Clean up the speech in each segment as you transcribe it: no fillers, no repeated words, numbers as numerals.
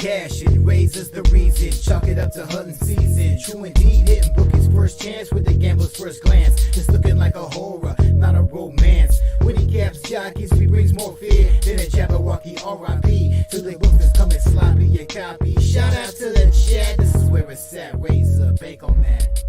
cash and raises the reason. Chalk it up to hunting season. True indeed, hitting bookings first chance with the gambler's first glance. It's looking like a horror, not a romance. When he caps jockeys, he brings more fear than a Jabberwocky R.I.P. To the books that's coming sloppy and copy. Shout out to the chat, this is where it's at. Razor, bank on that.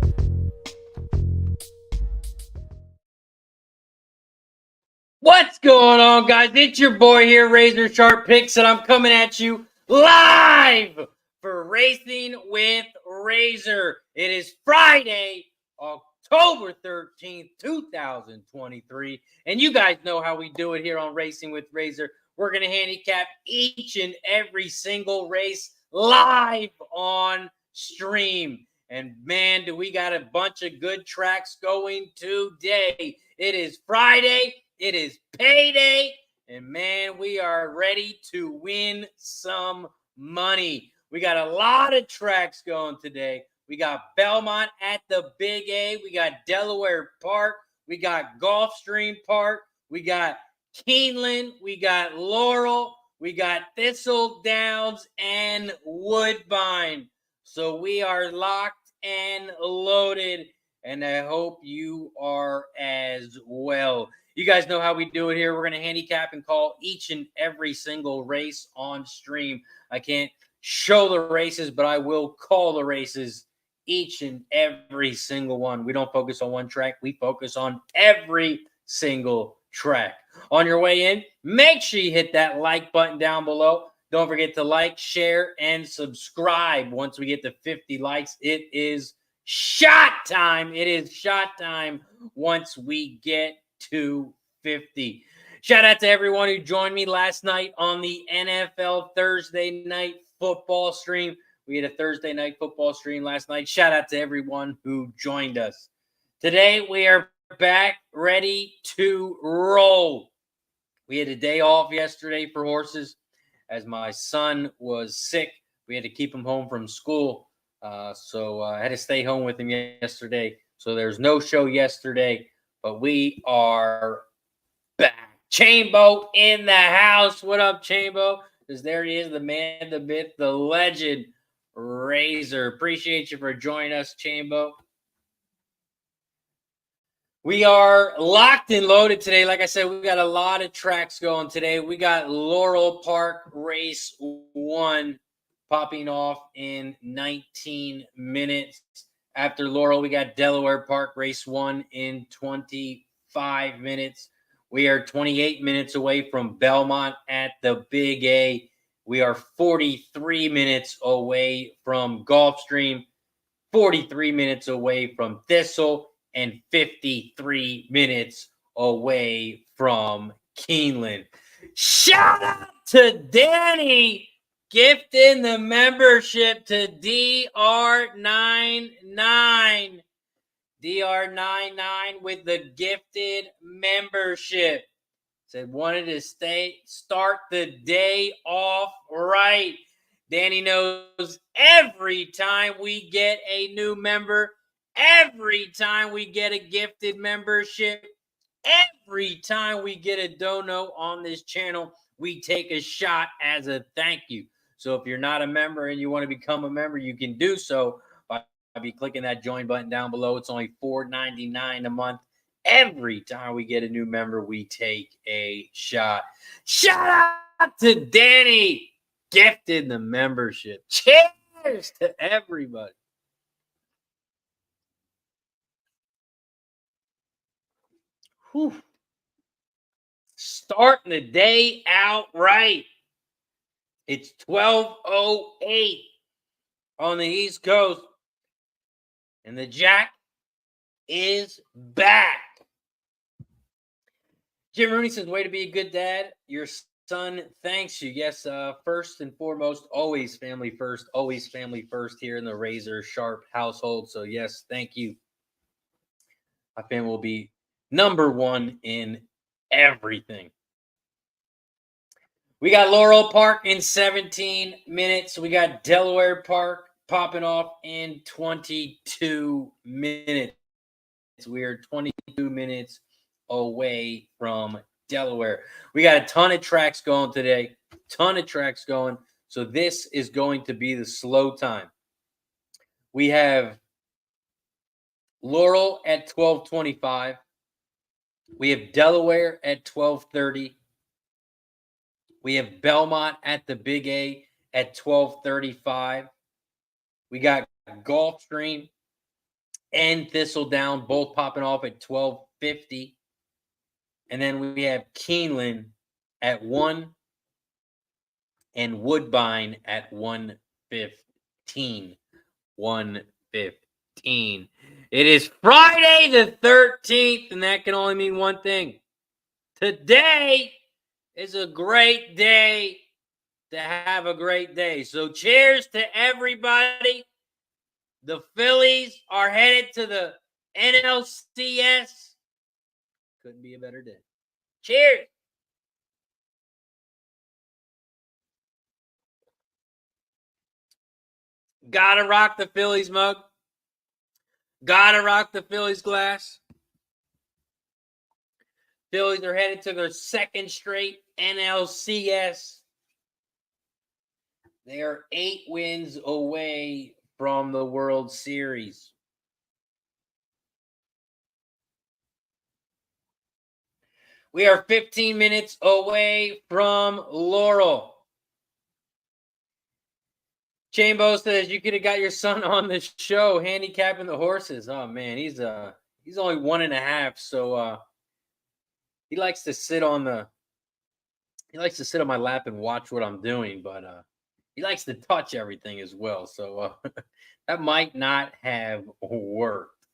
What's going on, guys? It's your boy here, RazorSharpPicks, and I'm coming at you live for Racing with Razor. It is Friday, October 13th, 2023, and you guys know how we do it here on Racing with Razor. We're going to handicap each and every single race live on stream. And man, do we got a bunch of good tracks going today. It is Friday. It is payday, and man, we are ready to win some money. We got a lot of tracks going today. We got Belmont at the Big A. We got Delaware Park. We got Gulfstream Park. We got Keeneland. We got Laurel. We got Thistledowns and Woodbine. So we are locked and loaded, and I hope you are as well. You guys know how we do it here. We're going to handicap and call each and every single race on stream. I can't show the races, but I will call the races, each and every single one. We don't focus on one track. We focus on every single track. On your way in, make sure you hit that like button down below. Don't forget to like, share, and subscribe. Once we get to 50 likes, it is shot time. It is shot time once we get to 50. Shout out to everyone who joined me last night on the NFL Thursday night football stream. We had a Thursday night football stream last night. Shout out to everyone who joined us. Today we are back ready to roll. We had a day off yesterday for horses as my son was sick. We had to keep him home from school. So I had to stay home with him yesterday. So there's no show yesterday. But we are back. Chambo in the house. What up, Chambo? Because there he is, the man, the myth, the legend, Razor. Appreciate you for joining us, Chambo. We are locked and loaded today. Like I said, we got a lot of tracks going today. We got Laurel Park Race 1 popping off in 19 minutes. After Laurel, we got Delaware Park Race 1 in 25 minutes. We are 28 minutes away from Belmont at the Big A. We are 43 minutes away from Gulfstream, 43 minutes away from Thistle, and 53 minutes away from Keeneland. Shout out to Danny gifting the membership to DR99. DR99 with the gifted membership. Said wanted to start the day off right. Danny knows every time we get a new member, every time we get a gifted membership, every time we get a dono on this channel, we take a shot as a thank you. So if you're not a member and you want to become a member, you can do so by clicking that join button down below. It's only $4.99 a month. Every time we get a new member, we take a shot. Shout out to Danny, gifted the membership. Cheers to everybody. Whew. Starting the day out right. It's 12:08 on the East Coast, and the Jack is back. Jim Rooney says, way to be a good dad. Your son thanks you. Yes, first and foremost, always family first here in the Razor Sharp household. So, yes, thank you. My family will be number one in everything. We got Laurel Park in 17 minutes. We got Delaware Park popping off in 22 minutes. We are 22 minutes away from Delaware. We got a ton of tracks going today. Ton of tracks going. So this is going to be the slow time. We have Laurel at 12:25. We have Delaware at 12:30. We have Belmont at the Big A at 12:35. We got Gulfstream and Thistledown both popping off at 12:50. And then we have Keeneland at 1 and Woodbine at 1:15. 1:15. It is Friday the 13th, and that can only mean one thing. Today is a great day to have a great day. So cheers to everybody. The Phillies are headed to the NLCS. Couldn't be a better day. Cheers. Gotta rock the Phillies mug. Gotta rock the Phillies glass. Phillies are headed to their second straight NLCS. They are 8 wins away from the World Series. We are 15 minutes away from Laurel. Chambo says you could have got your son on the show handicapping the horses. Oh man, he's only 1.5, so he likes to sit on my lap and watch what I'm doing, but he likes to touch everything as well. So that might not have worked.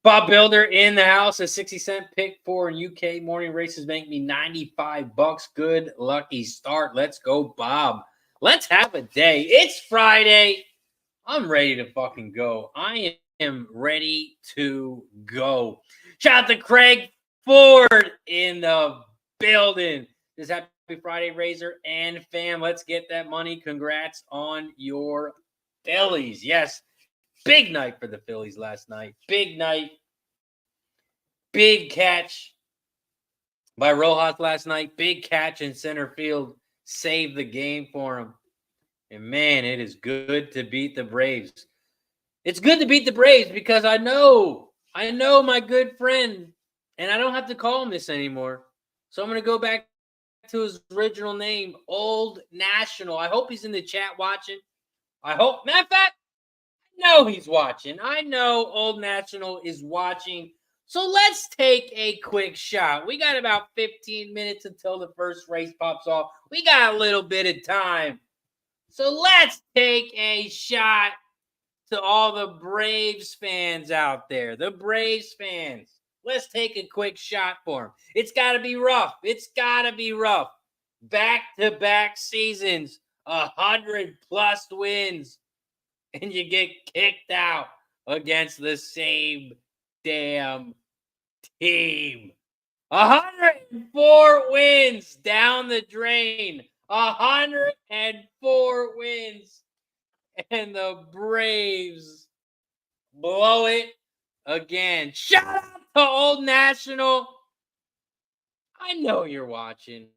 Bob Builder in the house, a 60-cent pick for UK morning races make me $95. Good lucky start. Let's go, Bob. Let's have a day. It's Friday. I'm ready to fucking go. I am ready to go. Shout out to Craig Ford in the building. This happy Friday, Razor and fam. Let's get that money. Congrats on your Phillies. Yes, big night for the Phillies last night. Big night. Big catch by Rojas last night. Big catch in center field. Saved the game for him. And man, it is good to beat the Braves. It's good to beat the Braves because I know my good friend, and I don't have to call him this anymore. So I'm going to go back to his original name, Old National. I hope he's in the chat watching. Matter of fact, I know he's watching. I know Old National is watching. So let's take a quick shot. We got about 15 minutes until the first race pops off. We got a little bit of time. So let's take a shot to all the Braves fans out there. The Braves fans. Let's take a quick shot for them. It's got to be rough. It's got to be rough. Back-to-back seasons, 100-plus wins, and you get kicked out against the same damn team. 104 wins down the drain. 104 wins. And the Braves blow it again. Shout out to Old National. I know you're watching.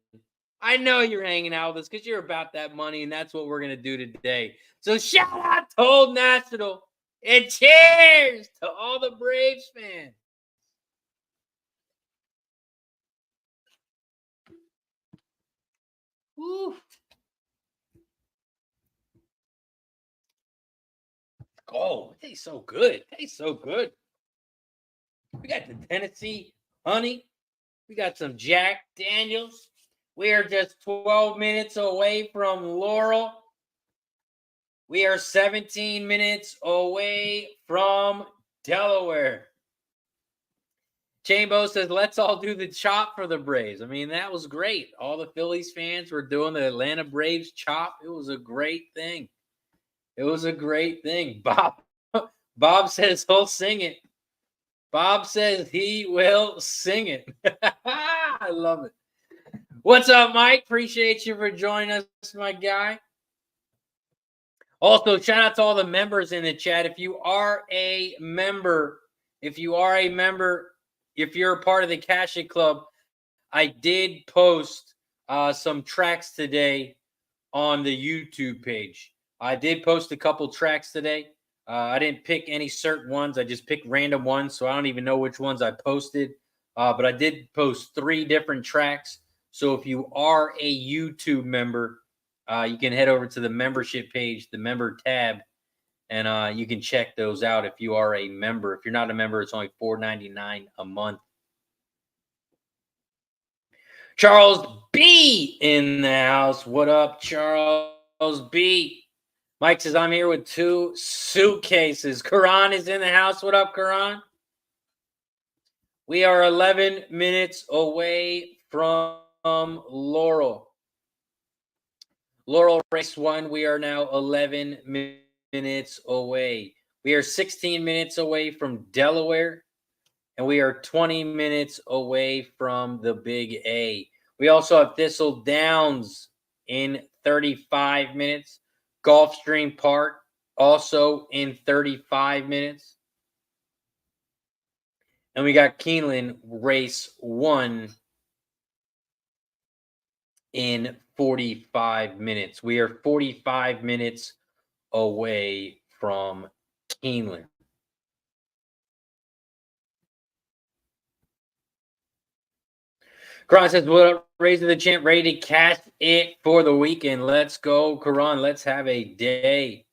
I know you're hanging out with us because you're about that money, and that's what we're going to do today. So shout out to Old National. And cheers to all the Braves fans. Woo. Oh, it tastes so good. It tastes so good. We got the Tennessee honey. We got some Jack Daniels. We are just 12 minutes away from Laurel. We are 17 minutes away from Delaware. Chambo says, let's all do the chop for the Braves. I mean, that was great. All the Phillies fans were doing the Atlanta Braves chop. It was a great thing. It was a great thing. Bob says he'll sing it. Bob says he will sing it. I love it. What's up, Mike? Appreciate you for joining us, my guy. Also, shout out to all the members in the chat. If you are a member, if you're a part of the Cash It Club, I did post some tracks today on the YouTube page. I did post a couple tracks today. I didn't pick any certain ones. I just picked random ones, so I don't even know which ones I posted. But I did post 3 different tracks. So if you are a YouTube member, you can head over to the membership page, the member tab, and you can check those out if you are a member. If you're not a member, it's only $4.99 a month. Charles B in the house. What up, Charles B? Mike says, I'm here with 2 suitcases. Karan is in the house. What up, Karan? We are 11 minutes away from Laurel. Laurel race 1. We are now 11 minutes away. We are 16 minutes away from Delaware. And we are 20 minutes away from the Big A. We also have Thistledowns in 35 minutes. Gulfstream Park also in 35 minutes. And we got Keeneland race 1 in 45 minutes. We are 45 minutes away from Keeneland. Karan says, what up, raising the champ, ready to cash it for the weekend. Let's go, Karan. Let's have a day.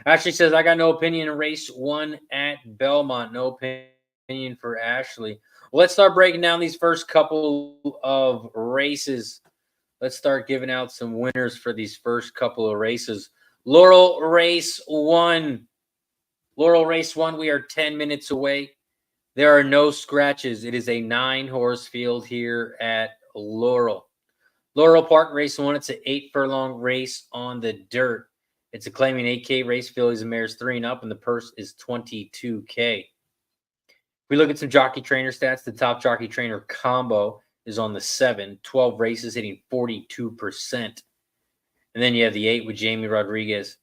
Ashley says, I got no opinion in race 1 at Belmont. No opinion for Ashley. Well, let's start breaking down these first couple of races. Let's start giving out some winners for these first couple of races. Laurel race 1. Laurel race 1, we are 10 minutes away. There are no scratches. It is a 9-horse field here at Laurel. Laurel Park race 1. It's an 8-furlong race on the dirt. It's a claiming 8K race. Fillies and mares 3 and up, and the purse is $22K. If we look at some jockey trainer stats, the top jockey trainer combo is on the 7. 12 races, hitting 42%. And then you have the 8 with Jamie Rodriguez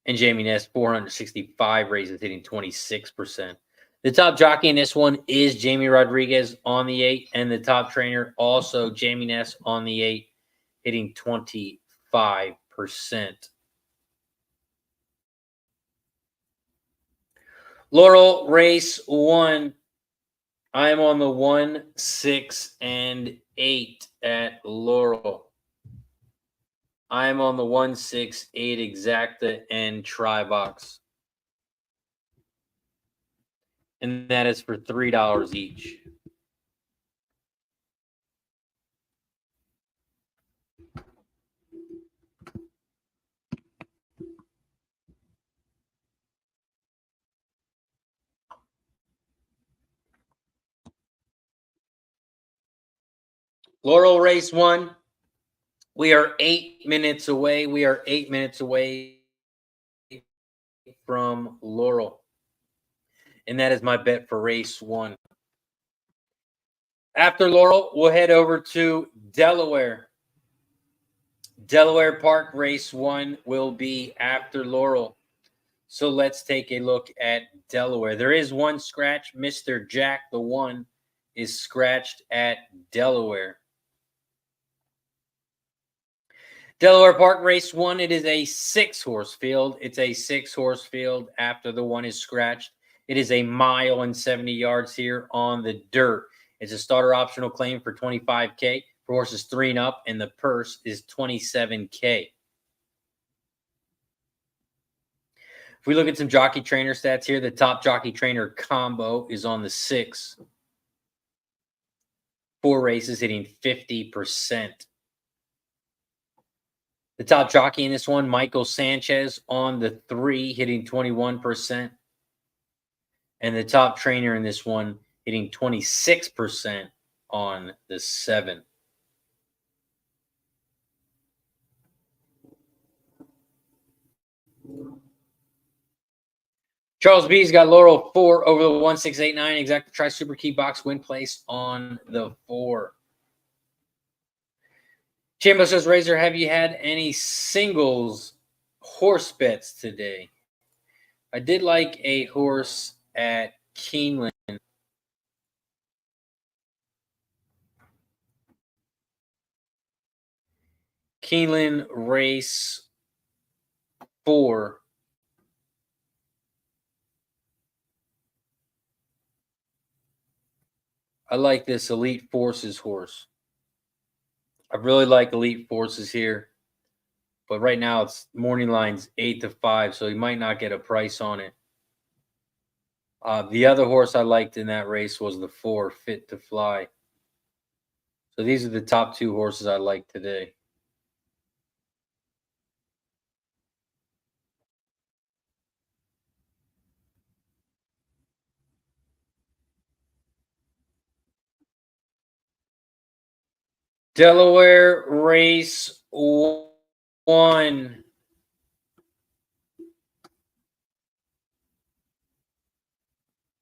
and Jamie Ness, 465 races, hitting 26%. The top jockey in this one is Jamie Rodriguez on the 8, and the top trainer also Jamie Ness on the 8, hitting 25%. Laurel race 1. I am on the 1, 6, and 8 at Laurel. I am on the 1, 6, 8 exacta and tri-box. And that is for $3 each. Laurel race 1. We are 8 minutes away. We are 8 minutes away from Laurel. And that is my bet for race 1. After Laurel, we'll head over to Delaware. Delaware Park race 1 will be after Laurel. So let's take a look at Delaware. There is one scratch. Mr. Jack, the 1, is scratched at Delaware. Delaware Park race 1, it is a 6-horse field. It's a 6-horse field after the 1 is scratched. It is 1 mile and 70 yards here on the dirt. It's a starter optional claim for $25K for horses 3 and up, and the purse is $27K. If we look at some jockey trainer stats here, the top jockey trainer combo is on the 6. 4 races, hitting 50%. The top jockey in this one, Michael Sanchez, on the 3, hitting 21%. And the top trainer in this one, hitting 26% on the 7. Charles B's got Laurel 4 over the 1, 6, 8, 9. Exact try super key box win place on the 4. Chambo says, Razor, have you had any singles horse bets today? I did like a horse at Keeneland. Keeneland race 4. I like this Elite Forces horse. I really like Elite Forces here. But right now it's morning line's 8-5, so he might not get a price on it. The other horse I liked in that race was the 4, Fit to Fly. So these are the top 2 horses I like today. Delaware race 1.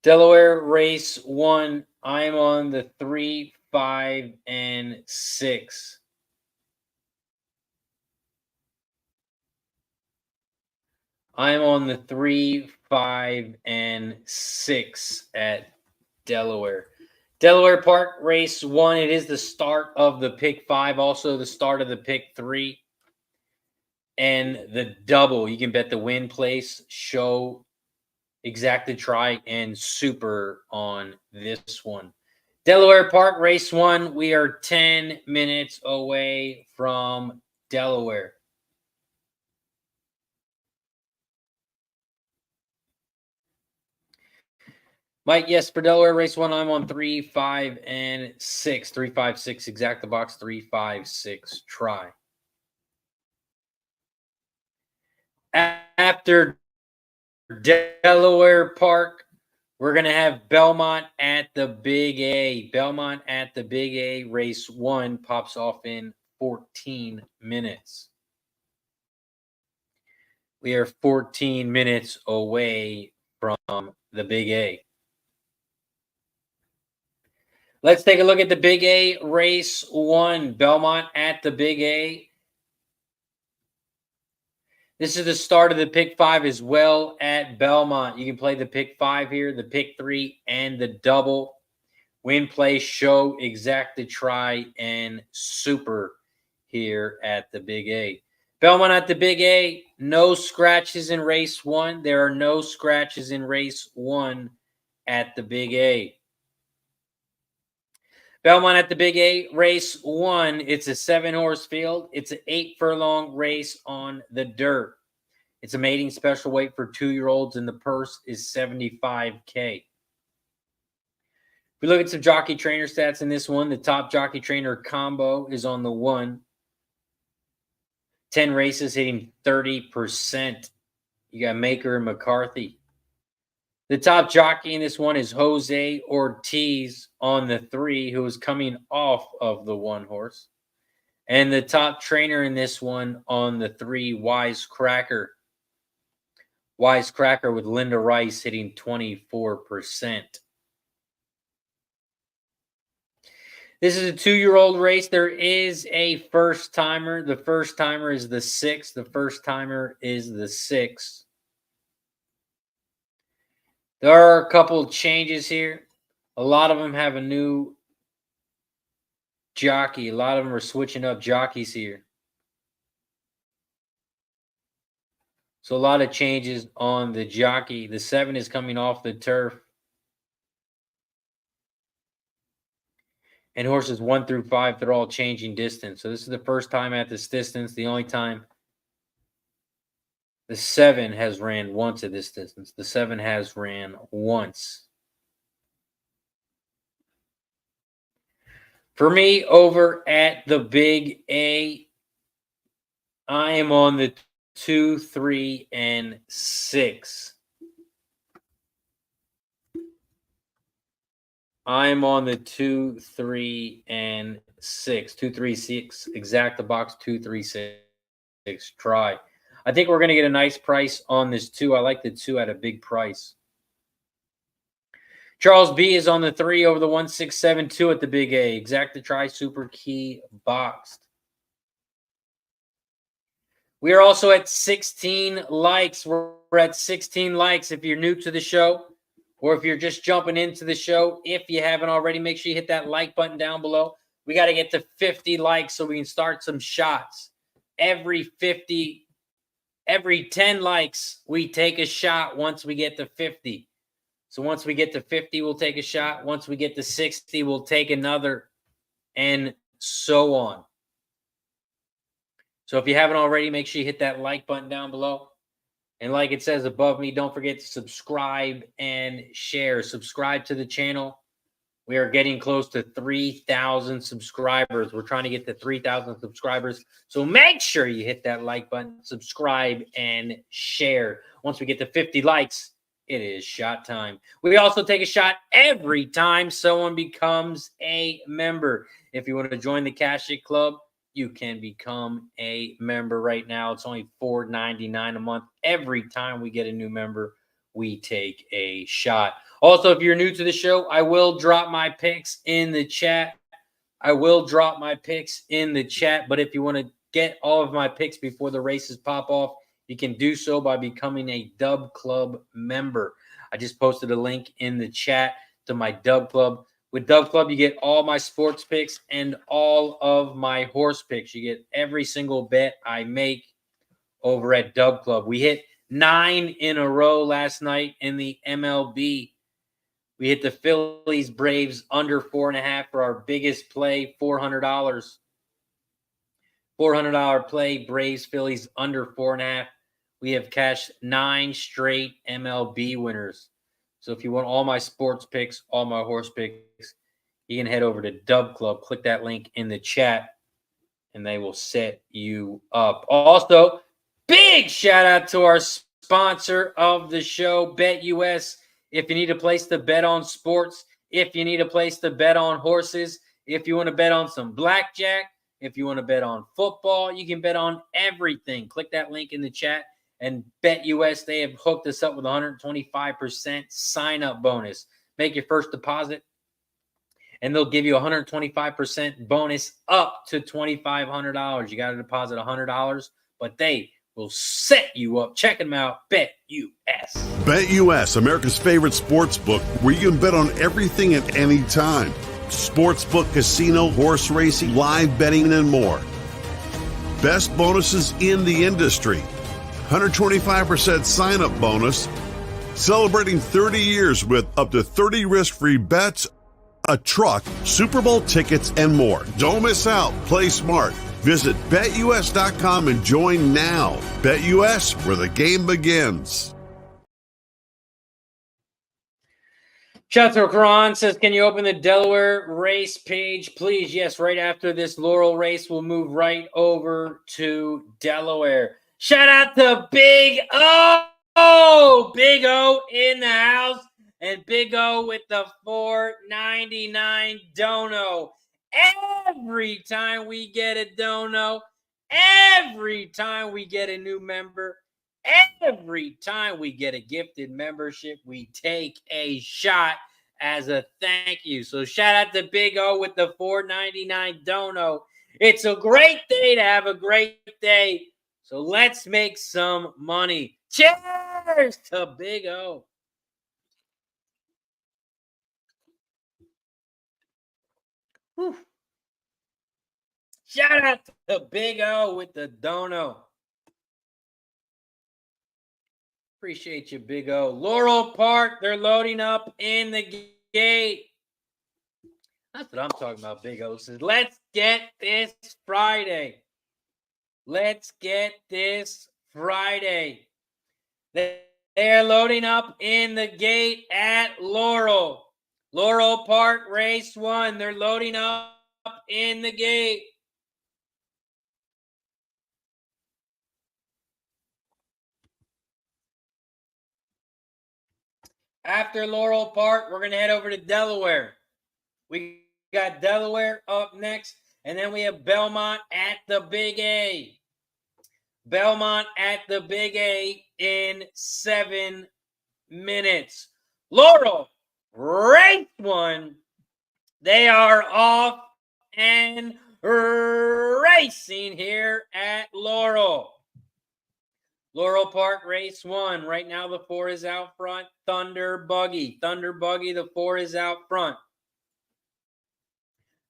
Delaware race 1. I'm on the 3, 5, and 6. I'm on the 3, 5, and 6 at Delaware. Delaware Park race 1. It is the start of the pick 5, also the start of the pick 3. And the double. You can bet the win place, show, exacted try, and super on this one. Delaware Park race 1. We are 10 minutes away from Delaware. Mike, yes, for Delaware race 1, I'm on 3, 5, and 6. 3, 5, 6, exact the box, 3, 5, 6, try. After Delaware Park, we're going to have Belmont at the Big A. Belmont at the Big A, race 1 pops off in 14 minutes. We are 14 minutes away from the Big A. Let's take a look at the Big A race 1. Belmont at the Big A. This is the start of the pick 5 as well at Belmont. You can play the pick 5 here, the pick 3, and the double. Win, play, show, exacted try, and super here at the Big A. Belmont at the Big A, no scratches in race 1. There are no scratches in race 1 at the Big A. Belmont at the Big A, race 1. It's a 7-horse field. It's an 8-furlong race on the dirt. It's a mating special weight for 2-year-olds, and the purse is $75K. We look at some jockey trainer stats in this one. The top jockey trainer combo is on the 1. 10 races, hitting 30%. You got Maker and McCarthy. The top jockey in this one is Jose Ortiz on the 3, who is coming off of the 1 horse. And the top trainer in this one on the 3, Wisecracker. Wisecracker with Linda Rice hitting 24%. This is a 2-year-old race. There is a first timer. The first timer is the 6. The first timer is the 6. There are a couple of changes here. A lot of them have a new jockey. A lot of them are switching up jockeys here. So a lot of changes on the jockey. The 7 is coming off the turf. And horses 1 through 5, they're all changing distance. So this is the first time at this distance. The only time the 7 has ran once at this distance. The 7 has ran once. For me, over at the Big A, I am on the 2, 3, and 6. I'm on the 2, 3, and 6. 2, 3, 6. Exact the box 2, 3, 6. Try. I think we're going to get a nice price on this 2. I like the 2 at a big price. Charles B is on the 3 over the 1, 6, 7, 2 at the Big A. Exact the try, super key boxed. We are also at 16 likes. We're at 16 likes. If you're new to the show, or if you're just jumping into the show, if you haven't already, make sure you hit that like button down below. We got to get to 50 likes so we can start some shots. every 10 likes, we take a shot once we get to 50. So once we get to 50, we'll take a shot. Once we get to 60, we'll take another, and so on. So if you haven't already, make sure you hit that like button down below. And like it says above me, don't forget to subscribe and share. Subscribe to the channel. We are getting close to 3,000 subscribers. We're trying to get to 3,000 subscribers. So make sure you hit that like button, subscribe, and share. Once we get to 50 likes, it is shot time. We also take a shot every time someone becomes a member. If you want to join the Cash It Club, you can become a member right now. It's only $4.99 a month. Every time we get a new member, we take a shot. Also, if you're new to the show, I will drop my picks in the chat. But if you want to get all of my picks before the races pop off, you can do so by becoming a Dub Club member. I just posted a link in the chat to my Dub Club. With Dub Club, you get all my sports picks and all of my horse picks. You get every single bet I make over at Dub Club. We hit 9 in a row last night in the MLB. We hit the Phillies Braves under 4.5 for our biggest play, $400. $400 play, Braves Phillies under 4.5. We have cashed 9 straight MLB winners. So if you want all my sports picks, all my horse picks, you can head over to Dub Club. Click that link in the chat, and they will set you up. Also, big shout out to our sponsor of the show, BetUS. If you need a place to bet on sports, if you need a place to bet on horses, if you want to bet on some blackjack, if you want to bet on football, you can bet on everything. Click that link in the chat. And BetUS, they have hooked us up with 125% sign-up bonus. Make your first deposit, and they'll give you 125% bonus up to $2,500. You got to deposit $100, but they will set you up. Check them out, BetUS. BetUS, America's favorite sports book, where you can bet on everything at any time. Sportsbook, casino, horse racing, live betting, and more. Best bonuses in the industry. 125% sign-up bonus. Celebrating 30 years with up to 30 risk-free bets, a truck, Super Bowl tickets, and more. Don't miss out. Play smart. Visit BetUS.com and join now. BetUS, where the game begins. Chateau Karan says, can you open the Delaware race page, please? Yes, right after this Laurel race, we'll move right over to Delaware. Shout out to Big O! Big O in the house. And Big O with the $4.99 dono. Every time we get a dono, every time we get a new member, every time we get a gifted membership, we take a shot as a thank you. So shout out to Big O with the $4.99 dono. It's a great day to have a great day. So let's make some money. Cheers to Big O. Whew. Shout out to Big O with the dono. Appreciate you, Big O. Laurel Park, they're loading up in the gate. That's what I'm talking about, Big O says. Let's get this Friday. Let's get this Friday. They're loading up in the gate at Laurel. Laurel Park, race 1. They're loading up in the gate. After Laurel Park, we're going to head over to Delaware. We got Delaware up next, and then we have Belmont at the Big A. Belmont at the Big A in 7 minutes. Laurel, race 1. They are off and racing here at Laurel. Laurel Park, race 1. Right now, the 4 is out front. Thunder Buggy. Thunder Buggy, the 4 is out front.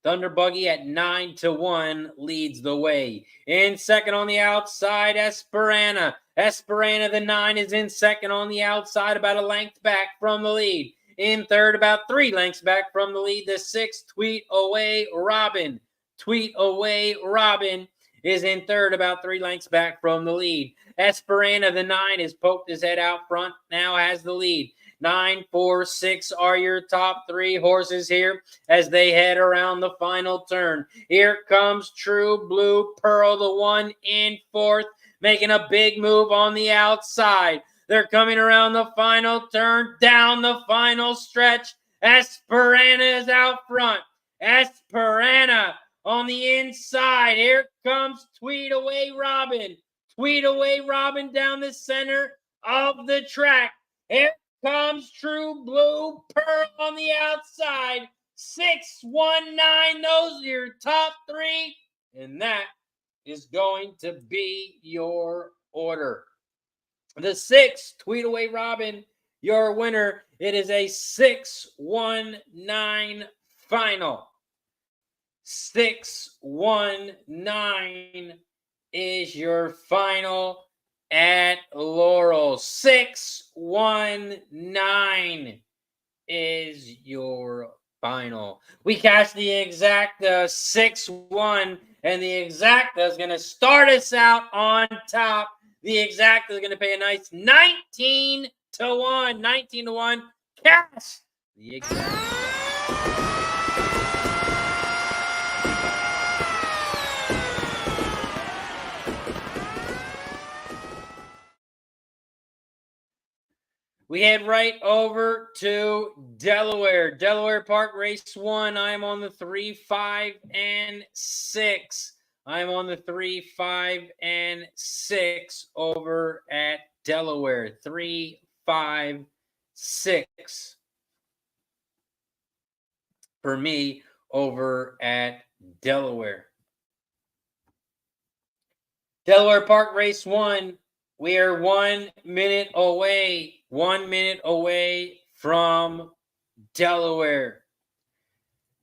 Thunder Buggy at 9-1 leads the way. In second on the outside, Esperana. Esperana, the 9, is in second on the outside, about a length back from the lead. In third, about 3 lengths back from the lead, the 6, Tweet Away Robin. Tweet Away Robin is in third, about 3 lengths back from the lead. Esperana, the 9, has poked his head out front, now has the lead. 9, 4, 6 are your top 3 horses here as they head around the final turn. Here comes True Blue Pearl, the 1 in fourth, making a big move on the outside. They're coming around the final turn, down the final stretch. Esperana is out front. Esperana on the inside. Here comes Tweet Away Robin. Tweet Away Robin down the center of the track. Here comes True Blue Pearl on the outside. 6, 1, 9. Those are your top 3. And that is going to be your order. The 6, Tweet Away Robin, your winner. It is a 6-1-9 final. 6-1-9 is your final at Laurel. 6-1-9 is your final. We cashed the exact 6-1, and the exacta is going to start us out on top. The exacta is going to pay a nice 19-1. 19-1. Cash the exacta. We head right over to Delaware. Delaware Park, race 1. I'm on the 3, 5, and 6. I'm on the 3, 5, and 6 over at Delaware. 3, 5, 6 for me over at Delaware. Delaware Park, race 1. We are 1 minute away. 1 minute away from Delaware.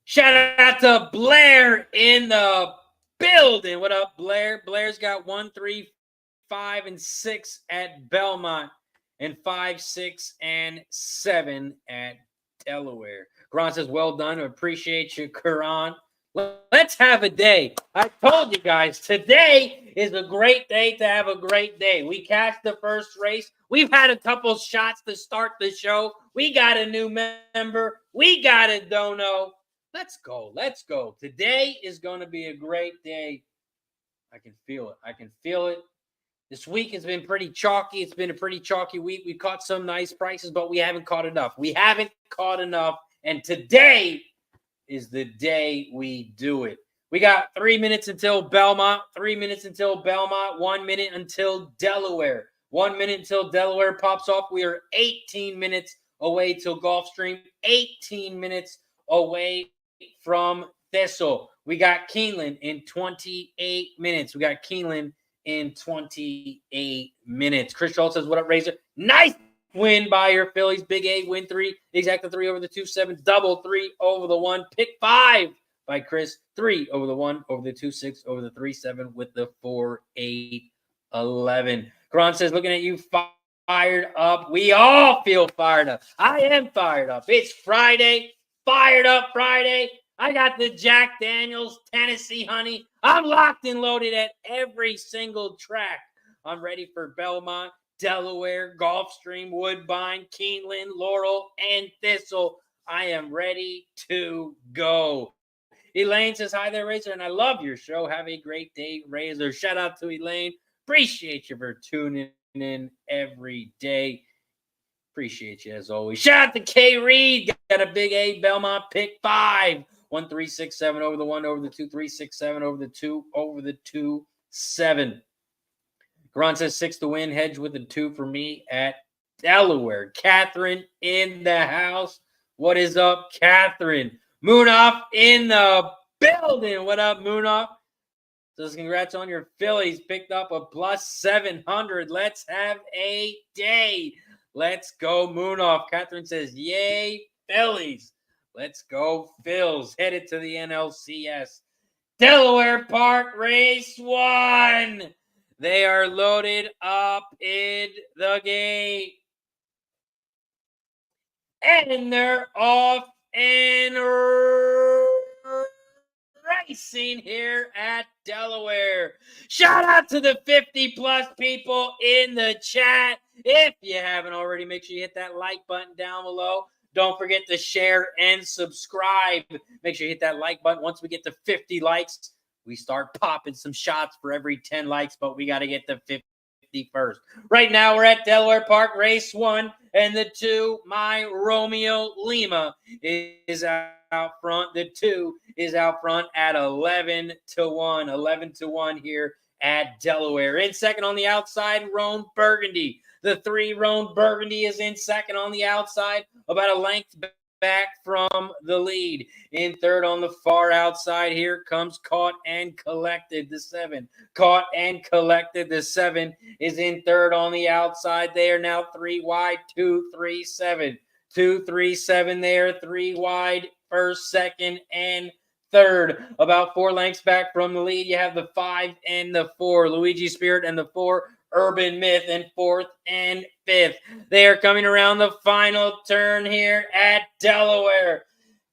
Shout out to Blair in the building. What up, Blair? Blair's got 1, 3, 5, and 6 at Belmont, and 5, 6, and 7 at Delaware. Karan says, well done. I appreciate you, Karan. Let's have a day. I told you guys, today is a great day to have a great day. We cashed the first race. We've had a couple shots to start the show. We got a new member. We got a dono. Let's go. Let's go. Today is going to be a great day. I can feel it. I can feel it. This week has been pretty chalky. It's been a pretty chalky week. We caught some nice prices, but we haven't caught enough. We haven't caught enough. And today is the day we do it. We got 3 minutes until Belmont, 3 minutes until Belmont, 1 minute until Delaware. 1 minute until Delaware pops off. We are 18 minutes away till Gulfstream, 18 minutes away from Thistle. We got Keeneland in 28 minutes. We got Keeneland in 28 minutes. Chris Schultz says, what up, Razor? Nice win by your Phillies. Big A, win 3. Exacta 3 over the 2-7. Double 3 over the 1. Pick 5 by Chris. 3 over the 1, over the 2-6, over the 3-7 with the 4-8-11. Karan says, looking at you, fired up. We all feel fired up. I am fired up. It's Friday. Fired up Friday. I got the Jack Daniels Tennessee Honey. I'm locked and loaded at every single track. I'm ready for Belmont, Delaware, Gulfstream, Woodbine, Keeneland, Laurel, and Thistle. I am ready to go. Elaine says, hi there, Razor, and I love your show. Have a great day, Razor. Shout out to Elaine. Appreciate you for tuning in every day. Appreciate you as always. Shout out to K. Reed. Got a big A, Belmont, pick 5. 1, 3, 6, 7 over the 1, over the 2, 3, 6, 7 over the 2, over the 2, 7. Karan says 6 to win. Hedge with the 2 for me at Delaware. Catherine in the house. What is up, Catherine? Moonoff in the building. What up, Moonoff? Says congrats on your Phillies. Picked up a plus 700. Let's have a day. Let's go, Moonoff. Catherine says, yay, Phillies. Let's go, Phils. Headed to the NLCS. Delaware Park, race 1. They are loaded up in the gate. And they're off and racing here at Delaware. Shout out to the 50-plus people in the chat. If you haven't already, make sure you hit that like button down below. Don't forget to share and subscribe. Make sure you hit that like button. Once we get to 50 likes, we start popping some shots for every 10 likes, but we got to get to 50 first. Right now, we're at Delaware Park, race 1, and the 2, my Romeo Lima, is out front. The 2 is out front at 11-1. 11-1 here at Delaware. In second on the outside, Roan Burgundy. The 3, Roan Burgundy, is in second on the outside, about a length back from the lead. In third on the far outside, here comes Caught and Collected, the 7. Caught and Collected, the 7, is in third on the outside. They are now 3 wide, 2, 3, 7. 2, 3, 7 there, 3 wide, first, second, and third. About 4 lengths back from the lead, you have the 5 and the 4. Luigi Spirit and the 4, Urban Myth, and 4th and 5th. They are coming around the final turn here at Delaware.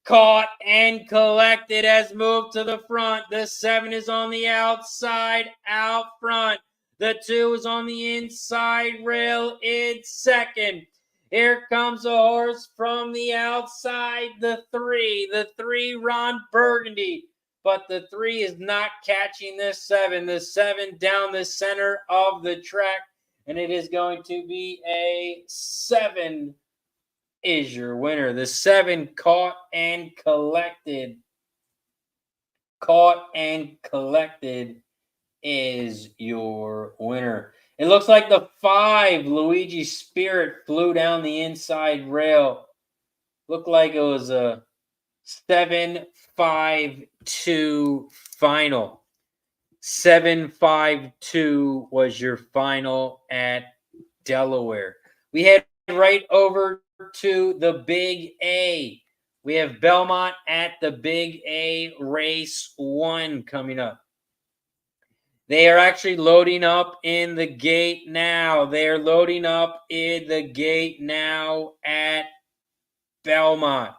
Caught and Collected has moved to the front. The 7 is on the outside, out front. The 2 is on the inside rail in second. Here comes a horse from the outside, the 3. The 3, Ron Burgundy. But the 3 is not catching this 7. The 7 down the center of the track. And it is going to be a 7 is your winner. The 7, Caught and Collected. Caught and Collected is your winner. It looks like the 5, Luigi Spirit, flew down the inside rail. Looked like it was a 7-5-2 final. 7-5-2 was your final at Delaware. We head right over to the Big A. We have Belmont at the Big A, race 1 coming up. They are actually loading up in the gate now. They are loading up in the gate now at Belmont.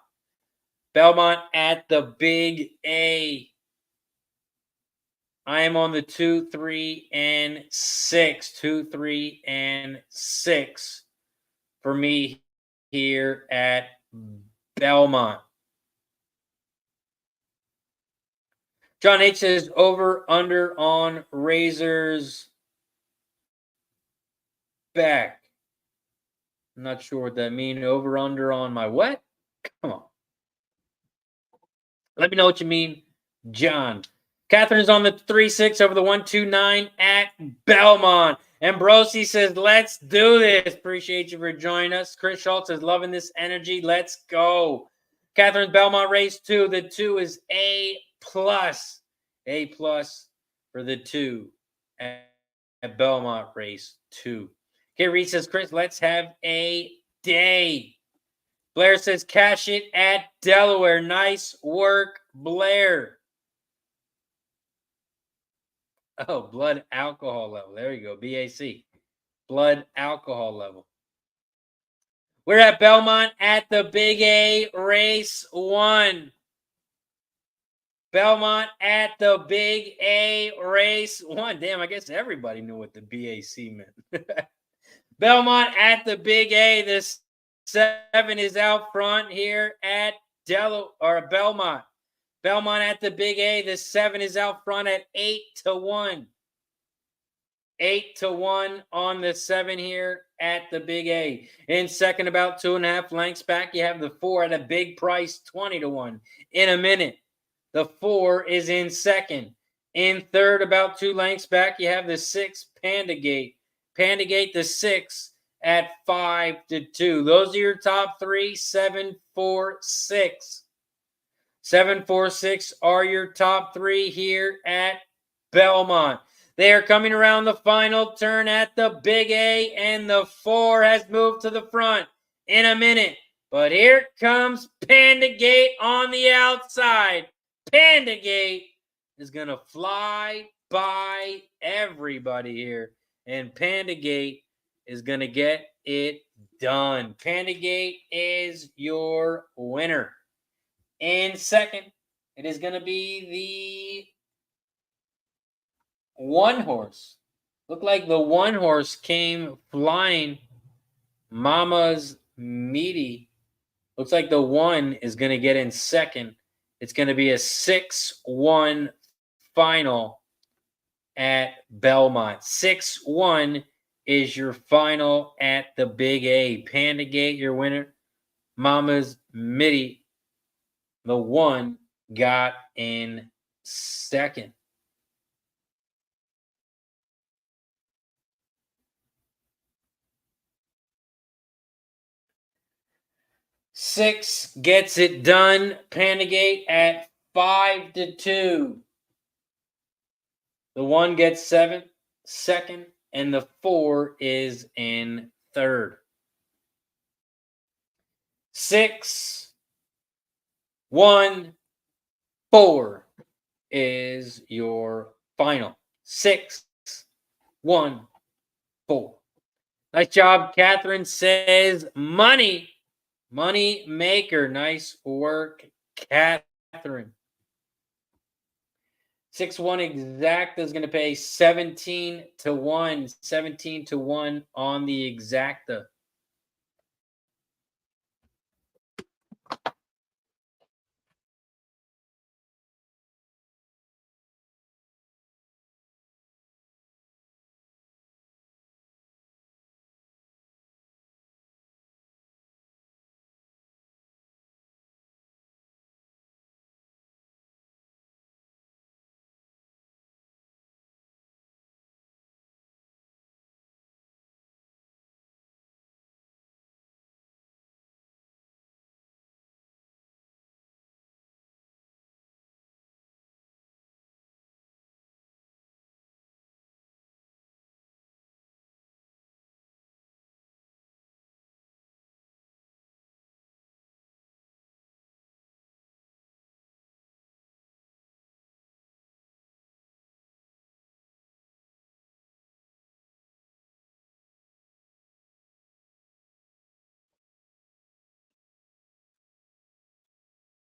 Belmont at the Big A. I am on the 2, 3, and 6. 2, 3, and 6 for me here at Belmont. John H says over under on Razor's back. I'm not sure what that means. Over under on my what? Come on. Let me know what you mean, John. Catherine's on the 3-6 over the 1-2-9 at Belmont. Ambrosi says, let's do this. Appreciate you for joining us. Chris Schultz is loving this energy. Let's go. Catherine's Belmont race 2. The 2 is A+. A+ for the 2 at Belmont race 2. Okay, Reed says, Chris, let's have a day. Blair says, cash it at Delaware. Nice work, Blair. Oh, blood alcohol level. There you go, BAC. Blood alcohol level. We're at Belmont at the Big A, race 1. Belmont at the Big A, race 1. Damn, I guess everybody knew what the BAC meant. Belmont at the Big A. This 7 is out front here at Belmont. Belmont at the Big A. The 7 is out front at 8-1. 8-1 on the 7 here at the Big A. In second, about 2.5 lengths back, you have the 4 at a big price, 20-1. In a minute, the 4 is in second. In third, about 2 lengths back, you have the 6, Pandagate. Pandagate, the 6 at 5-2. Those are your top 3, 7, 4, 6. 7, 4, 6 are your top 3 here at Belmont. They are coming around the final turn at the Big A, and the 4 has moved to the front. In a minute, But here comes Panda Gate on the outside. Panda Gate is going to fly by everybody here. And Panda Gate is going to get it done. Panda Gate is your winner. In second, it is going to be the one horse. Looked like the one horse came flying. Mama's Meaty. Looks like the one is going to get in second. It's going to be a 6-1 final at Belmont. 6-1 is your final at the Big A. Panda Gate, your winner. Mama's Mitty, the one, got in second. Six gets it done. Panda Gate at 5-2. The one gets second, and the 4 is in third. 6, 1, 4 is your final. 6, 1, 4. Nice job. Catherine says money. Money maker. Nice work, Catherine. 6-1 exacta is going to pay 17-1. 17-1 on the exacta.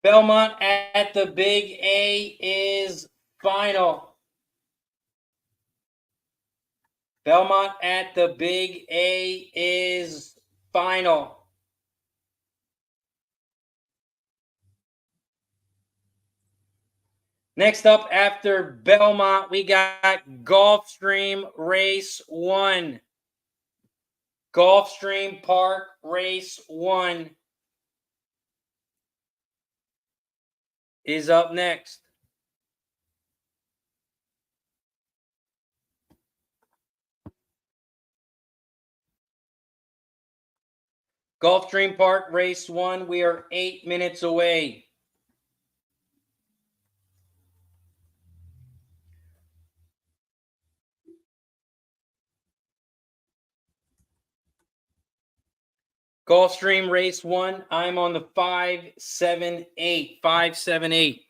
Belmont at the Big A is final. Belmont at the Big A is final. Next up after Belmont, we got Gulfstream Race 1. Gulfstream Park Race 1 is up next. Gulfstream Park Race 1, we are 8 minutes away. Gulfstream Race 1, I'm on the 578. 578.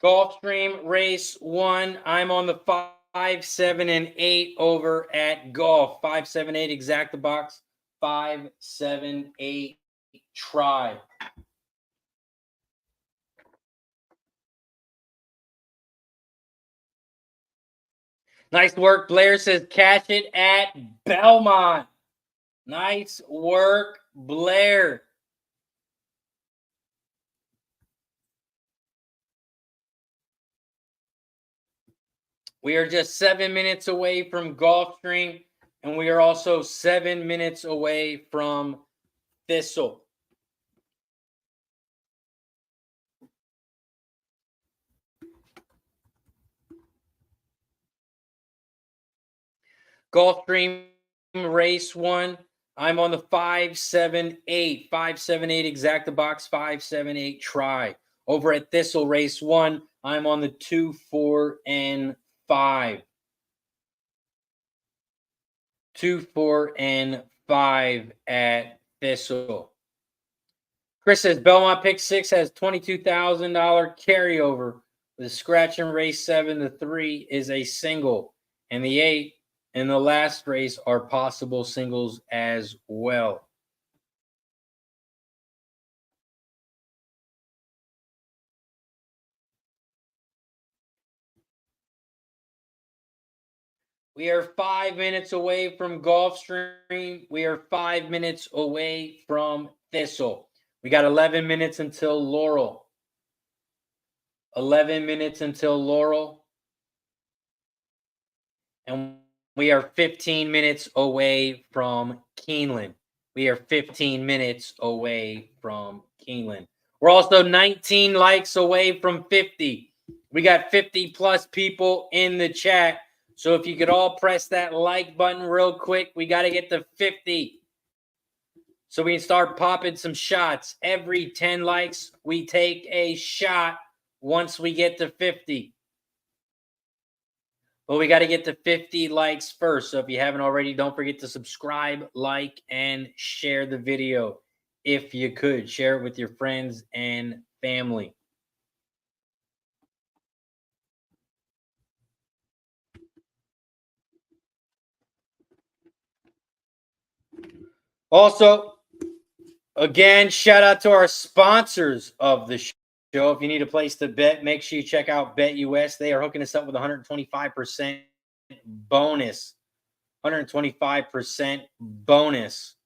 Gulfstream Race 1, I'm on the 5, 7, and 8 over at Golf. 5, 7, 8 exacta box. 5, 7, 8 try. Nice work. Blair says catch it at Belmont. Nice work, Blair. We are just 7 minutes away from Gulfstream, and we are also 7 minutes away from Thistle. Gulfstream race 1. I'm on the 578. 578 exact the box 578 try. Over at Thistle race 1, I'm on the 2, 4, and 5. 2, 4, and 5 at Thistle. Chris says Belmont pick 6 has $22,000 carryover. The scratch in race 7, the 3 is a single, and the 8 and the last race are possible singles as well. We are 5 minutes away from Gulfstream. We are 5 minutes away from Thistle. We got 11 minutes until Laurel. 11 minutes until Laurel. And we are 15 minutes away from Keeneland. We are 15 minutes away from Keeneland. We're also 19 likes away from 50. We got 50 plus people in the chat. So if you could all press that like button real quick, we got to get to 50. So we can start popping some shots. Every 10 likes, we take a shot once we get to 50. But we got to get to 50 likes first. So if you haven't already, don't forget to subscribe, like, and share the video. If you could, share it with your friends and family. Also, again, shout out to our sponsors of the show. If you need a place to bet, make sure you check out BetUS. They are hooking us up with 125% bonus. 125% bonus.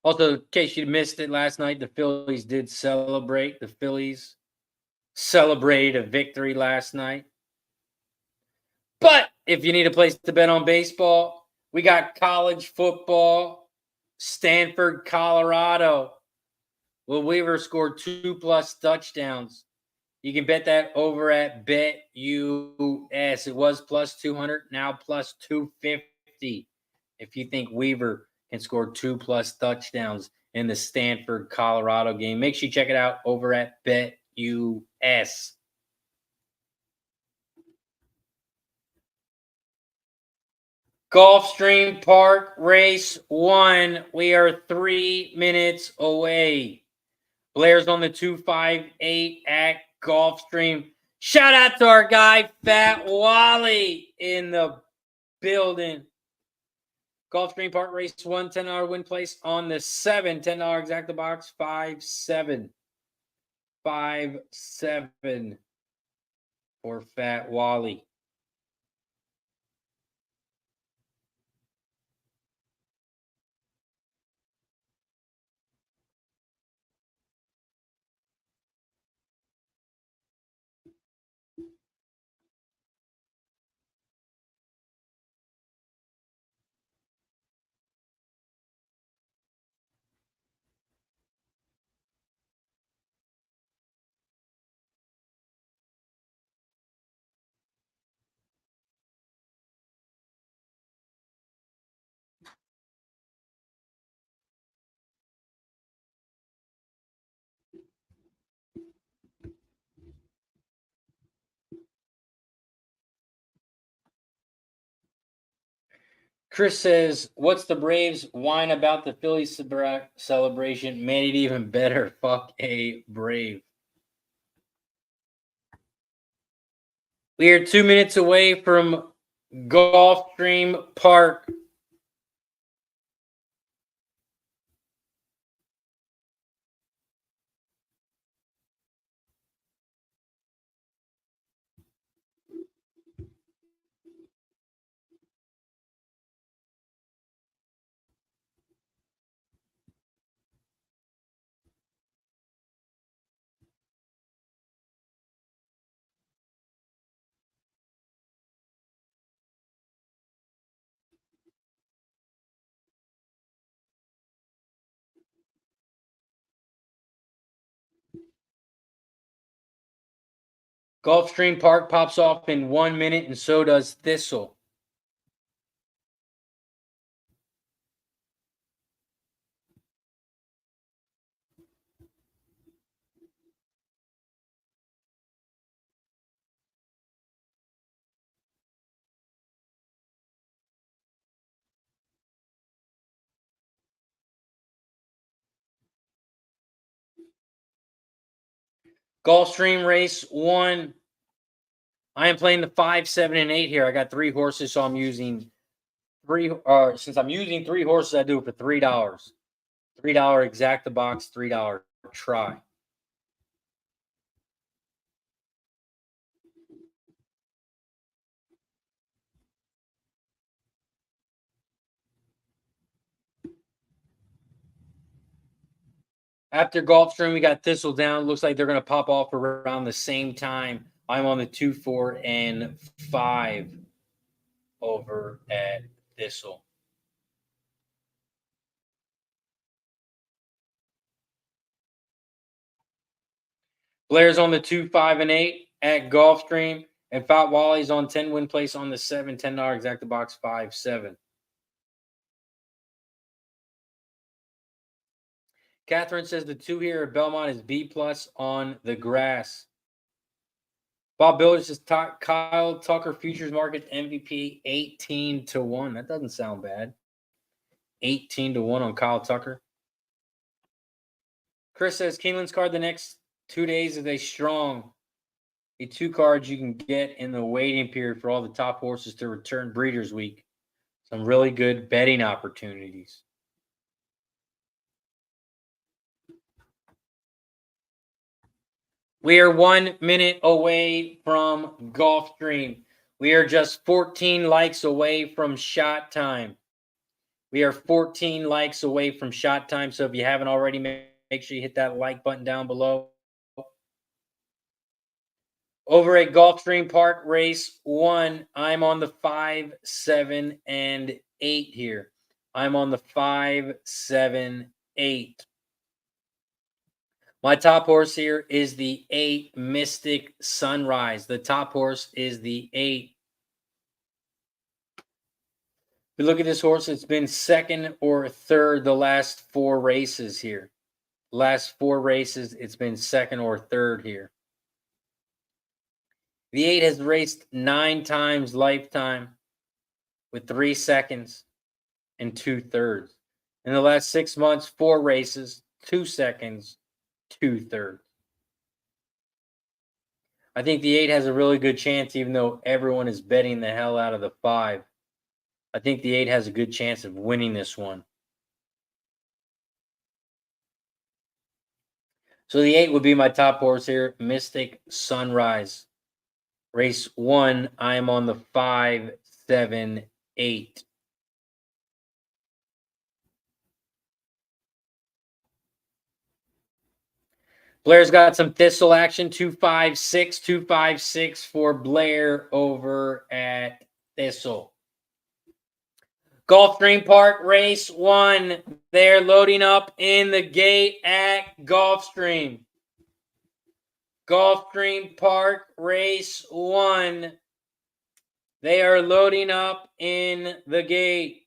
Also, in case you missed it last night, the Phillies did celebrate. The Phillies celebrated a victory last night. But if you need a place to bet on baseball, we got college football, Stanford, Colorado. Will Weaver scored 2+ touchdowns. You can bet that over at BetUS. It was plus 200, now plus 250. If you think Weaver can score 2+ touchdowns in the Stanford, Colorado game, make sure you check it out over at BetUS. Gulfstream Park race 1. We are 3 minutes away. Blair's on the 258 at Gulfstream. Shout out to our guy, Fat Wally, in the building. Gulfstream Park race 1, $10 win place on the 7. $10 exact the box, 5-7. 5-7 for Fat Wally. Chris says, what's the Braves whine about the Phillies celebration? Made it even better. Fuck a Brave. We are 2 minutes away from Gulfstream Park. Gulfstream Park pops off in 1 minute, and so does Thistle. Gulfstream race 1. I am playing the 5, 7, and 8 here. I got 3 horses, so I'm using 3. Since I'm using 3 horses, I do it for $3. $3 exact the box, $3 try. After Gulfstream, we got Thistledown. Looks like they're going to pop off around the same time. I'm on the 2, 4, and 5 over at Thistle. Blair's on the 2, 5, and 8 at Gulfstream. And Fat Wally's on 10 win place on the 7, $10 exact the box, 5, 7. Catherine says the 2 here at Belmont is B+ on the grass. Bob Billers says Kyle Tucker futures market MVP 18-1. That doesn't sound bad. 18-1 on Kyle Tucker. Chris says Keeneland's card the next 2 days is a 2 cards you can get in the waiting period for all the top horses to return Breeders' Week. Some really good betting opportunities. We are 1 minute away from Gulfstream. We are just 14 likes away from shot time. We are 14 likes away from shot time. So if you haven't already, make sure you hit that like button down below. Over at Gulfstream Park, race 1, I'm on the 5, 7, and 8 here. I'm on the 5, 7, 8. My top horse here is the 8, Mystic Sunrise. The top horse is the 8. If you look at this horse, it's been second or third the last 4 races here. Last 4 races, it's been second or third here. The 8 has raced 9 times lifetime with 3 seconds and 2 thirds. In the last 6 months, 4 races, 2 seconds, 2 thirds. I think the 8 has a really good chance, even though everyone is betting the hell out of the 5. I think the 8 has a good chance of winning this one. So the 8 would be my top horse here, Mystic Sunrise. Race 1, I'm on the 5, 7, 8. Blair's got some Thistle action, 256, 256 for Blair over at Thistle. Gulfstream Park, race 1. They're loading up in the gate at Gulfstream. Gulfstream Park, race 1. They are loading up in the gate.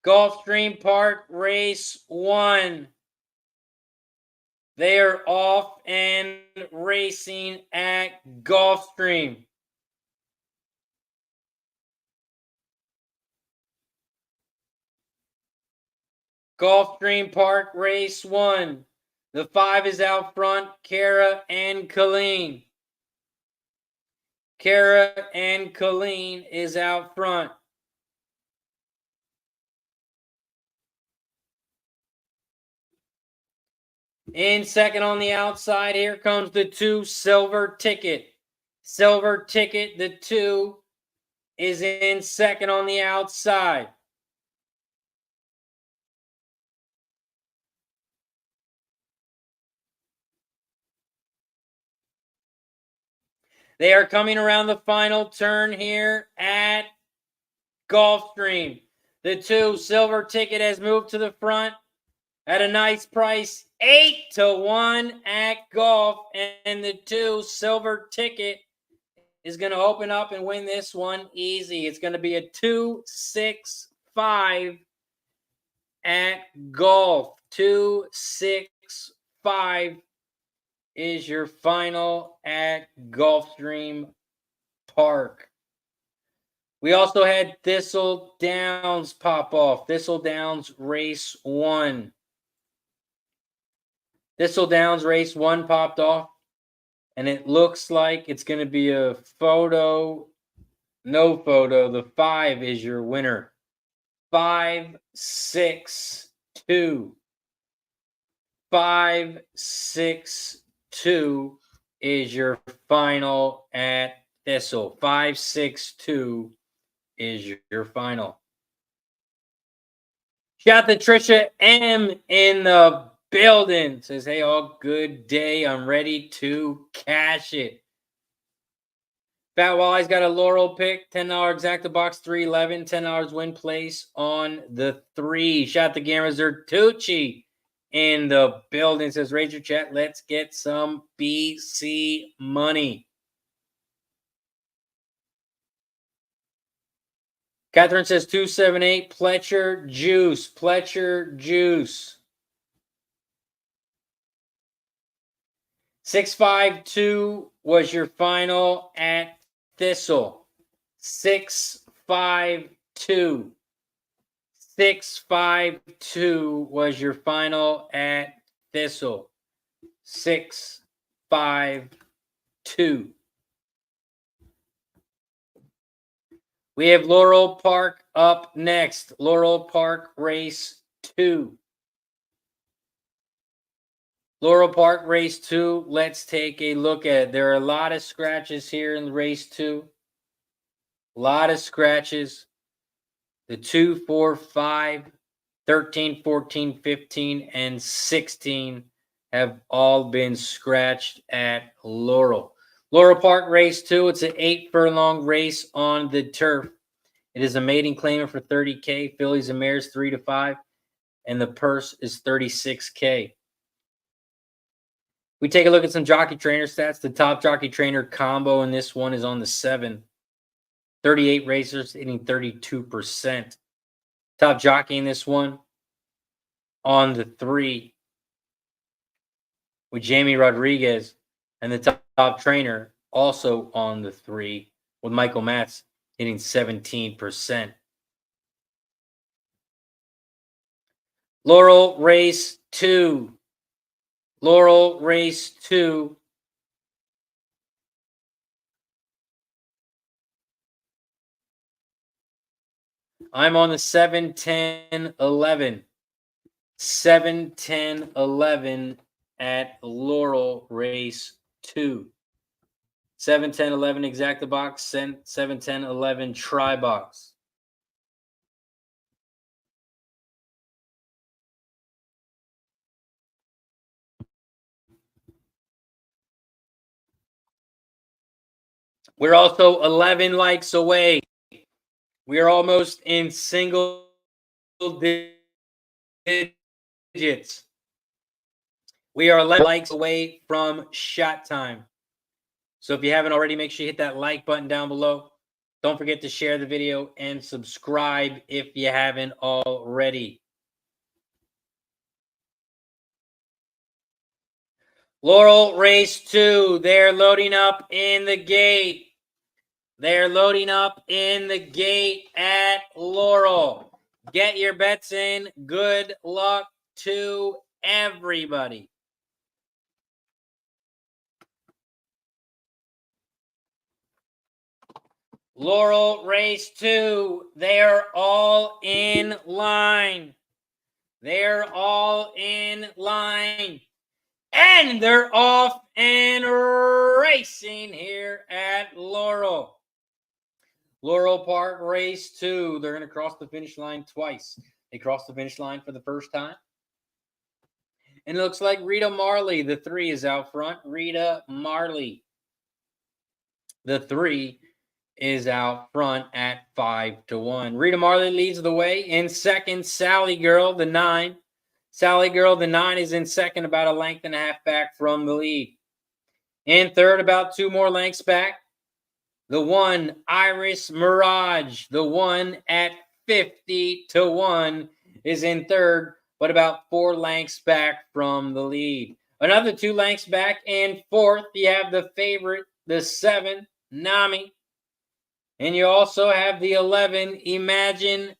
Gulfstream Park, race 1. They are off and racing at Gulfstream. Gulfstream Park, race 1. The 5 is out front, Kara and Colleen. Kara and Colleen is out front. In second on the outside, here comes the 2 Silver Ticket. Silver Ticket, the 2, is in second on the outside. They are coming around the final turn here at Gulfstream. The 2 Silver Ticket has moved to the front at a nice price, 8-1 at Golf, and the 2 Silver Ticket is going to open up and win this one easy. It's going to be a 2-6-5 at Golf. 2-6-5 is your final at Gulfstream Park. We also had Thistledowns pop off. Thistledowns race 1. Thistledowns race 1 popped off, and it looks like it's going to be a photo. No photo. The 5 is your winner. 5-6-2. 5-6-2 is your final at Thistle. 5-6-2 is your final. Got the Trisha M in the building. Says, hey, all good day. I'm ready to cash it. Fat Wally's got a Laurel pick. $10 exacta box, 311. $10 win place on the 3. Shot the Gamma Zertucci in the building. Says, Razor Chat, let's get some BC money. Catherine says 278, Pletcher Juice. Pletcher Juice. 652 was your final at Thistle. 652. 652 was your final at Thistle. 652. We have Laurel Park up next. Laurel Park race 2. Laurel Park race 2. Let's take a look at it. There are a lot of scratches here in race 2. A lot of scratches. The 2, 4, 5, 13, 14, 15, and 16 have all been scratched at Laurel. Laurel Park race 2. It's an 8-furlong race on the turf. It is a maiden claimant for $30K. Fillies and mares 3-5, and the purse is $36K. We take a look at some jockey trainer stats. The top jockey trainer combo in this one is on the 7. 38 racers hitting 32%. Top jockey in this one on the 3 with Jamie Rodriguez, and the top trainer also on the 3 with Michael Matz hitting 17%. Laurel race 2. Laurel race 2. I'm on the 7, 10, 11. 7, 10, 11 at Laurel race 2. 7, 10, 11 exacta box, 7, 10, 11 try box. We're also 11 likes away. We are almost in single digits. We are 11 likes away from shot time. So if you haven't already, make sure you hit that like button down below. Don't forget to share the video and subscribe if you haven't already. Laurel race 2. They're loading up in the gate. They're loading up in the gate at Laurel. Get your bets in. Good luck to everybody. Laurel, race 2. They're all in line. They're all in line. And they're off and racing here at Laurel. Laurel Park, race 2. They're going to cross the finish line twice. They crossed the finish line for the first time. And it looks like Rita Marley, the 3, is out front. Rita Marley, the 3, is out front at 5-1. Rita Marley leads the way. In second, Sally Girl, the 9. Sally Girl, the 9, is in second, about a length and a half back from the lead. In third, about 2 more lengths back, the 1, Iris Mirage, the 1 at 50-1, is in third, but about 4 lengths back from the lead. Another 2 lengths back in fourth, you have the favorite, the 7, Nami. And you also have the 11, Imagine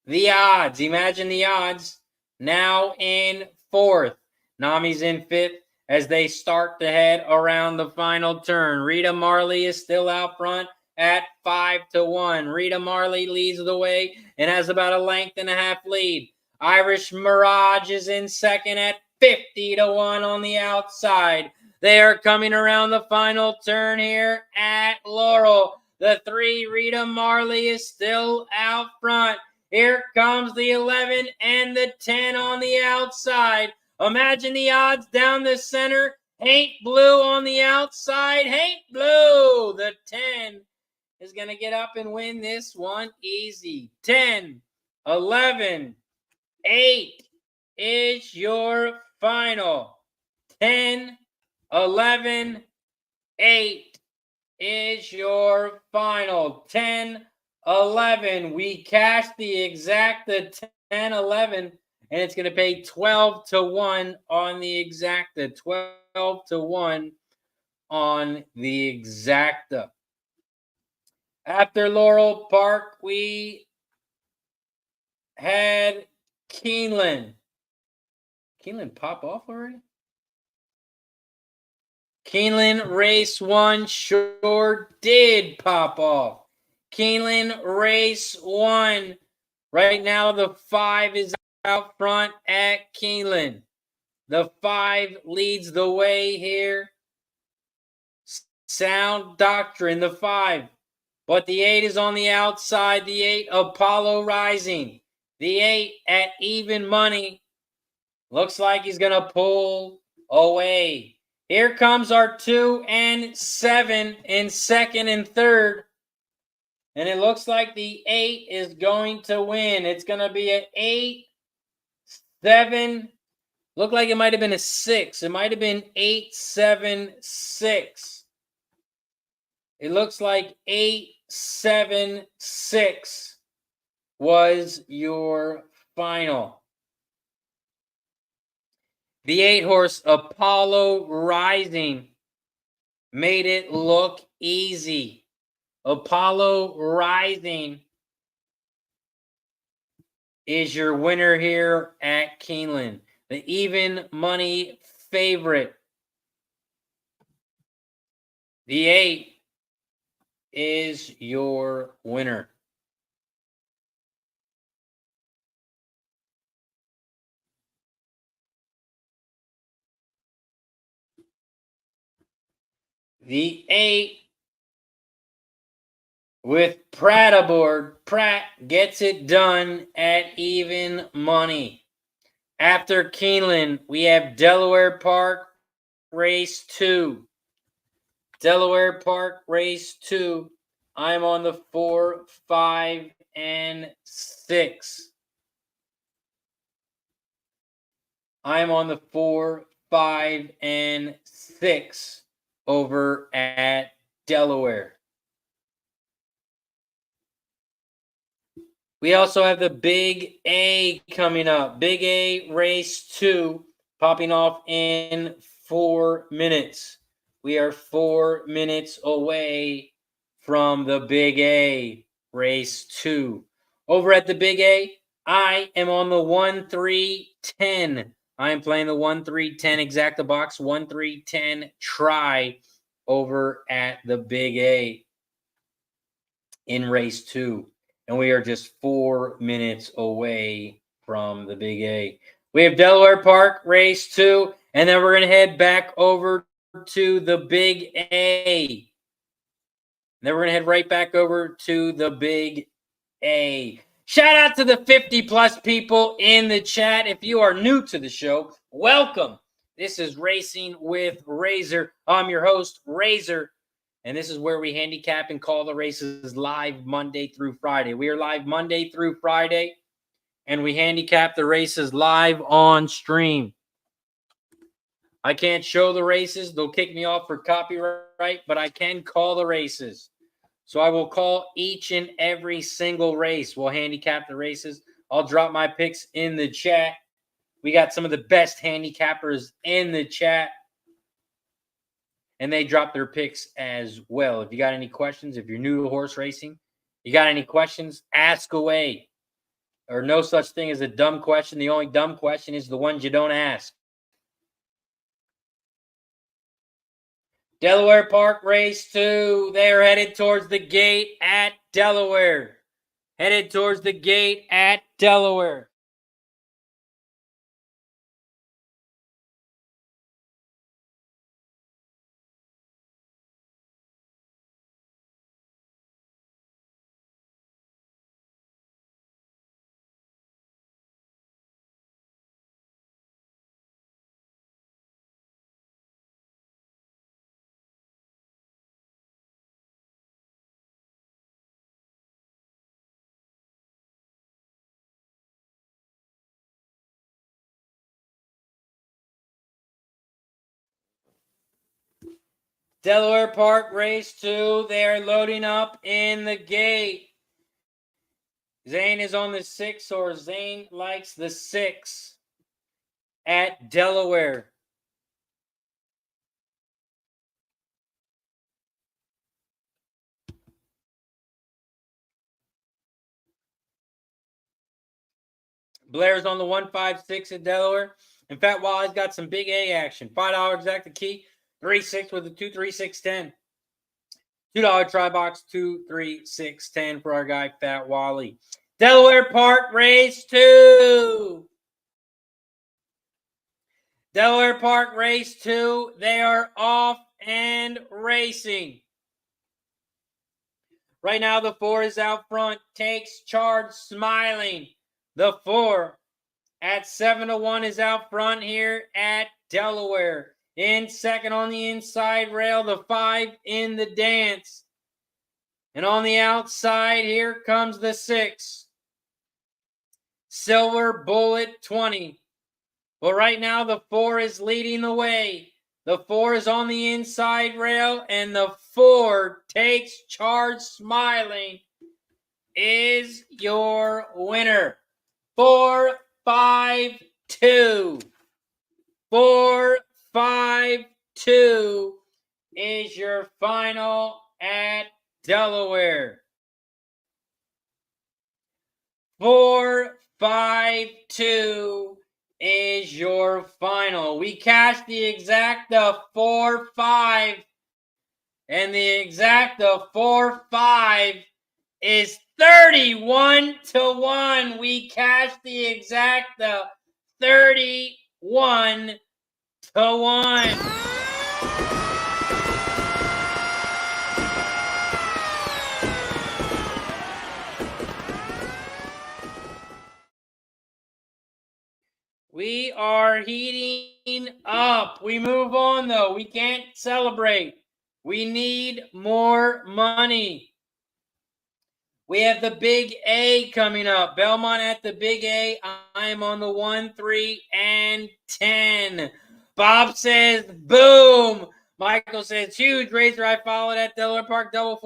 the Odds. Imagine the Odds, now in fourth. Nami's in fifth as they start to head around the final turn. Rita Marley is still out front at 5-1. Rita Marley leads the way and has about a length and a half lead. Irish Mirage is in second at 50-1 on the outside. They are coming around the final turn here at Laurel. The 3, Rita Marley, is still out front. Here comes the 11 and the 10 on the outside. Imagine the Odds down the center. Haint Blue on the outside. Haint Blue, the 10, is going to get up and win this one easy. 10, 11, 8 is your final. 10, 11, 8 is your final. 10, 11. We cashed the exacta 10, 11, and it's going to pay 12-1 on the exacta. 12-1 on the exacta. After Laurel Park, we had Keeneland. Keeneland pop off already? Keeneland race 1 sure did pop off. Keeneland race 1. Right now, the 5 is out front at Keeneland. The 5 leads the way here. Sound Doctrine, the 5. But the 8 is on the outside. The 8, Apollo Rising. The 8 at even money. Looks like he's going to pull away. Here comes our 2 and 7 in second and third. And it looks like the 8 is going to win. It's going to be an 8, 7. Looked like it might have been a 6. It might have been 8, 7, 6. It looks like 8, 7, 6 was your final. The 8-horse Apollo Rising made it look easy. Apollo Rising is your winner here at Keeneland. The even money favorite. The 8 is your winner. The 8 with Pratt aboard. Pratt gets it done at even money. After Keeneland, we have Delaware Park race 2. Delaware Park race 2. I'm on the 4, 5, and 6. I'm on the 4, 5, and 6 over at Delaware. We also have the Big A coming up. Big A race 2 popping off in 4 minutes. We are 4 minutes away from the Big A race 2. Over at the Big A, I am on the 1-3-10. I am playing the 1-3-10 exacta box, 1-3-10 try over at the Big A. in race 2. And we are just 4 minutes away from the Big A. We have Delaware Park, race 2, and then we're going to head back over to the Big A. Then we're going to head right back over to the Big A. Shout out to the 50-plus people in the chat. If you are new to the show, welcome. This is Racing with Razor. I'm your host, Razor, and this is where we handicap and call the races live Monday through Friday. We are live Monday through Friday, and we handicap the races live on stream. I can't show the races. They'll kick me off for copyright, but I can call the races. So I will call each and every single race. We'll handicap the races. I'll drop my picks in the chat. We got some of the best handicappers in the chat. And they drop their picks as well. If you got any questions, if you're new to horse racing, you got any questions, ask away. Or no such thing as a dumb question. The only dumb question is the ones you don't ask. Delaware Park, race 2. They are headed towards the gate at Delaware. Headed towards the gate at Delaware. Delaware Park, race 2. They are loading up in the gate. Zane is on the 6, or Zane likes the 6 at Delaware. Blair's on the 156 at Delaware. In fact, Wally's got some Big A action. $5 exact the key. 3-6 with a 2-3-6-10. $2 try box, 2-3-6-10 for our guy, Fat Wally. Delaware Park, race 2. Delaware Park, race 2. They are off and racing. Right now, the 4 is out front. Takes charge, smiling. The 4 at 7-1 is out front here at Delaware. In second on the inside rail, the 5 in the dance. And on the outside, here comes the 6. Silver Bullet 20. But right now, the 4 is leading the way. The 4 is on the inside rail, and the 4 takes charge, smiling, is your winner. 4-5-2. 4-5-2 is your final at Delaware. 4-5-2 is your final. We cashed the exact of 4-5, and the exact of 4-5 is 31-1. We cashed the exact of 31-1. We are heating up. We move on, though. We can't celebrate. We need more money. We have the Big A coming up. Belmont at the Big A. I am on the 1, 3, and 10. Bob says, boom. Michael says, huge. Razor, I followed at Delaware Park. Double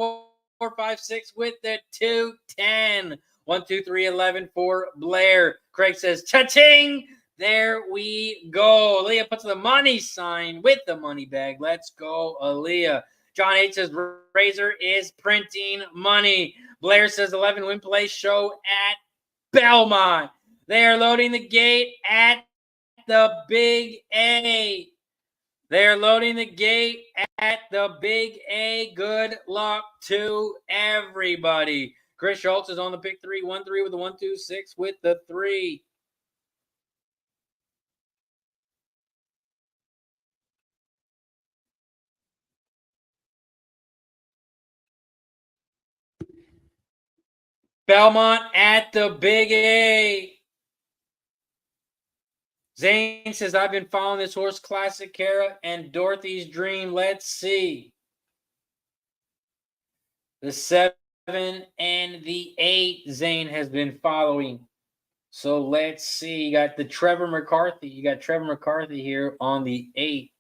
4, 5, 6 with the 2, 10. 1, 2, 3, 11 for Blair. Craig says, cha-ching. There we go. Aaliyah puts the money sign with the money bag. Let's go, Aaliyah. John H. says, Razor is printing money. Blair says, 11 win play show at Belmont. They are loading the gate at the Big A. They are loading the gate at at the Big A. Good luck to everybody. Chris Schultz is on the pick 3, 1-3 with the 1-2-6 with the 3. Belmont at the Big A. Zane says, I've been following this horse, Classic Cara and Dorothy's Dream. Let's see. The 7 and the 8 Zane has been following. So let's see. You got the Trevor McCarthy. You got Trevor McCarthy here on the 8.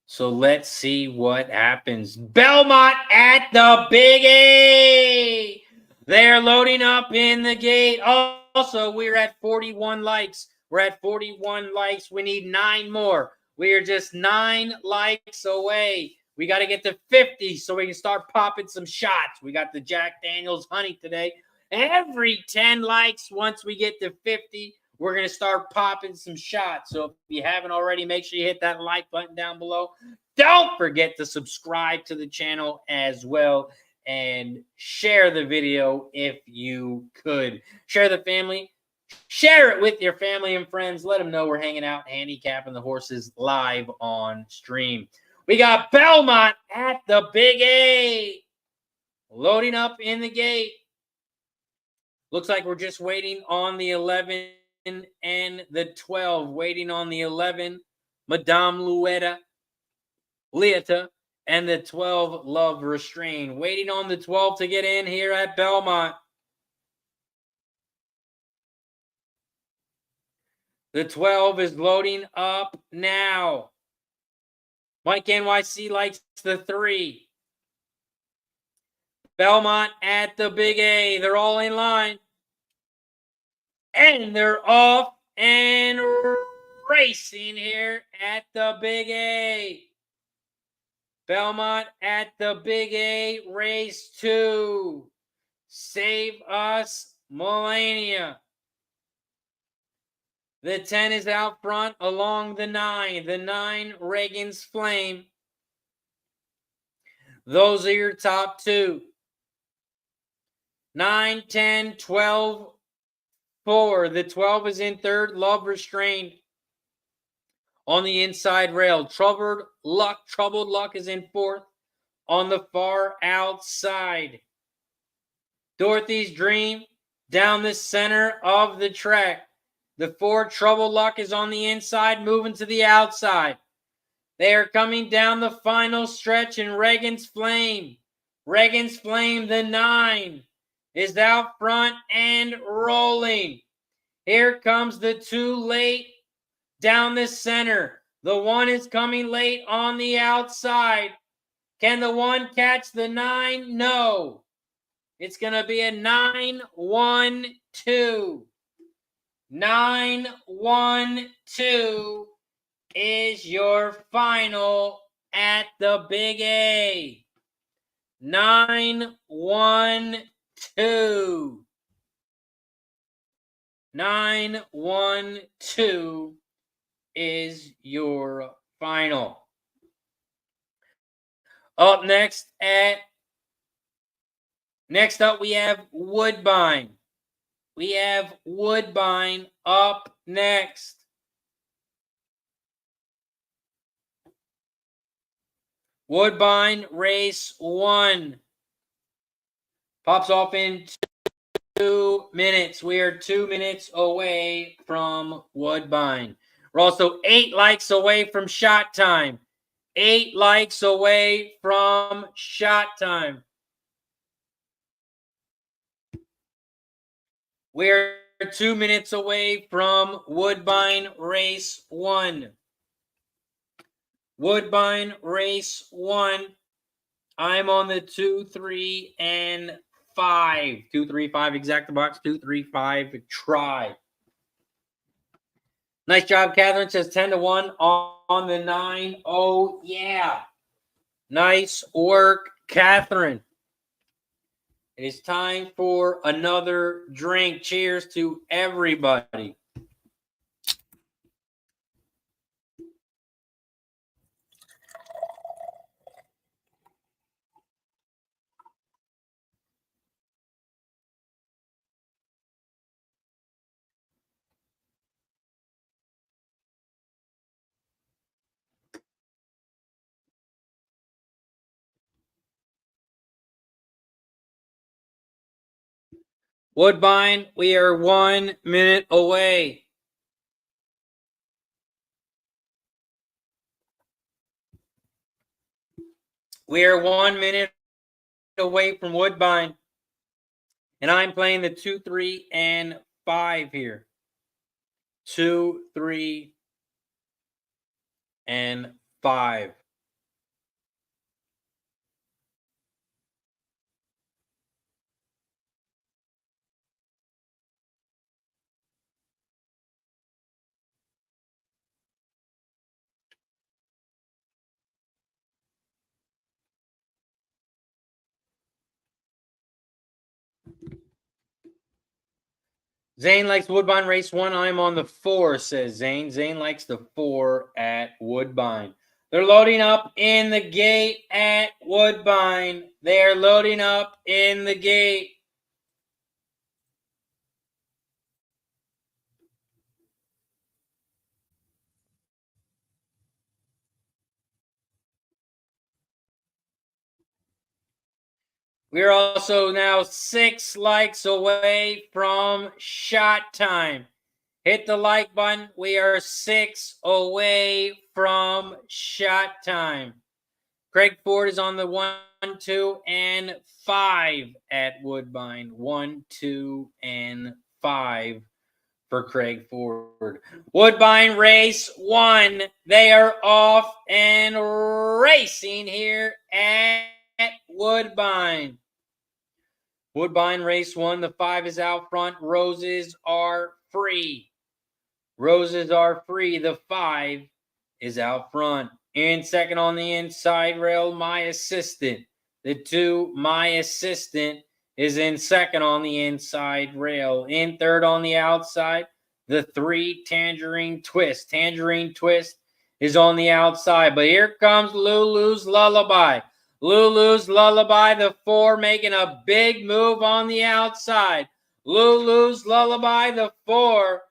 So let's see what happens. Belmont at the Big A. They're loading up in the gate. Also, we're at 41 likes. We're at 41 likes. We need 9 more. We are just 9 likes away. We got to get to 50 so we can start popping some shots. We got the Jack Daniels honey today. Every 10 likes, once we get to 50, we're going to start popping some shots. So if you haven't already, make sure you hit that like button down below. Don't forget to subscribe to the channel as well. And share the video if you could. Share the family. Share it with your family and friends. Let them know we're hanging out, handicapping the horses live on stream. We got Belmont at the Big A. Loading up in the gate. Looks like we're just waiting on the 11 and the 12. Waiting on the 11, Madame Leota, and the 12, Love Restrain. Waiting on the 12 to get in here at Belmont. The 12 is loading up now. Mike NYC likes the 3. Belmont at the Big A. They're all in line. And they're off and racing here at the Big A. Belmont at the Big A, race 2. Save Us Melania. The 10 is out front along the 9. The 9, Reagan's Flame. Those are your top 2. 9, 10, 12, 4. The 12 is in third, Love Restrained. On the inside rail, Troubled Luck is in fourth on the far outside. Dorothy's Dream down the center of the track. The 4, Troubled Luck, is on the inside, moving to the outside. They are coming down the final stretch in Reagan's Flame. Reagan's Flame, the 9, is out front and rolling. Here comes the 2 late down the center. The 1 is coming late on the outside. Can the 1 catch the 9? No. It's going to be a 9-1-2. 9-1-2 is your final at the Big A. 9-1-2. 9-1-2 is your final. Next up we have Woodbine. We have Woodbine up next. Woodbine race 1. Pops off in 2 minutes. We are 2 minutes away from Woodbine. We're also 8 likes away from shot time. 8 likes away from shot time. We're 2 minutes away from Woodbine race 1. Woodbine race 1. I'm on the 2, 3, and 5. 2, 3, 5 exact box. 2, 3, 5 try. Nice job, Catherine. Says 10-1 on the 9. Oh, yeah. Nice work, Catherine. It is time for another drink. Cheers to everybody. Woodbine, we are 1 minute away. We are 1 minute away from Woodbine. And I'm playing the 2, 3, and 5 here. 2, 3, and 5. Zane likes Woodbine race 1. I'm on the 4, says Zane. Zane likes the 4 at Woodbine. They're loading up in the gate at Woodbine. They are loading up in the gate. We're also now 6 likes away from shot time. Hit the like button. We are 6 away from shot time. Craig Ford is on the 1, 2, and 5 at Woodbine. 1, 2, and 5 for Craig Ford. Woodbine race 1. They are off and racing here at Woodbine. Woodbine race 1. The 5 is out front. Roses are free. Roses are free. The 5 is out front. In second on the inside rail, My Assistant. The 2, My Assistant, is in second on the inside rail. In third on the outside, the 3, Tangerine Twist. Tangerine Twist is on the outside. But here comes Lulu's Lullaby. Lulu's Lullaby, the 4, making a big move on the outside. Lulu's Lullaby, the 4,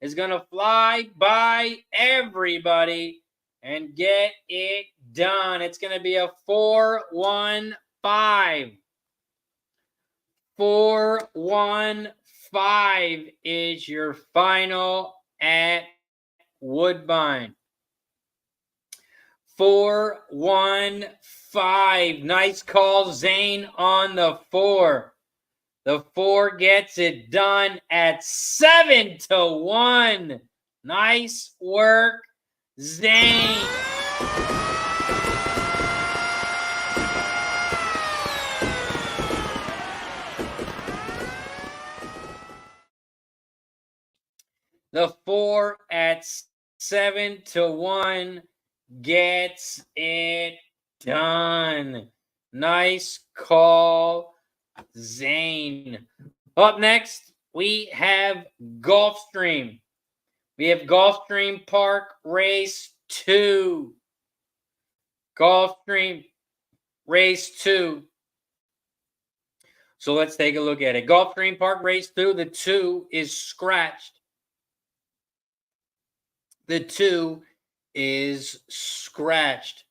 is going to fly by everybody and get it done. It's going to be a 4-1-5. 4-1-5 is your final at Woodbine. 4-1-5. Nice call, Zane, on the 4. The 4 gets it done at 7-1. Nice work, Zane. The 4 at 7-1 gets it done. Nice call, Zane. Up next, we have Gulfstream. We have Gulfstream Park Race 2. Gulfstream Race 2. So let's take a look at it. Gulfstream Park Race 2. The 2 is scratched. The 2 is scratched.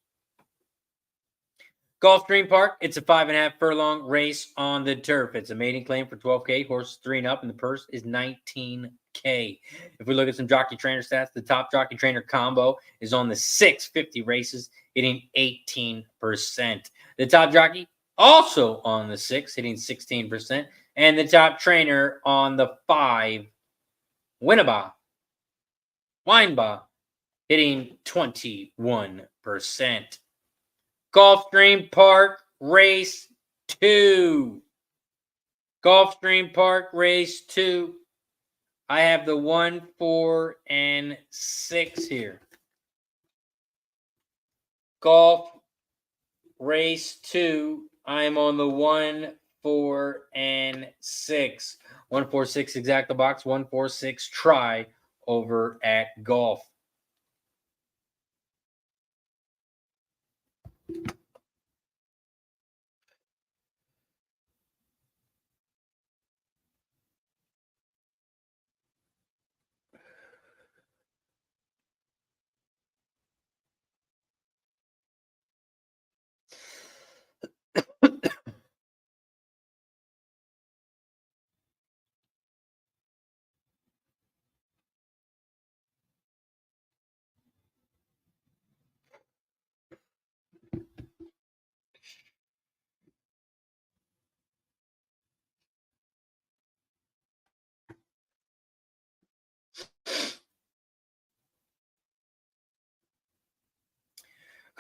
Gulfstream Park, it's a 5.5 furlong race on the turf. It's a maiden claim for $12K, horses 3 and up, and the purse is $19K. If we look at some jockey trainer stats, the top jockey trainer combo is on the 650 races, hitting 18%. The top jockey also on the 6, hitting 16%, and the top trainer on the 5, Winneba, hitting 21%. Gulfstream Park Race 2. Gulfstream Park Race 2. I have the 1, 4, and 6 here. Golf Race 2. I am on the 1, 4, and 6. 1, 4, 6 exacta box. 1, 4, 6 try over at Golf.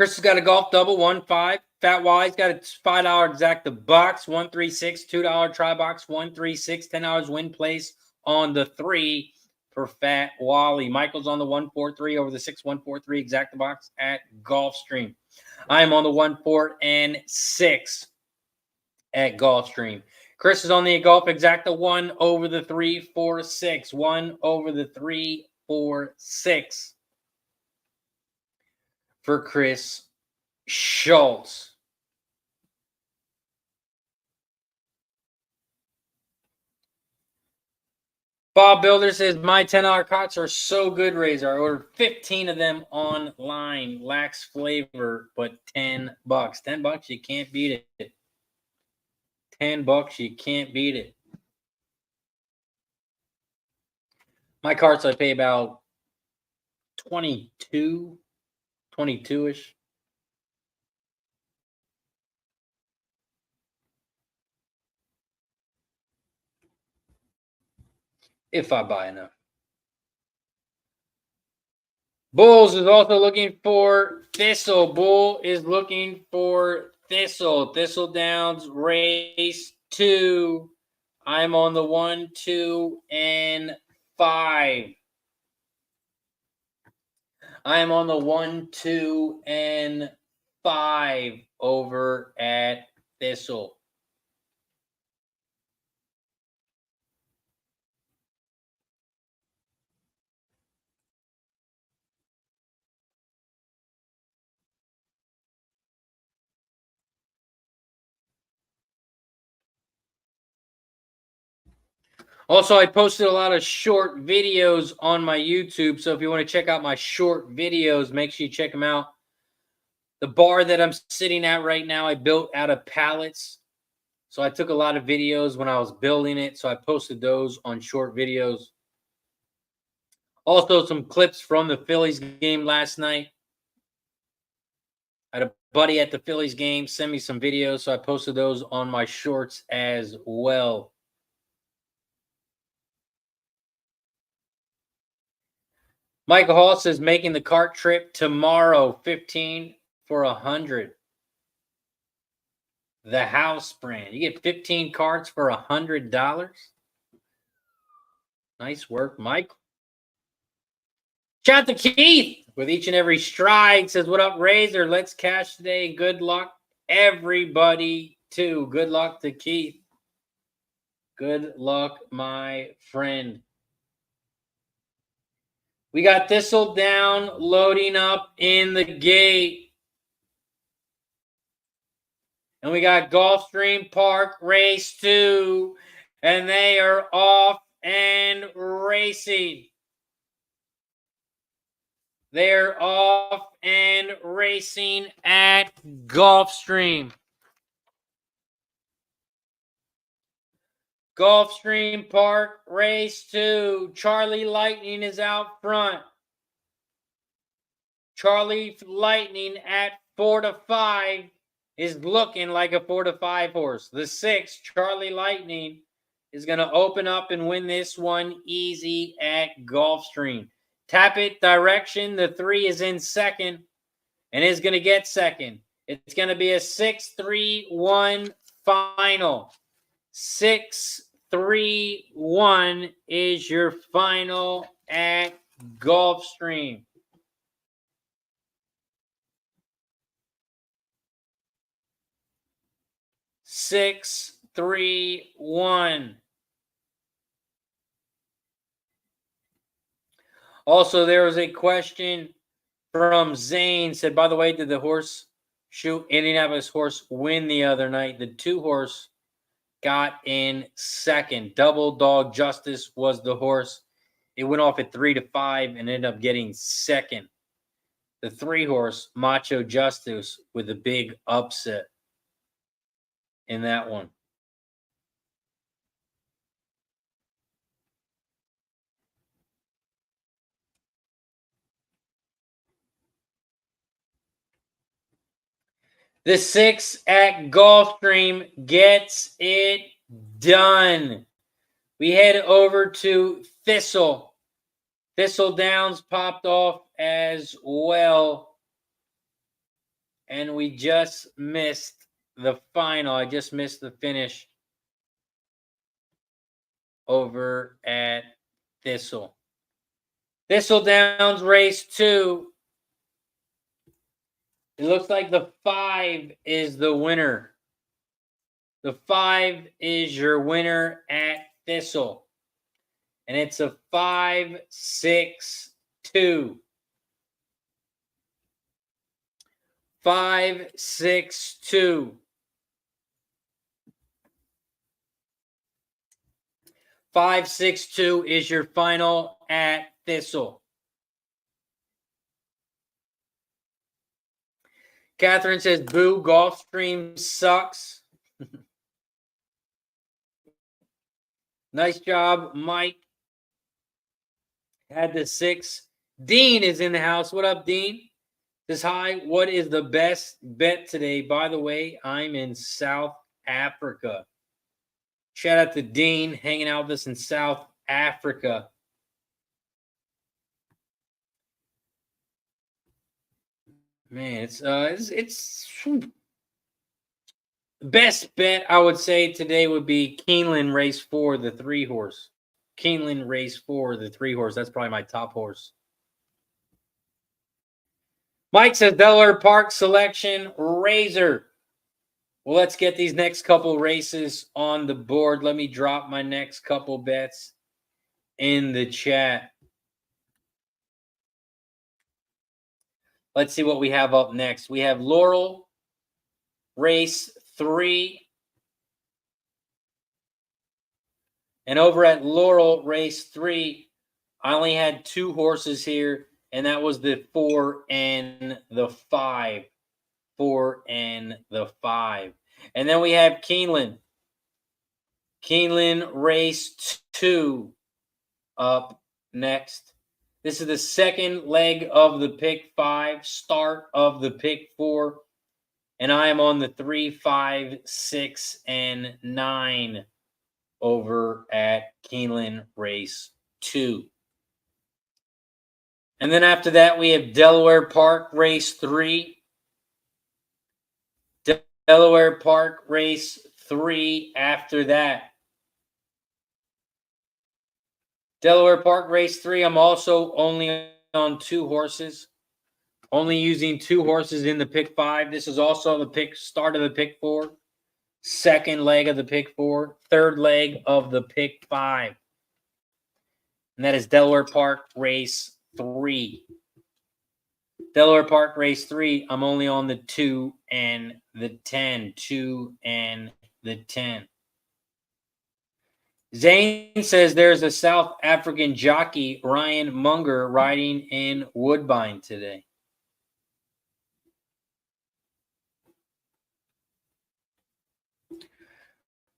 Chris has got a golf double, 1-5. Fat Wally's got a $5 exacta box, 136, $2 try box, 136, $10 win place on the 3 for Fat Wally. Michael's on the 143 over the 6, 143 exacta box at Gulfstream. I am on the 1, 4, and 6 at Gulfstream. Chris is on the golf exacta 1 over the 3, 4, 6. 1 over the 3, 4, 6 for Chris Schultz. Bob Builder says, my $10 carts are so good, Razor. I ordered 15 of them online. Lacks flavor, but $10. $10, you can't beat it. $10, you can't beat it. My carts, I pay about 22-ish. If I buy enough. Bulls is also looking for Thistle. Bull is looking for Thistle. Thistledown's race 2. I'm on the 1, 2, and 5. I'm on the 1, 2, and 5 over at Thistle. Also, I posted a lot of short videos on my YouTube, so if you want to check out my short videos, make sure you check them out. The bar that I'm sitting at right now, I built out of pallets. So I took a lot of videos when I was building it, so I posted those on short videos. Also, some clips from the Phillies game last night. I had a buddy at the Phillies game send me some videos, so I posted those on my shorts as well. Michael Hall says making the cart trip tomorrow, 15 for 100. The house brand. You get 15 carts for $100. Nice work, Michael. Shout out to Keith with each and every stride. Says, what up, Razor? Let's cash today. Good luck, everybody, too. Good luck to Keith. Good luck, my friend. We got Thistledown loading up in the gate. And we got Gulfstream Park race 2. And they are off and racing. They're off and racing at Gulfstream. Gulfstream Park race 2. Charlie Lightning is out front. Charlie Lightning at 4-5 is looking like a 4-5 horse. The 6, Charlie Lightning, is going to open up and win this one easy at Gulfstream. Tap it direction. The 3 is in second and is going to get second. It's going to be a 6-3-1 final. 6-3-1 is your final at Gulfstream. Six, 3, 1. Also, there was a question from Zane. Said, by the way, did the Horseshoe Indianapolis horse win the other night? The 2 horse got in second. Double Dog Justice was the horse. It went off at 3-5 and ended up getting second. The 3 horse, Macho Justice, with a big upset in that one. The 6 at Gulfstream gets it done. We head over to Thistle. Thistledowns popped off as well. and we just missed the final. I just missed the finish over at Thistledown's race 2. It looks like the 5 is the winner. The 5 is your winner at Thistle. And it's a 5-6-2. 5-6-2. 5-6-2 is your final at Thistle. Catherine says, boo, Gulfstream sucks. Nice job, Mike. Had the 6. Dean is in the house. What up, Dean? Says, hi, what is the best bet today? By the way, I'm in South Africa. Shout out to Dean hanging out with us in South Africa. Man, it's best bet I would say today would be Keeneland race 4, the 3-horse. Keeneland race 4, the 3-horse. That's probably my top horse. Mike says Delaware Park selection Razor. Well, let's get these next couple races on the board. Let me drop my next couple bets in the chat. Let's see what we have up next. We have Laurel, race 3. And over at Laurel, race 3, I only had 2 horses here, and that was the 4 and the 5. 4 and the 5. And then we have Keeneland. Keeneland, race 2 up next. This is the second leg of the pick 5, start of the pick 4. And I am on the 3, 5, 6, and 9 over at Keeneland race 2. And then after that, we have Delaware Park race 3. Delaware Park race 3 after that. Delaware Park race 3, I'm also only on 2 horses. Only using 2 horses in the pick 5. This is also the start of the pick 4. Second leg of the pick 4. Third leg of the pick 5. And that is Delaware Park race 3. Delaware Park race 3, I'm only on the 2 and the 10. 2 and the 10. Zane says there's a South African jockey, Ryan Munger, riding in Woodbine today.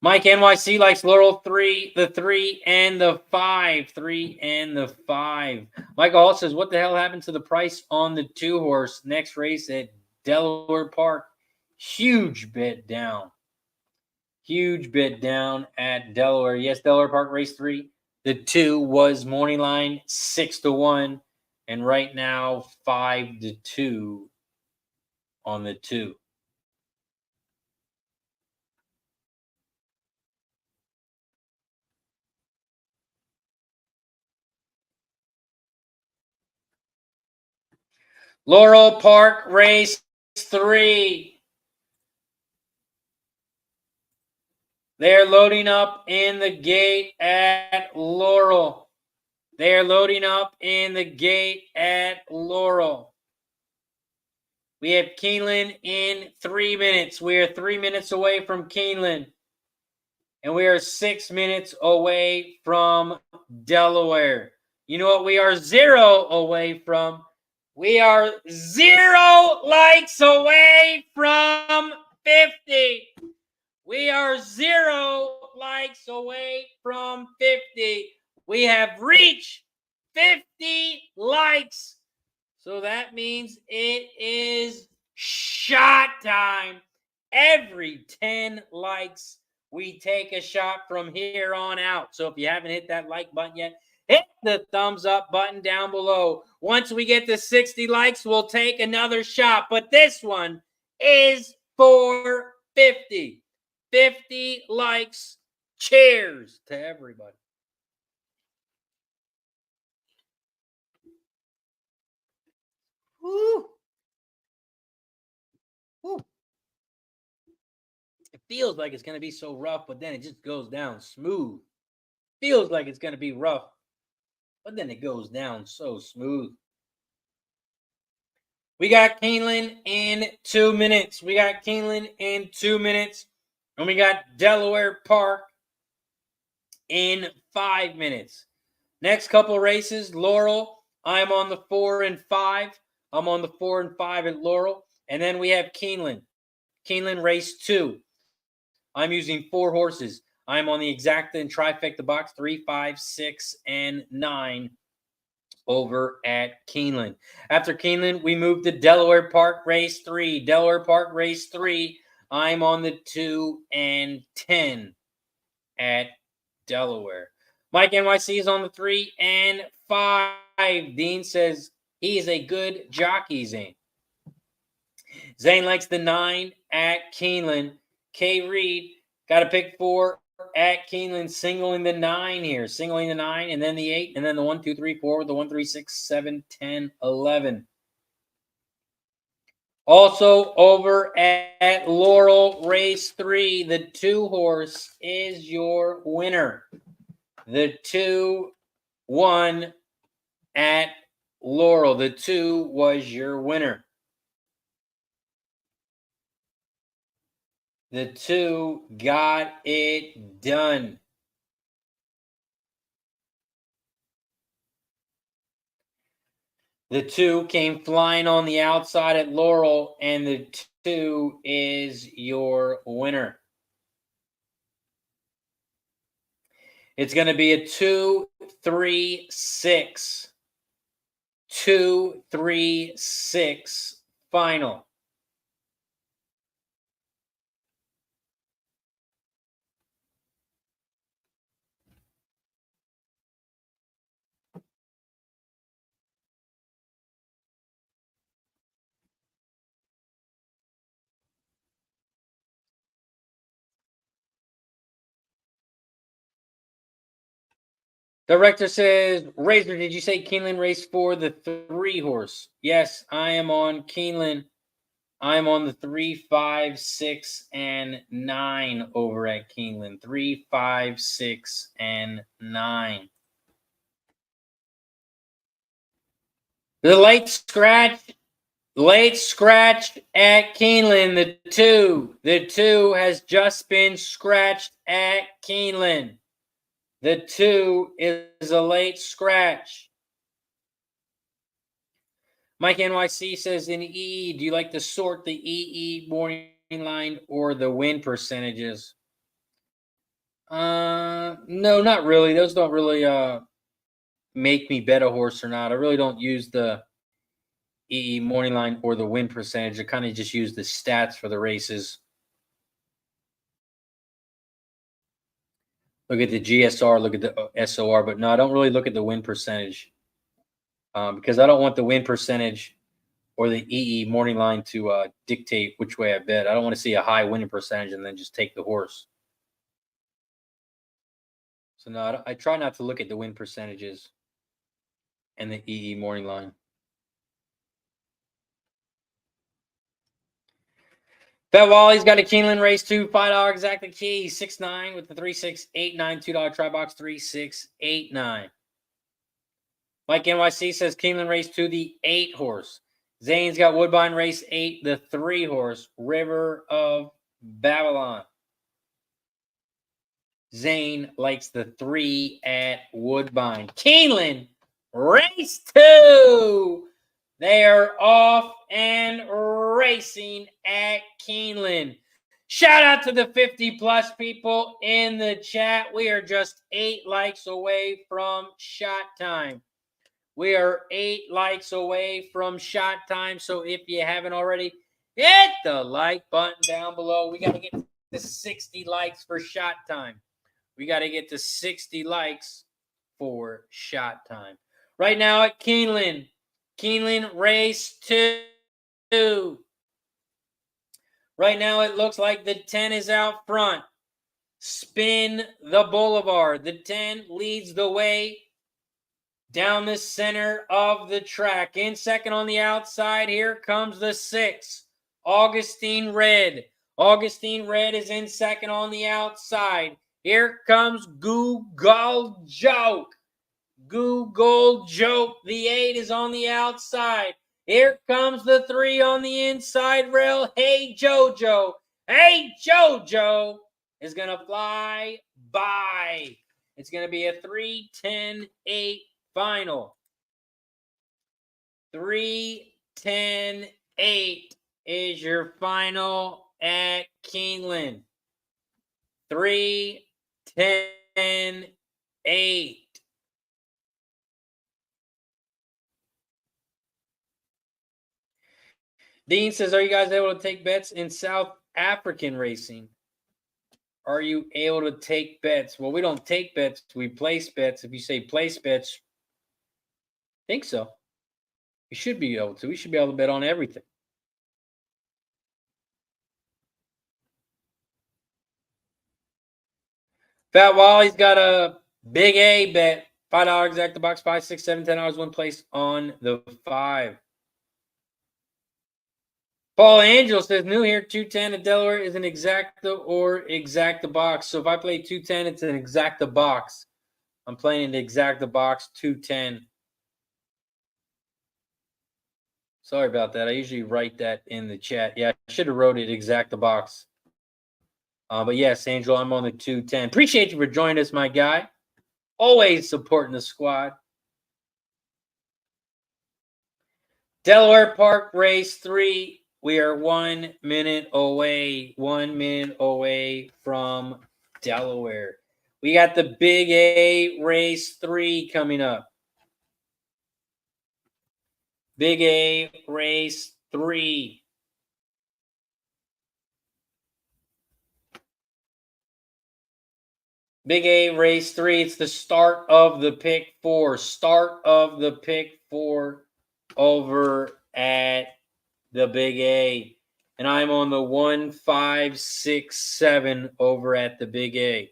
Mike NYC likes Laurel 3, the 3 and the 5. 3 and the 5. Michael Hall says, what the hell happened to the price on the 2-horse next race at Delaware Park? Huge bet down. Huge bet down at Delaware. Yes, Delaware Park race 3. The 2 was morning line 6-1. And right now 5-2 on the 2. Laurel Park race 3. They're loading up in the gate at Laurel. They're loading up in the gate at Laurel. We have Keeneland in 3 minutes. We are 3 minutes away from Keeneland. And we are 6 minutes away from Delaware. You know what we are 0 away from? We are 0 likes away from 50. We are 0 likes away from 50. We have reached 50 likes. So that means it is shot time. Every 10 likes, we take a shot from here on out. So if you haven't hit that like button yet, hit the thumbs up button down below. Once we get to 60 likes, we'll take another shot. But this one is for 50. 50 likes. Cheers to everybody. Woo. Woo. It feels like it's going to be so rough, but then it just goes down smooth. Feels like it's going to be rough, but then it goes down so smooth. We got Keeneland in 2 minutes. And we got Delaware Park in 5 minutes. Next couple races, Laurel. I'm on the 4 and 5. I'm on the 4 and 5 at Laurel. And then we have Keeneland. Keeneland race 2. I'm using 4 horses. I'm on the exacta and trifecta box 3, 5, 6, and 9 over at Keeneland. After Keeneland, we move to Delaware Park race 3. Delaware Park race 3. I'm on the 2 and 10 at Delaware. Mike NYC is on the 3 and 5. Dean says he is a good jockey, Zane. Zane likes the 9 at Keeneland. K. Reed got to pick 4 at Keeneland, singling the 9 here. Singling the 9, and then the 8, and then the 1, 2, 3, 4, the 1, 3, 6, 7, 10, 11. Also over at Laurel race 3, the 2 horse is your winner. The 2-1 at Laurel. The 2 was your winner. The 2 got it done. The 2 came flying on the outside at Laurel, and the 2 is your winner. It's going to be a 2-3-6. 2-3-6 final. Director says, Razor, did you say Keeneland race 4, the 3 horse? Yes, I am on Keeneland. I'm on the 3, 5, 6, and 9 over at Keeneland. 3, 5, 6, and 9. The late scratch at Keeneland. The 2. The 2 has just been scratched at Keeneland. The 2 is a late scratch. Mike NYC says, in EE, do you like to sort the EE morning line or the win percentages? No, not really. Those don't really make me bet a horse or not. I really don't use the EE morning line or the win percentage. I kind of just use the stats for the races. Look at the GSR, look at the SOR, but no, I don't really look at the win percentage because I don't want the win percentage or the EE morning line to dictate which way I bet. I don't want to see a high winning percentage and then just take the horse. So no, I try not to look at the win percentages and the EE morning line. Bet Wally's got a Keeneland race 2, $5 exactly key, 6-9 with the 3-6-8-9, $2 try box 3-6-8-9. Mike NYC says Keeneland race 2, the 8 horse. Zane's got Woodbine race 8, the 3 horse, River of Babylon. Zane likes the 3 at Woodbine. Keeneland race 2. They are off and racing at Keeneland. Shout out to the 50-plus people in the chat. We are just 8 likes away from shot time. We are 8 likes away from shot time. So if you haven't already, hit the like button down below. We got to get to 60 likes for shot time. We got to get to 60 likes for shot time. Right now at Keeneland race 2. Right now, it looks like the 10 is out front. Spin the boulevard. The 10 leads the way down the center of the track. In second on the outside, here comes the 6, Augustine Red. Augustine Red is in second on the outside. Here comes Google Joke. Google Joke. The 8 is on the outside. Here comes the 3 on the inside rail. Hey Jojo. Hey Jojo is going to fly by. It's going to be a 3-10-8 final. 3-10-8 is your final at Keeneland. 3-10-8. Dean says, are you guys able to take bets in South African racing? Are you able to take bets? Well, we don't take bets. We place bets. If you say place bets, I think so. We should be able to. We should be able to bet on everything. Fat Wally's got a big A bet. $5 exact the box, 5, 6, 7, $10 one place on the 5. Paul Angel says, new here, 210 at Delaware is an exacta or exacta box. So if I play 210, it's an exacta box. I'm playing an exacta box, 210. Sorry about that. I usually write that in the chat. Yeah, I should have wrote it exacta box. But yes, Angel, I'm on the 210. Appreciate you for joining us, my guy. Always supporting the squad. Delaware Park, race 3. We are 1 minute away. 1 minute away from Delaware. We got the Big A race 3 coming up. Big A race 3. Big A race 3. It's the start of the pick 4. Start of the pick 4 over at the Big A. And I'm on the 1, 5, 6, 7 over at the Big A.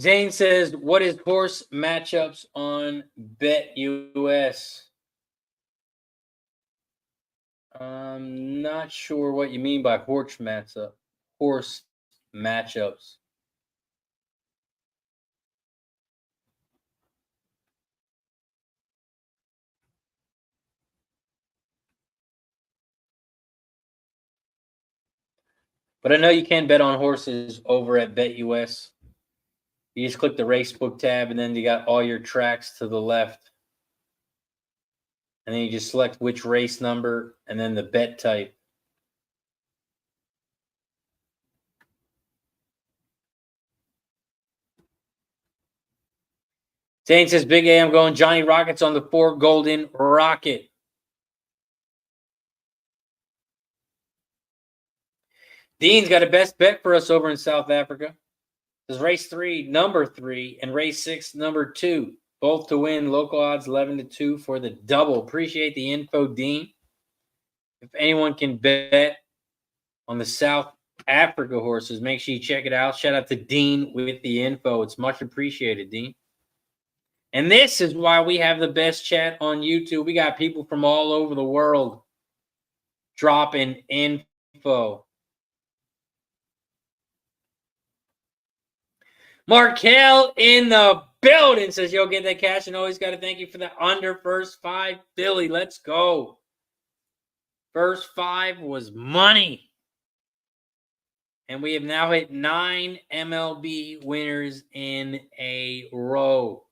Zane says, what is horse matchups on BetUS? I'm not sure what you mean by horse matchups. But I know you can bet on horses over at BetUS. You just click the Racebook tab, and then you got all your tracks to the left. And then you just select which race number and then the bet type. Zane says, Big A, I'm going Johnny Rockets on the 4 Golden Rocket. Dean's got a best bet for us over in South Africa. There's race 3, number 3, and race 6, number 2. Both to win. Local odds 11-2 for the double. Appreciate the info, Dean. If anyone can bet on the South Africa horses, make sure you check it out. Shout out to Dean with the info. It's much appreciated, Dean. And this is why we have the best chat on YouTube. We got people from all over the world dropping info. Markel in the building says, yo, get that cash and always got to thank you for the under first 5 Philly. Let's go. First 5 was money. And we have now hit 9 MLB winners in a row.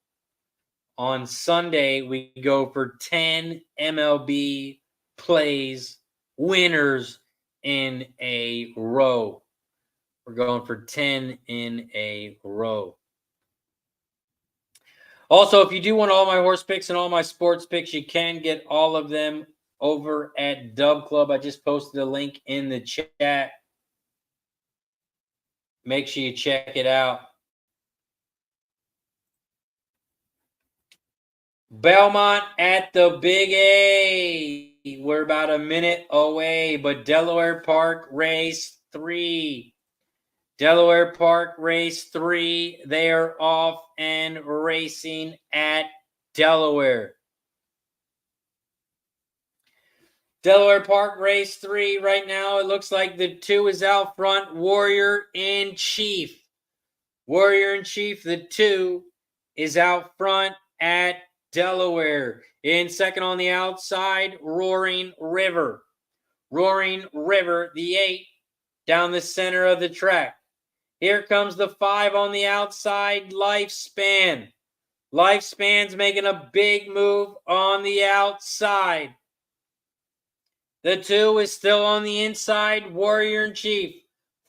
On Sunday, we go for 10 MLB plays winners in a row. We're going for 10 in a row. Also, if you do want all my horse picks and all my sports picks, you can get all of them over at Dub Club. I just posted a link in the chat. Make sure you check it out. Belmont at the Big A. We're about a minute away, but Delaware Park race 3. Delaware Park race 3. They are off and racing at Delaware. Delaware Park race 3 right now. It looks like the 2 is out front. Warrior in Chief. Warrior in Chief, the 2, is out front at Delaware. In second on the outside, Roaring River. Roaring River, the 8, down the center of the track. Here comes the 5 on the outside, Lifespan. Lifespan's making a big move on the outside. The 2 is still on the inside, Warrior in Chief.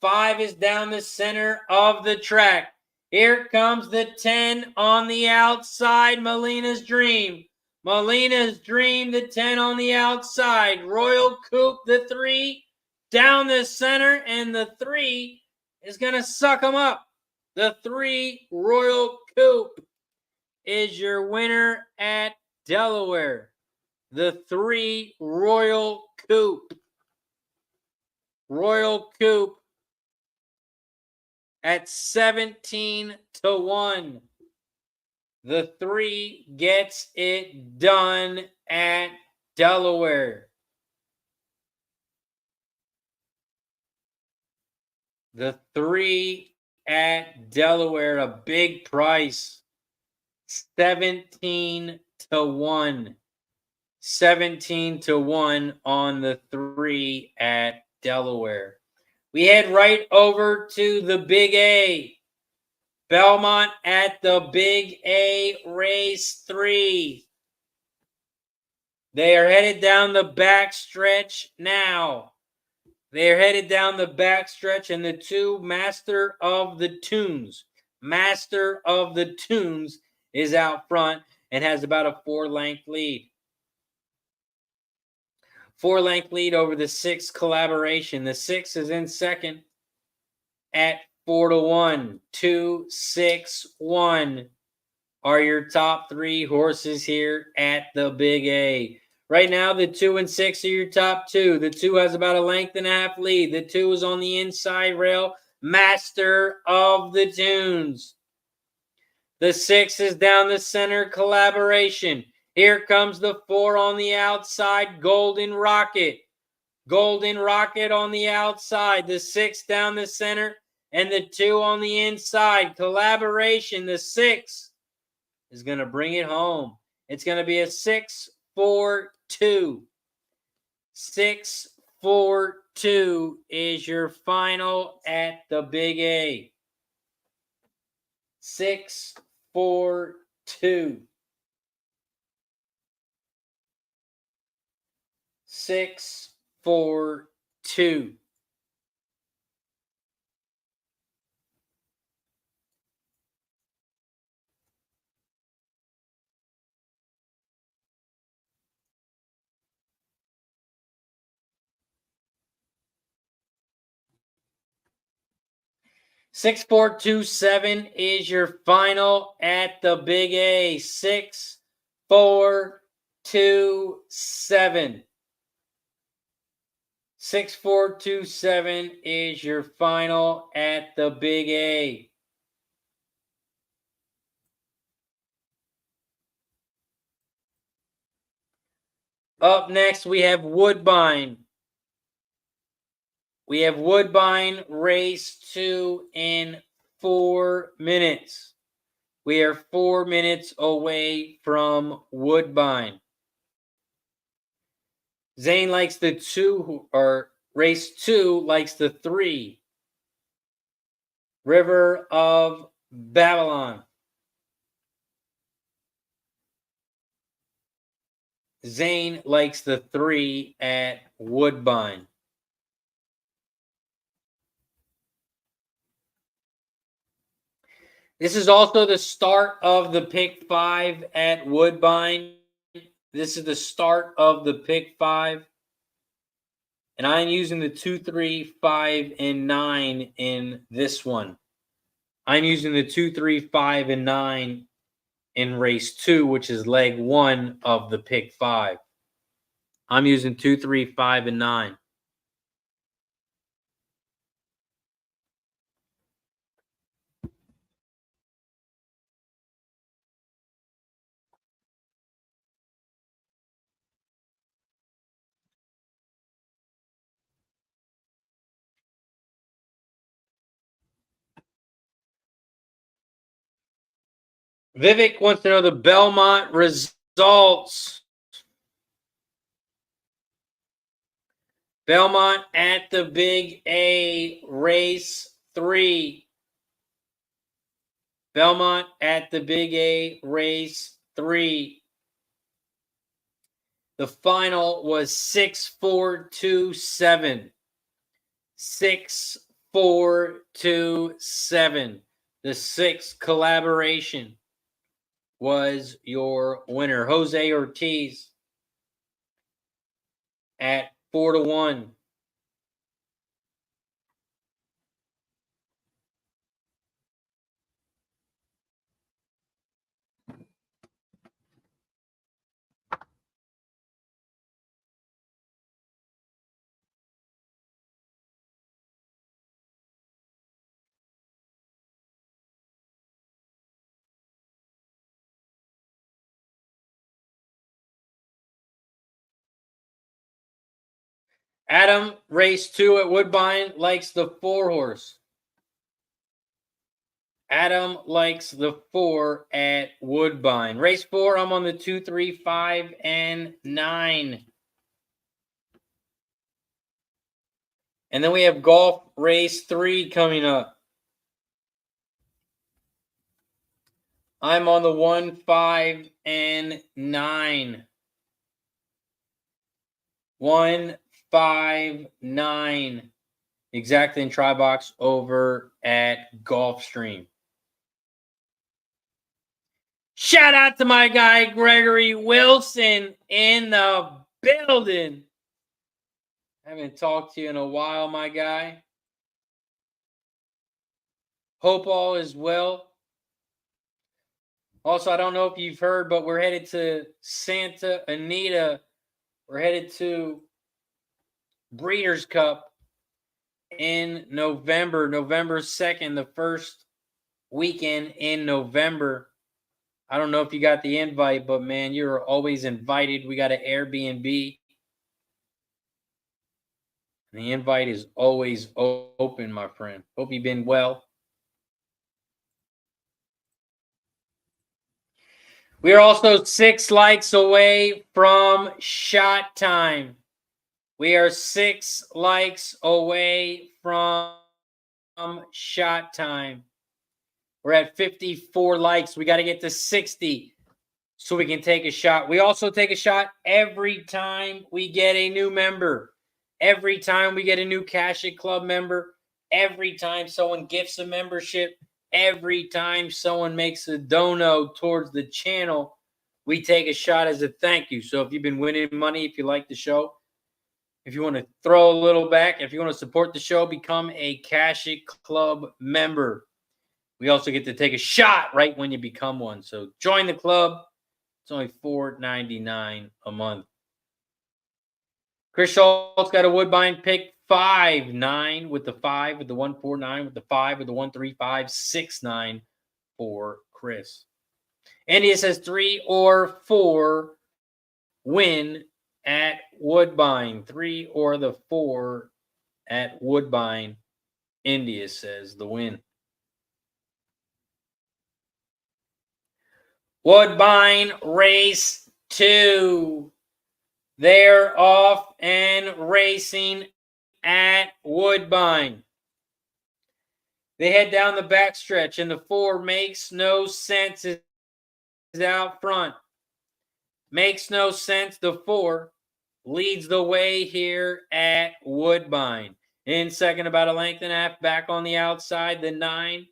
5 is down the center of the track. Here comes the 10 on the outside, Molina's Dream. Molina's Dream, the 10 on the outside. Royal Coupe, the 3, down the center, and the 3 is going to suck them up. The 3, Royal Coupe, is your winner at Delaware. The 3, Royal Coupe. Royal Coupe at 17-1. The 3 gets it done at Delaware. The 3 at Delaware, a big price. 17-1. 17-1 on the 3 at Delaware. We head right over to the Big A. Belmont at the Big A race 3. They are headed down the backstretch now. They are headed down the backstretch, and the 2, Master of the Tunes. Master of the Tunes is out front and has about a 4-length lead. 4-length lead over the 6 Collaboration. The 6 is in second at 4-1. 2, 6, 1 are your top 3 horses here at the Big A. Right now, the 2 and 6 are your top 2. The 2 has about a length and a half lead. The 2 is on the inside rail. Master of the Tunes. The 6 is down the center, Collaboration. Here comes the 4 on the outside, Golden Rocket. Golden Rocket on the outside. The 6 down the center, and the 2 on the inside. Collaboration, the 6 is going to bring it home. It's going to be a 6-4-2. 6-4-2 is your final at the Big A. 6-4-2. 6-4-2. Six, 4, 2, 7 is your final at the Big A. 6, 4, 2, 7. 6, 4, 2, 7 is your final at the Big A. Up next, we have Woodbine. We have Woodbine race 2 in 4 minutes. We are 4 minutes away from Woodbine. Zane likes the 2, or race 2 likes the 3. River of Babylon. Zane likes the 3 at Woodbine. This is also the start of the pick 5 at Woodbine. This is the start of the pick 5. And I'm using the 2, 3, 5, and 9 in this one. I'm using the 2, 3, 5, and 9 in race 2, which is leg 1 of the pick 5. I'm using 2, 3, 5, and 9. Vivek wants to know the Belmont results. Belmont at the Big A, race 3. Belmont at the Big A, race 3. The final was 6-4-2-7. 6-4-2-7. The 6th collaboration was your winner. Jose Ortiz at 4-1. Adam, race 2 at Woodbine, likes the 4 horse. Adam likes the 4 at Woodbine. Race 4, I'm on the 2, 3, 5, and 9. And then we have golf race 3 coming up. I'm on the 1, 5, and 9. 1, 5, 9. Exactly in try box over at Gulfstream. Shout out to my guy Gregory Wilson in the building. Haven't talked to you in a while, my guy. Hope all is well. Also, I don't know if you've heard, but we're headed to Santa Anita. We're headed to Breeders' Cup in November 2nd, the first weekend in November. I don't know if you got the invite, but man, you're always invited. We got an Airbnb. And the invite is always open, my friend. Hope you've been well. We are also 6 likes away from shot time. We are 6 likes away from shot time. We're at 54 likes. We got to get to 60 so we can take a shot. We also take a shot every time we get a new member. Every time we get a new Cash It Club member. Every time someone gifts a membership. Every time someone makes a dono towards the channel, we take a shot as a thank you. So if you've been winning money, if you like the show, if you want to throw a little back, if you want to support the show, become a Cash It Club member. We also get to take a shot right when you become one. So join the club. It's only $4.99 a month. Chris Schultz got a Woodbine pick 5, 9 with the 5, with the 1, 4, 9 with the 5, with the 1, 3, 5, 6, 9 for Chris. Andy says 3 or 4 win at Woodbine. 3 or the 4 at Woodbine. India says the win. Woodbine race 2. They're off and racing at Woodbine. They head down the backstretch, and the 4 makes no sense is out front. Makes no sense. The 4 leads the way here at Woodbine. In second, about a length and a half back on the outside. The 9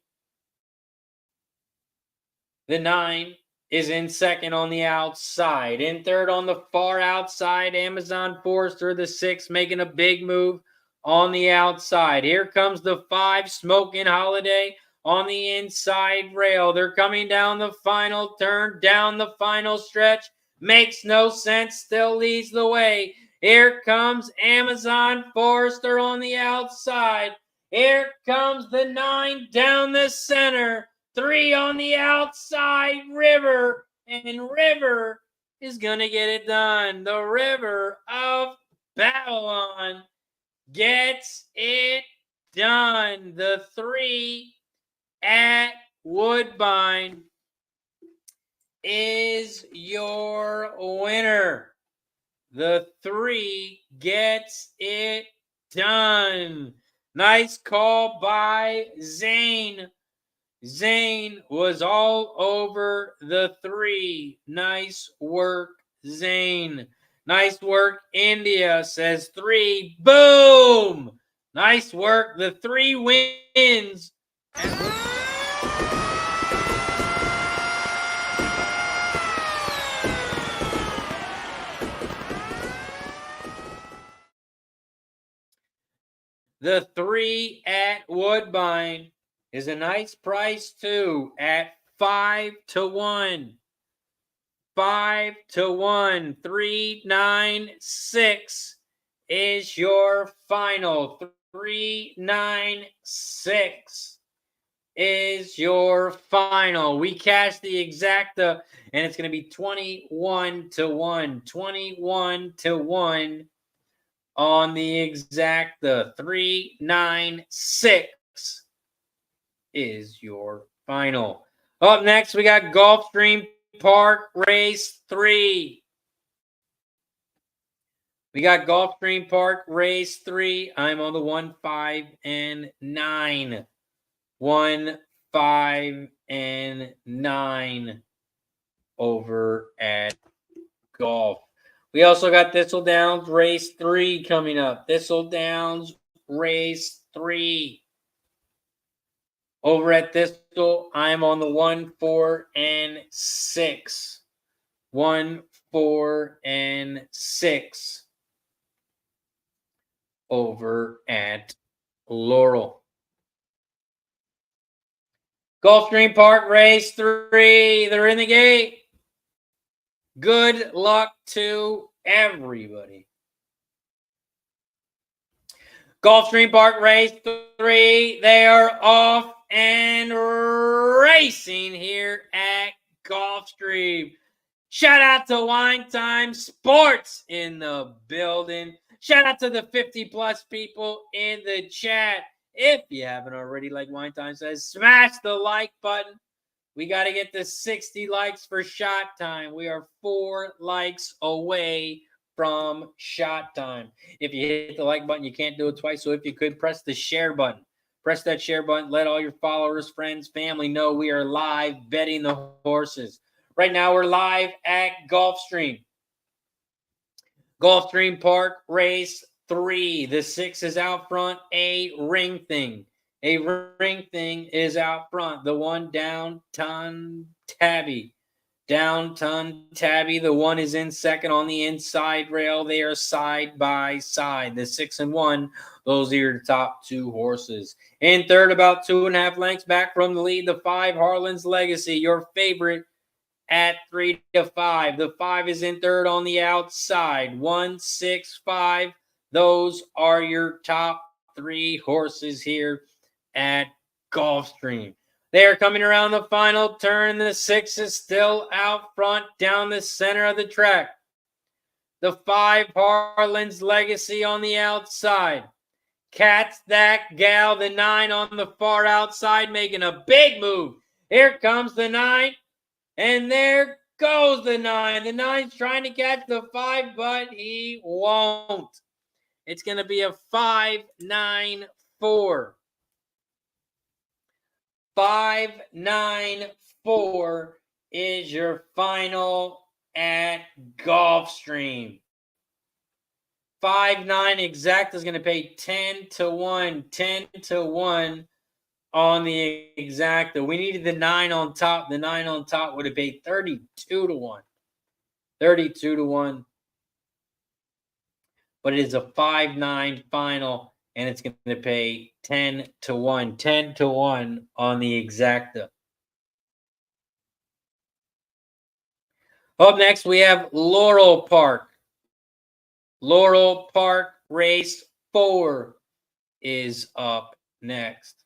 is in second on the outside. In third on the far outside, Amazon Forester, the 6, making a big move on the outside. Here comes the 5, Smoking Holiday on the inside rail. They're coming down the final turn, down the final stretch. Makes no sense, still leads the way. Here comes Amazon Forester on the outside. Here comes the 9 down the center. 3 on the outside, River. And River is going to get it done. The River of Babylon gets it done. The 3 at Woodbine is your winner. The 3 gets it done. Nice call by Zane. Zane was all over the 3. Nice work, Zane. Nice work, India says 3. Boom! Nice work. The 3 wins. The 3 at Woodbine is a nice price too at 5-1. 5-1. 396 is your final. 396 is your final. We cashed the exacta, and it's going to be 21-1. 21-1 on the exacta. 396 is your final. Up next, we got Gulfstream Park Race 3. We got Gulfstream Park Race 3. I'm on the 1, 5, and 9. 1, 5, and 9 over at Golf. We also got Thistledowns Race 3 coming up. Thistledowns Race 3. Over at Thistle, I'm on the 1, 4, and 6. 1, 4, and 6 over at Laurel. Gulfstream Park Race 3. They're in the gate. Good luck to everybody. Gulfstream Park Race 3. They are off and racing here at Gulfstream. Shout out to Wine Time Sports in the building. Shout out to the 50-plus people in the chat. If you haven't already, like Wine Time says, smash the like button. We got to get to 60 likes for shot time. We are 4 likes away from shot time. If you hit the like button, you can't do it twice. So if you could, press the share button. Press that share button. Let all your followers, friends, family know we are live betting the horses. Right now, we're live at Gulfstream. Gulfstream Park Race 3. The 6 is out front. A ring thing. A ring thing is out front. The 1 down, Ton Tabby. Down, Ton Tabby. The 1 is in second on the inside rail. They are side by side. The 6 and 1, those are your top 2 horses. In third, about 2.5 lengths back from the lead, the 5, Harlan's Legacy, your favorite at 3-5. The 5 is in third on the outside. 1, 6, 5. Those are your top 3 horses here at Gulfstream. They are coming around the final turn. The 6 is still out front down the center of the track. The 5, Harlan's Legacy on the outside. Cat's That Gal, the 9 on the far outside, making a big move. Here comes the 9, and there goes the 9. The 9's trying to catch the 5, but he won't. It's going to be a 5-9-4. 594 is your final at Gulfstream. 5-9 exact is going to pay 10-1. 10-1 on the exacta. We needed the 9 on top. The 9 on top would have paid 32-1. 32-1. But it is a 5-9 final, and it's going to pay 10-1. 10-1 on the exacta. Up next, we have Laurel Park. Laurel Park race 4 is up next.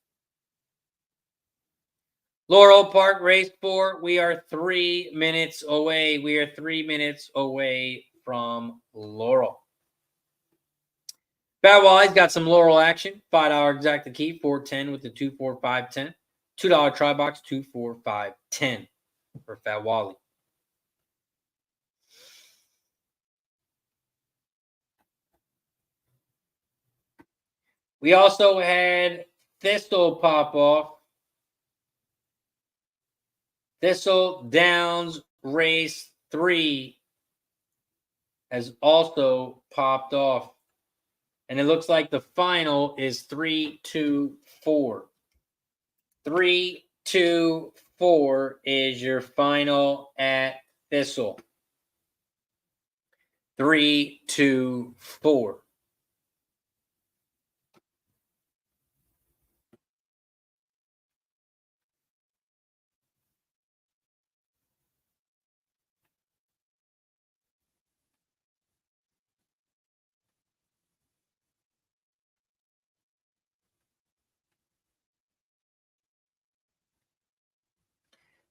Laurel Park race 4, we are 3 minutes away. We are 3 minutes away from Laurel. Bad Wally's got some Laurel action. $5 exacta key, 410 with the 2, 4, 5, 10. $2 try box, 2, 4, 5, 10 for Fat Wally. We also had Thistle pop off. Thistledowns race 3 has also popped off. And it looks like the final is 3-2-4. 3-2-4 is your final at Thistle. 3-2-4.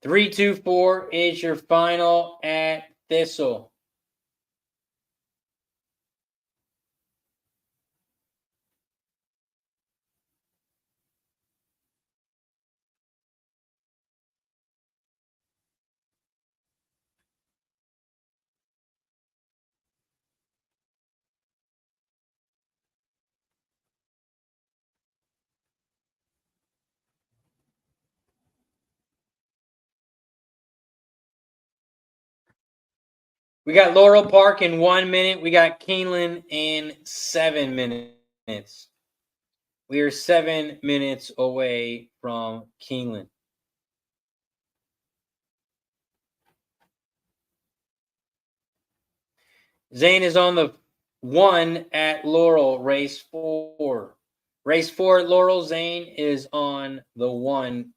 Three, 2, 4 is your final at Thistle. We got Laurel Park in 1 minute. We got Keeneland in 7 minutes. We are 7 minutes away from Keeneland. Zane is on the 1 at Laurel, race 4. Race 4 at Laurel, Zane is on the 1.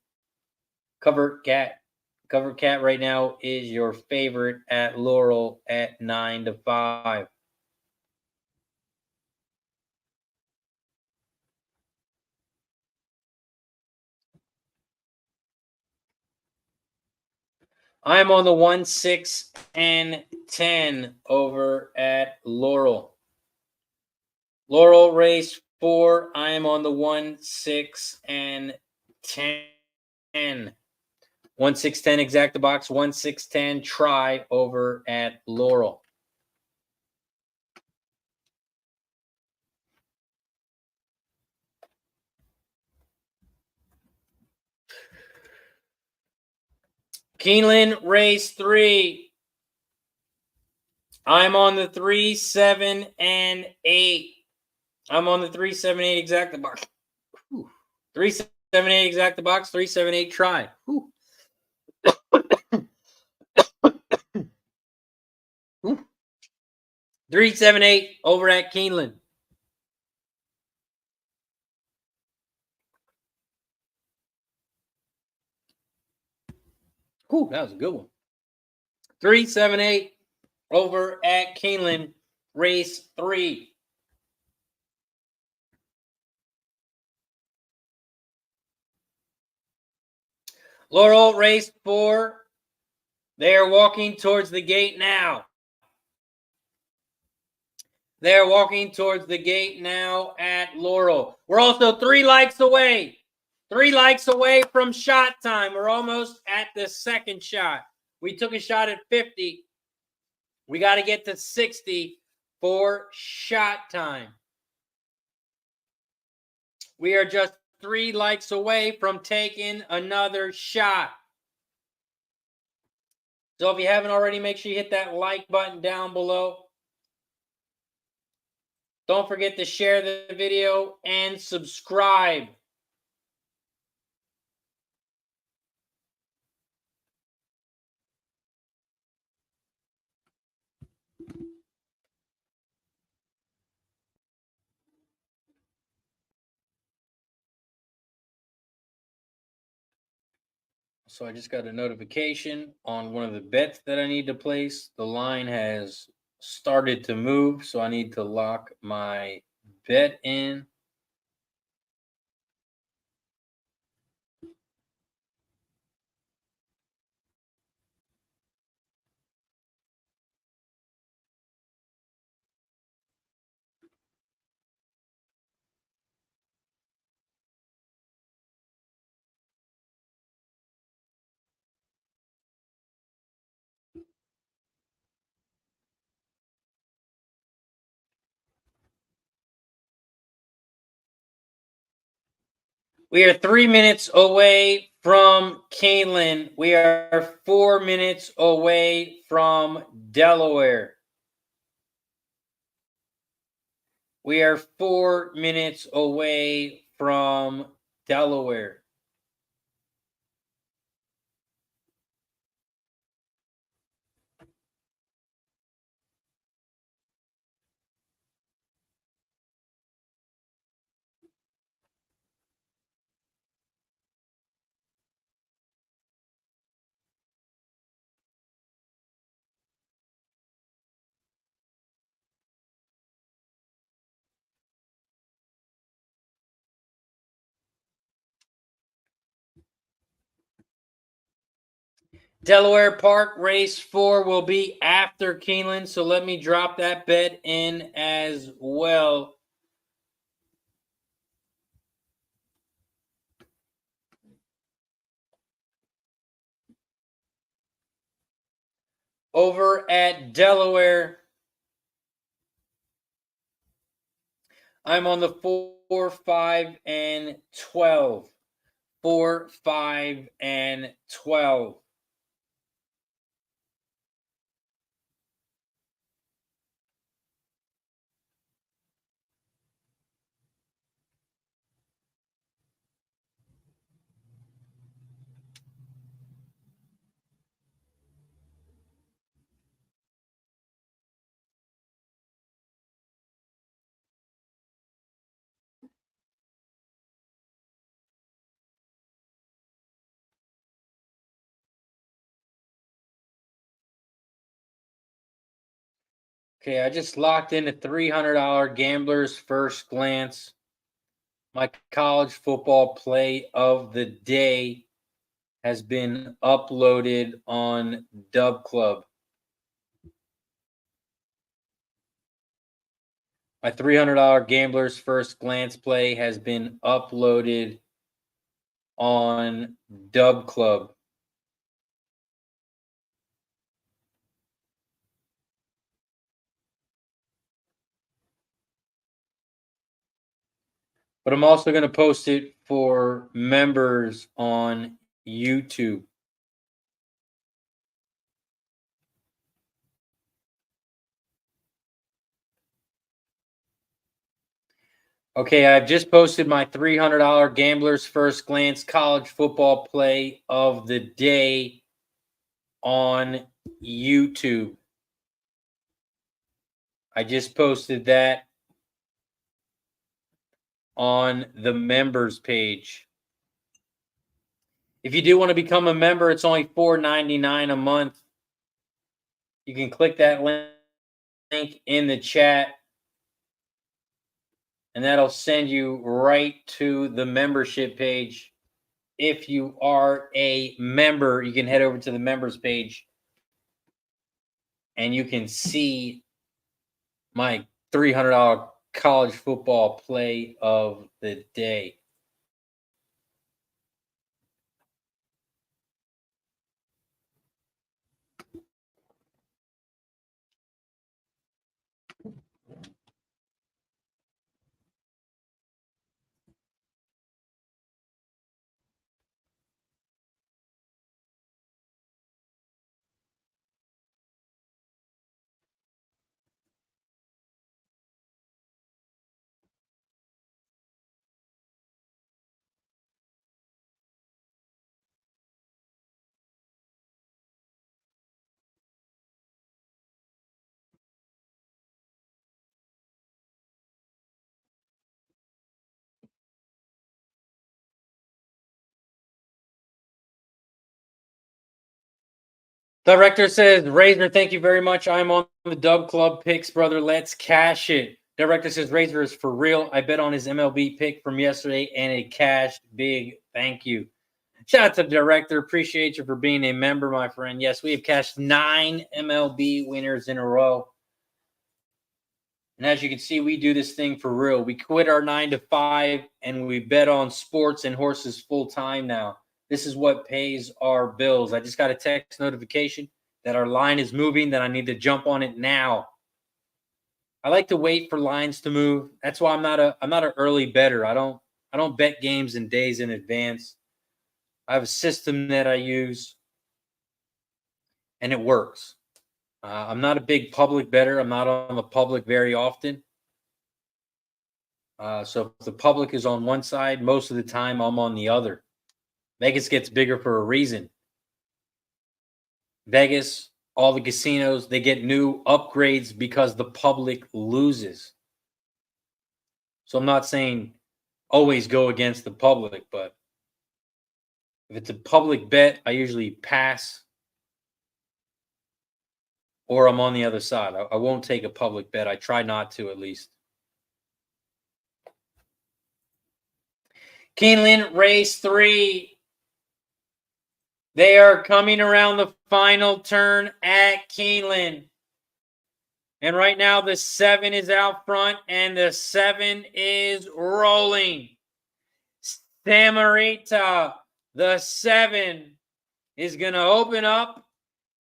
Covered Cat. Covered Cat right now is your favorite at Laurel at 9-5. I'm on the 1, 6, and 10 over at Laurel. Laurel race 4. I am on the 1, 6, and 10. 1, 6, 10 exacta box. 1, 6, 10 try over at Laurel. Keeneland race 3. I'm on the 3, 7, and 8. I'm on the 3, 7, 8 exacta box. 3, 7, 8 exacta box. 3, 7, 8 try. 3, 7, 8 over at Keeneland. That was a good one. 3, 7, 8 over at Keeneland, race 3. Laurel race 4. They are walking towards the gate now. They are walking towards the gate now at Laurel. We're also 3 likes away. 3 likes away from shot time. We're almost at the second shot. We took a shot at 50. We got to get to 60 for shot time. We are just 3 likes away from taking another shot. So if you haven't already, make sure you hit that like button down below. Don't forget to share the video and subscribe. So I just got a notification on one of the bets that I need to place. The line has started to move, so I need to lock my bet in. We are 3 minutes away from Keeneland. We are 4 minutes away from Delaware. We are 4 minutes away from Delaware. Delaware Park race 4 will be after Keeneland, so let me drop that bet in as well. Over at Delaware, I'm on the 4, 5, and 12. 4, 5, and 12. Okay, I just locked in a $300 gambler's first glance. My college football play of the day has been uploaded on Dub Club. My $300 gambler's first glance play has been uploaded on Dub Club. But I'm also going to post it for members on YouTube. Okay, I've just posted my $300 gambler's first glance college football play of the day on YouTube. I just posted that on the members page. If you do want to become a member, it's only $4.99 a month. You can click that link in the chat, and that'll send you right to the membership page. If you are a member, you can head over to the members page, and you can see my $300 college football play of the day. Director says, Razor, thank you very much. I'm on the Dub Club picks, brother. Let's cash it. Director says, Razor is for real. I bet on his MLB pick from yesterday, and it cashed big. Thank you. Shout out to the Director. Appreciate you for being a member, my friend. Yes, we have cashed 9 MLB winners in a row. And as you can see, we do this thing for real. We quit our 9 to 5, and we bet on sports and horses full time now. This is what pays our bills. I just got a text notification that our line is moving, that I need to jump on it now. I like to wait for lines to move. That's why I'm not an early bettor. I don't bet games in days in advance. I have a system that I use, and it works. I'm not a big public bettor. I'm not on the public very often. So if the public is on one side, most of the time I'm on the other. Vegas gets bigger for a reason. Vegas, all the casinos, they get new upgrades because the public loses. So I'm not saying always go against the public, but if it's a public bet, I usually pass, or I'm on the other side. I won't take a public bet. I try not to, at least. Keeneland, race 3. They are coming around the final turn at Keeneland. And right now, the 7 is out front, and the 7 is rolling. Samarita, the 7, is going to open up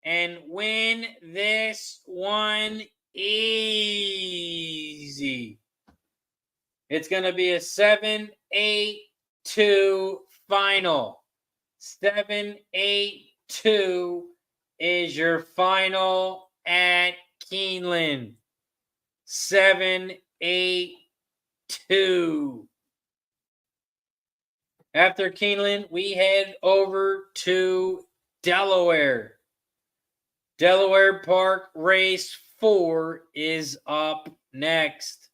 and win this one easy. It's going to be a 7-8-2 final. 7-8-2 is your final at Keeneland. 7-8-2. After Keeneland, we head over to Delaware. Delaware Park race 4 is up next.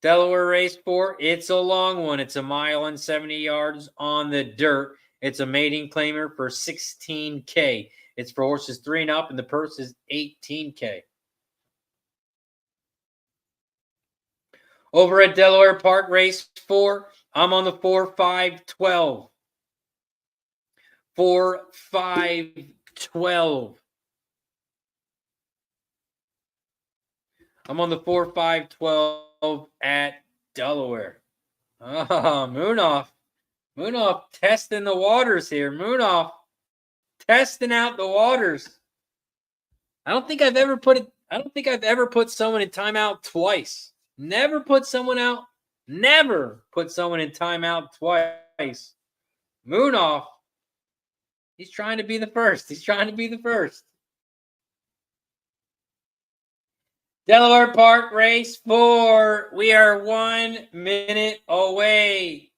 Delaware race 4, it's a long one. It's 1 mile and 70 yards on the dirt. It's a mating claimer for $16K. It's for horses 3 and up, and the purse is $18K. Over at Delaware Park race 4, I'm on the 4-5-12. 4-5-12. I'm on the 4-5-12 at Delaware. Moonoff. Moonoff testing the waters here. Moonoff testing out the waters. I don't think I've ever put someone in timeout twice. Never put someone in timeout twice. Moonoff. He's trying to be the first. Delaware Park race 4. We are 1 minute away.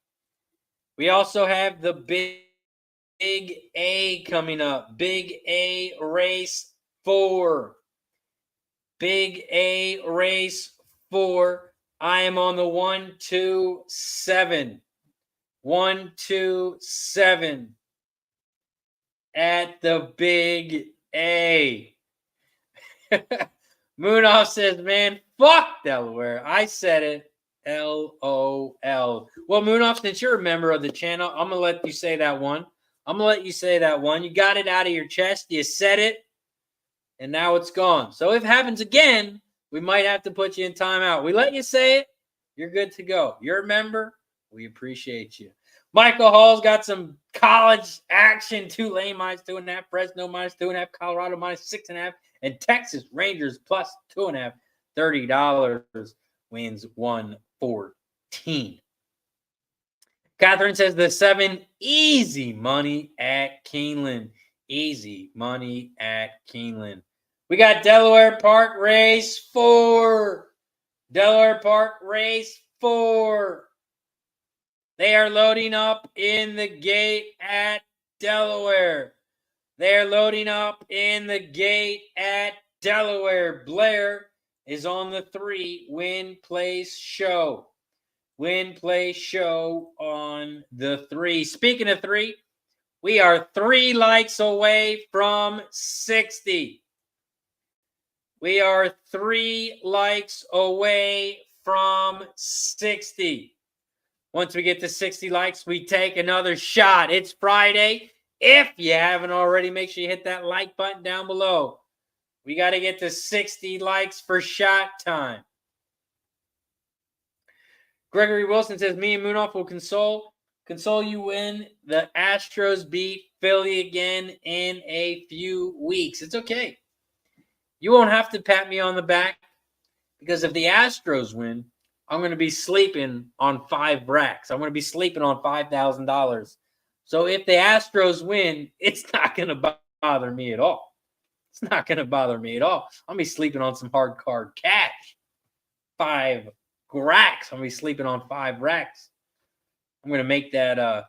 We also have the Big A coming up. Big A race 4. Big A race 4. I am on the 1-2-7. 1-2-7 at the Big A. Moonoff says, man, fuck Delaware. I said it. LOL. Well, Moonoff, since you're a member of the channel, I'm going to let you say that one. You got it out of your chest. You said it. And now it's gone. So if it happens again, we might have to put you in timeout. We let you say it. You're good to go. You're a member. We appreciate you. Michael Hall's got some college action. Tulane -2.5. Fresno -2.5. Colorado -6.5. And Texas Rangers +2.5. $30 wins 114. Catherine says the 7 easy money at Keeneland. Easy money at Keeneland. We got Delaware Park race 4. Delaware Park race 4. They are loading up in the gate at Delaware. Blair is on the 3. Win, place, show. On the 3. Speaking of 3, We are 3 likes away from 60. We are 3 likes away from 60. Once we get to 60 likes, we take another shot. It's Friday. If you haven't already, make sure you hit that like button down below. We got to get to 60 likes for shot time. Gregory Wilson says, me and Moonoff will console you when the Astros beat Philly again in a few weeks. It's okay. You won't have to pat me on the back, because if the Astros win, I'm going to be sleeping on 5 racks. I'm going to be sleeping on $5,000. So if the Astros win, it's not going to bother me at all. It's not going to bother me at all. I'll be sleeping on some hard card cash. 5 racks. I'm going to be sleeping on 5 racks. I'm going to make that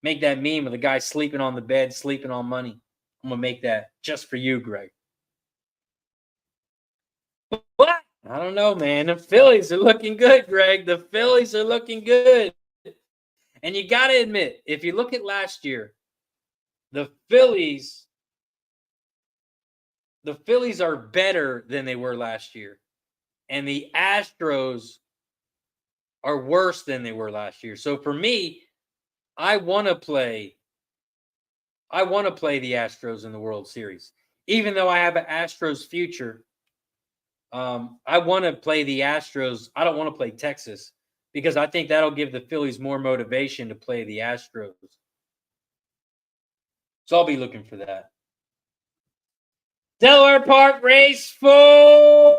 meme of the guy sleeping on the bed, sleeping on money. I'm going to make that just for you, Greg. What? I don't know, man. The Phillies are looking good, Greg. The Phillies are looking good. And you got to admit, if you look at last year, the Phillies are better than they were last year. And the Astros are worse than they were last year. So for me, I want to play the Astros in the World Series. Even though I have an Astros future, I want to play the Astros. I don't want to play Texas, because I think that'll give the Phillies more motivation to play the Astros. So I'll be looking for that. Delaware Park, race 4.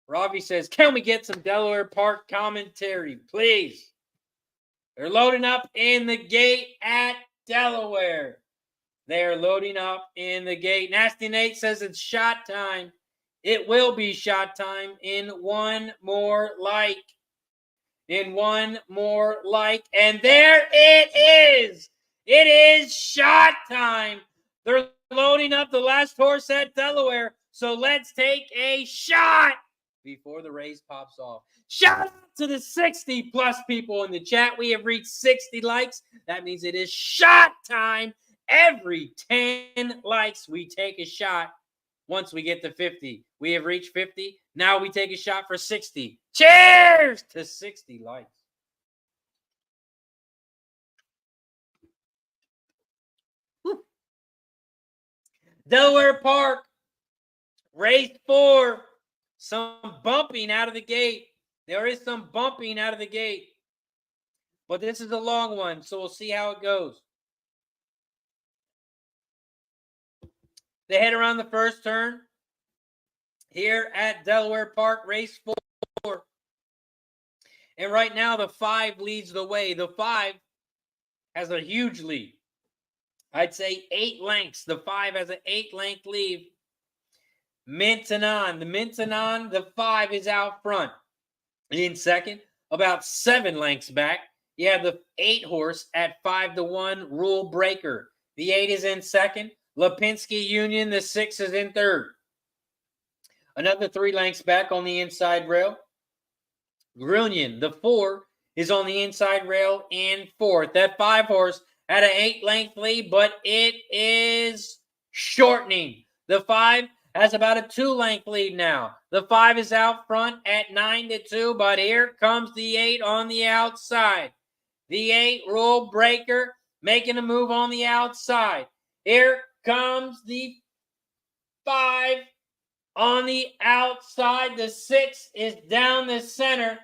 Robbie says, can we get some Delaware Park commentary, please? They're loading up in the gate at Delaware. They're loading up in the gate. Nasty Nate says it's shot time. It will be shot time in one more like. And there it is. It is shot time. They're loading up the last horse at Delaware. So let's take a shot before the race pops off. Shout out to the 60+ people in the chat. We have reached 60 likes. That means it is shot time. Every 10 likes, we take a shot. Once we get to 50, we have reached 50. Now we take a shot for 60. Cheers to 60 likes. Whew. Delaware Park, race 4. Some bumping out of the gate. There is some bumping out of the gate. But this is a long one, so we'll see how it goes. They head around the first turn here at Delaware Park, race 4. And right now, the 5 leads the way. The 5 has a huge lead. I'd say 8 lengths. The 5 has an 8-length lead. Mintanon. The 5 is out front. In second, about 7 lengths back, you have the 8 horse at 5-1, Rule Breaker. The 8 is in second. Lipinski Union, the 6 is in third. Another 3 lengths back on the inside rail. Grunion, the 4, is on the inside rail in fourth. That 5 horse had an 8-length lead, but it is shortening. The 5 has about a 2-length lead now. The 5 is out front at 9-2, but here comes the 8 on the outside. The 8, Rule Breaker, making a move on the outside. Here comes the 5 on the outside. The 6 is down the center.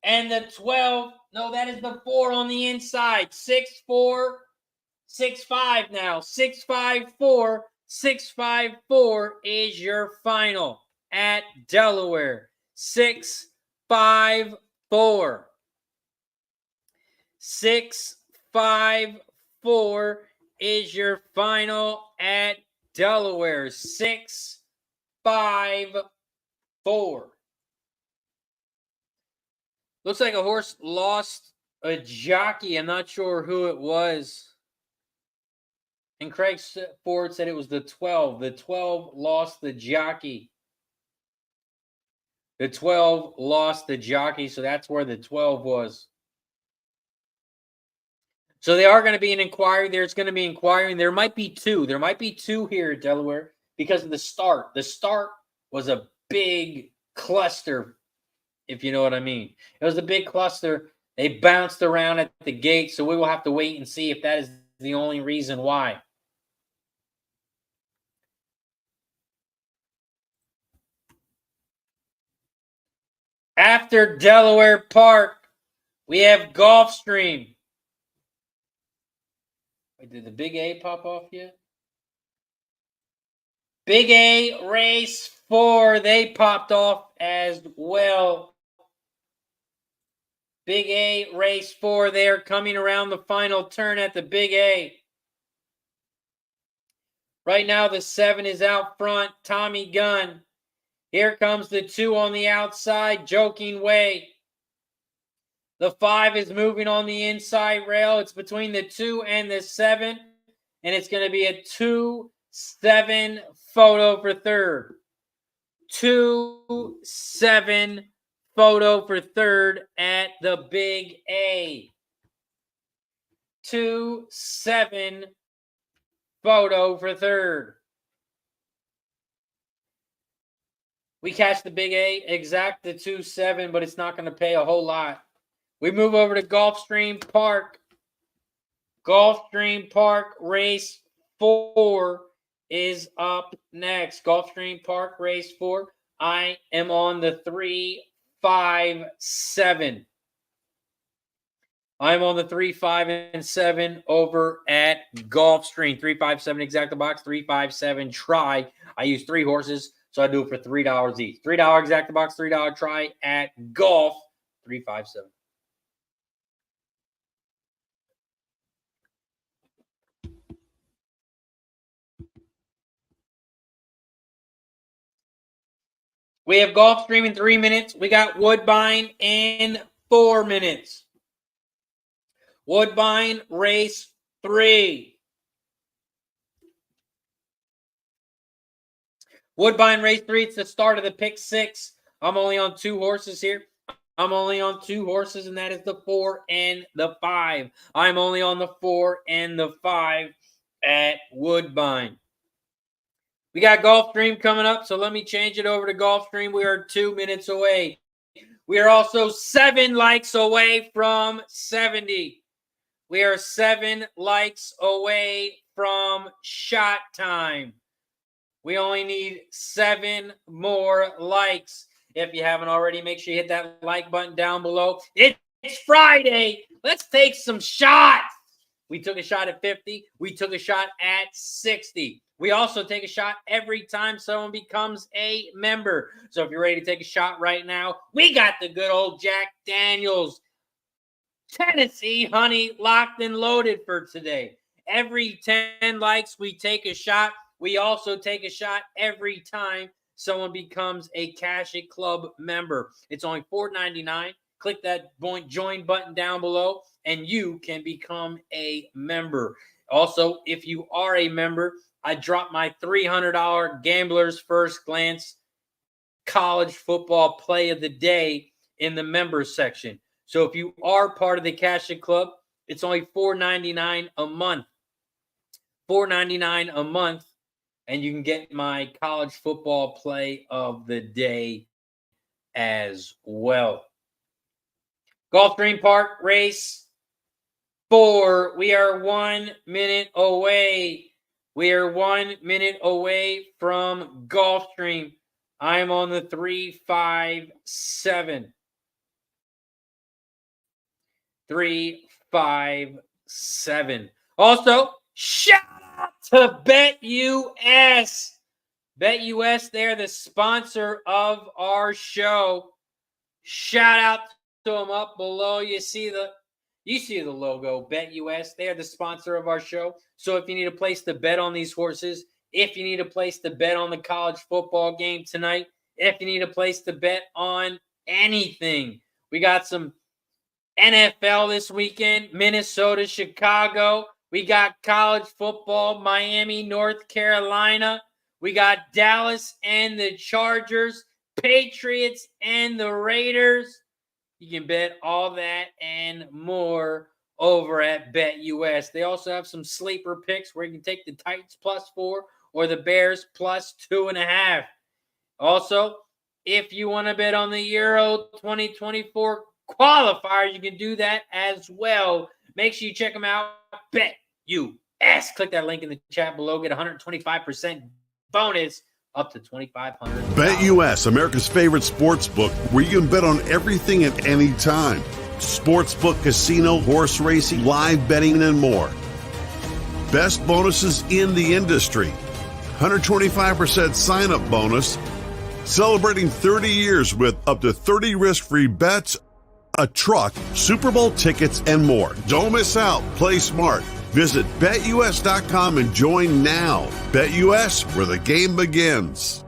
And the 12, no, that is the 4 on the inside. 6-4, 6-5 now. 6-5-4, 6-5-4 is your final at Delaware. 6-5-4. 6-5-4 is your final at Delaware. 6-5-4. Looks like a horse lost a jockey. I'm not sure who it was. And Craig Ford said it was the 12. The 12 lost the jockey. The 12 lost the jockey, so that's where the 12 was. So they are going to be an inquiry. There's going to be inquiring. There might be two. There might be two here at Delaware because of the start. The start was a big cluster, if you know what I mean. It was a big cluster. They bounced around at the gate, so we will have to wait and see if that is the only reason why. After Delaware Park, we have Gulfstream. Wait, did the Big A pop off yet? Big A race 4, they popped off as well. Big A race 4, they are coming around the final turn at the Big A. Right now, the 7 is out front, Tommy Gunn. Here comes the 2 on the outside, Joking Way. The 5 is moving on the inside rail. It's between the 2 and the 7, and it's going to be a 2-7 photo for third. 2-7 photo for third at the Big A. 2-7 photo for third. We catch the Big A, exact the 2-7, but it's not going to pay a whole lot. We move over to Gulfstream Park. Gulfstream Park race 4 is up next. Gulfstream Park race 4. I am on the 3-5-7. I'm on the 3-5-7 over at Gulfstream. 3-5-7 exact the box, 3-5-7 try. I use 3 horses, so I do it for $3 each. $3 exact the box, $3 try at Golf, 3-5-7. We have Gulfstream in 3 minutes. We got Woodbine in 4 minutes. Woodbine race 3. Woodbine race 3. It's the start of the pick 6. I'm only on 2 horses here. I'm only on 2 horses, and that is the 4 and the 5. I'm only on the 4 and the 5 at Woodbine. We got Gulfstream coming up, so let me change it over to Gulfstream. We are 2 minutes away. We are also 7 likes away from 70. We are 7 likes away from shot time. We only need 7 more likes. If you haven't already, make sure you hit that like button down below. It's Friday. Let's take some shots. We took a shot at 50. We took a shot at 60. We also take a shot every time someone becomes a member. So if you're ready to take a shot right now, we got the good old Jack Daniels Tennessee honey locked and loaded for today. Every 10 likes, we take a shot. We also take a shot every time someone becomes a Cash It Club member. It's only $4.99. Click that join button down below, and you can become a member. Also, if you are a member, I dropped my $300 Gambler's First Glance college football play of the day in the members section. So if you are part of the Cash It Club, it's only $4.99 a month. $4.99 a month, and you can get my college football play of the day as well. Gulfstream Park race 4. We are 1 minute away. We are 1 minute away from Gulfstream. I am on the 3-5-7. 3-5-7. Also, shout out to BetUS. BetUS, they're the sponsor of our show. Shout out to them up below. You see the logo, BetUS. They are the sponsor of our show. So if you need a place to bet on these horses, if you need a place to bet on the college football game tonight, if you need a place to bet on anything, we got some NFL this weekend, Minnesota, Chicago. We got college football, Miami, North Carolina. We got Dallas and the Chargers, Patriots and the Raiders. You can bet all that and more over at BetUS. They also have some sleeper picks where you can take the Titans +4 or the Bears +2.5. Also, if you want to bet on the Euro 2024 qualifiers, you can do that as well. Make sure you check them out. BetUS. Click that link in the chat below. Get 125% bonus up to $2,500. BetUS, America's favorite sports book, where you can bet on everything at any time. Sportsbook, casino, horse racing, live betting, and more. Best bonuses in the industry. 125% sign-up bonus. Celebrating 30 years with up to 30 risk-free bets, a truck, Super Bowl tickets, and more. Don't miss out. Play smart. Visit BetUS.com and join now. BetUS, where the game begins.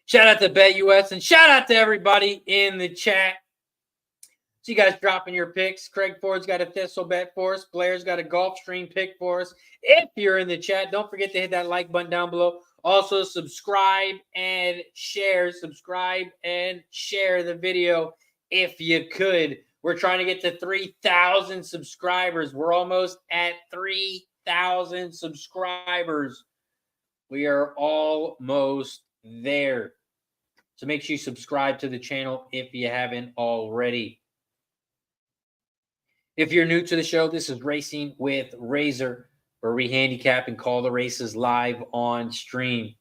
Shout out to BetUS and shout out to everybody in the chat. So you guys dropping your picks. Craig Ford's got a Thistle bet for us. Blair's got a Gulfstream pick for us. If you're in the chat, don't forget to hit that like button down below. Also, subscribe and share. Subscribe and share the video if you could. We're trying to get to 3,000 subscribers. We're almost at 3,000 subscribers. We are almost there. So make sure you subscribe to the channel if you haven't already. If you're new to the show, this is Racing with Razor, where we handicap and call the races live on stream.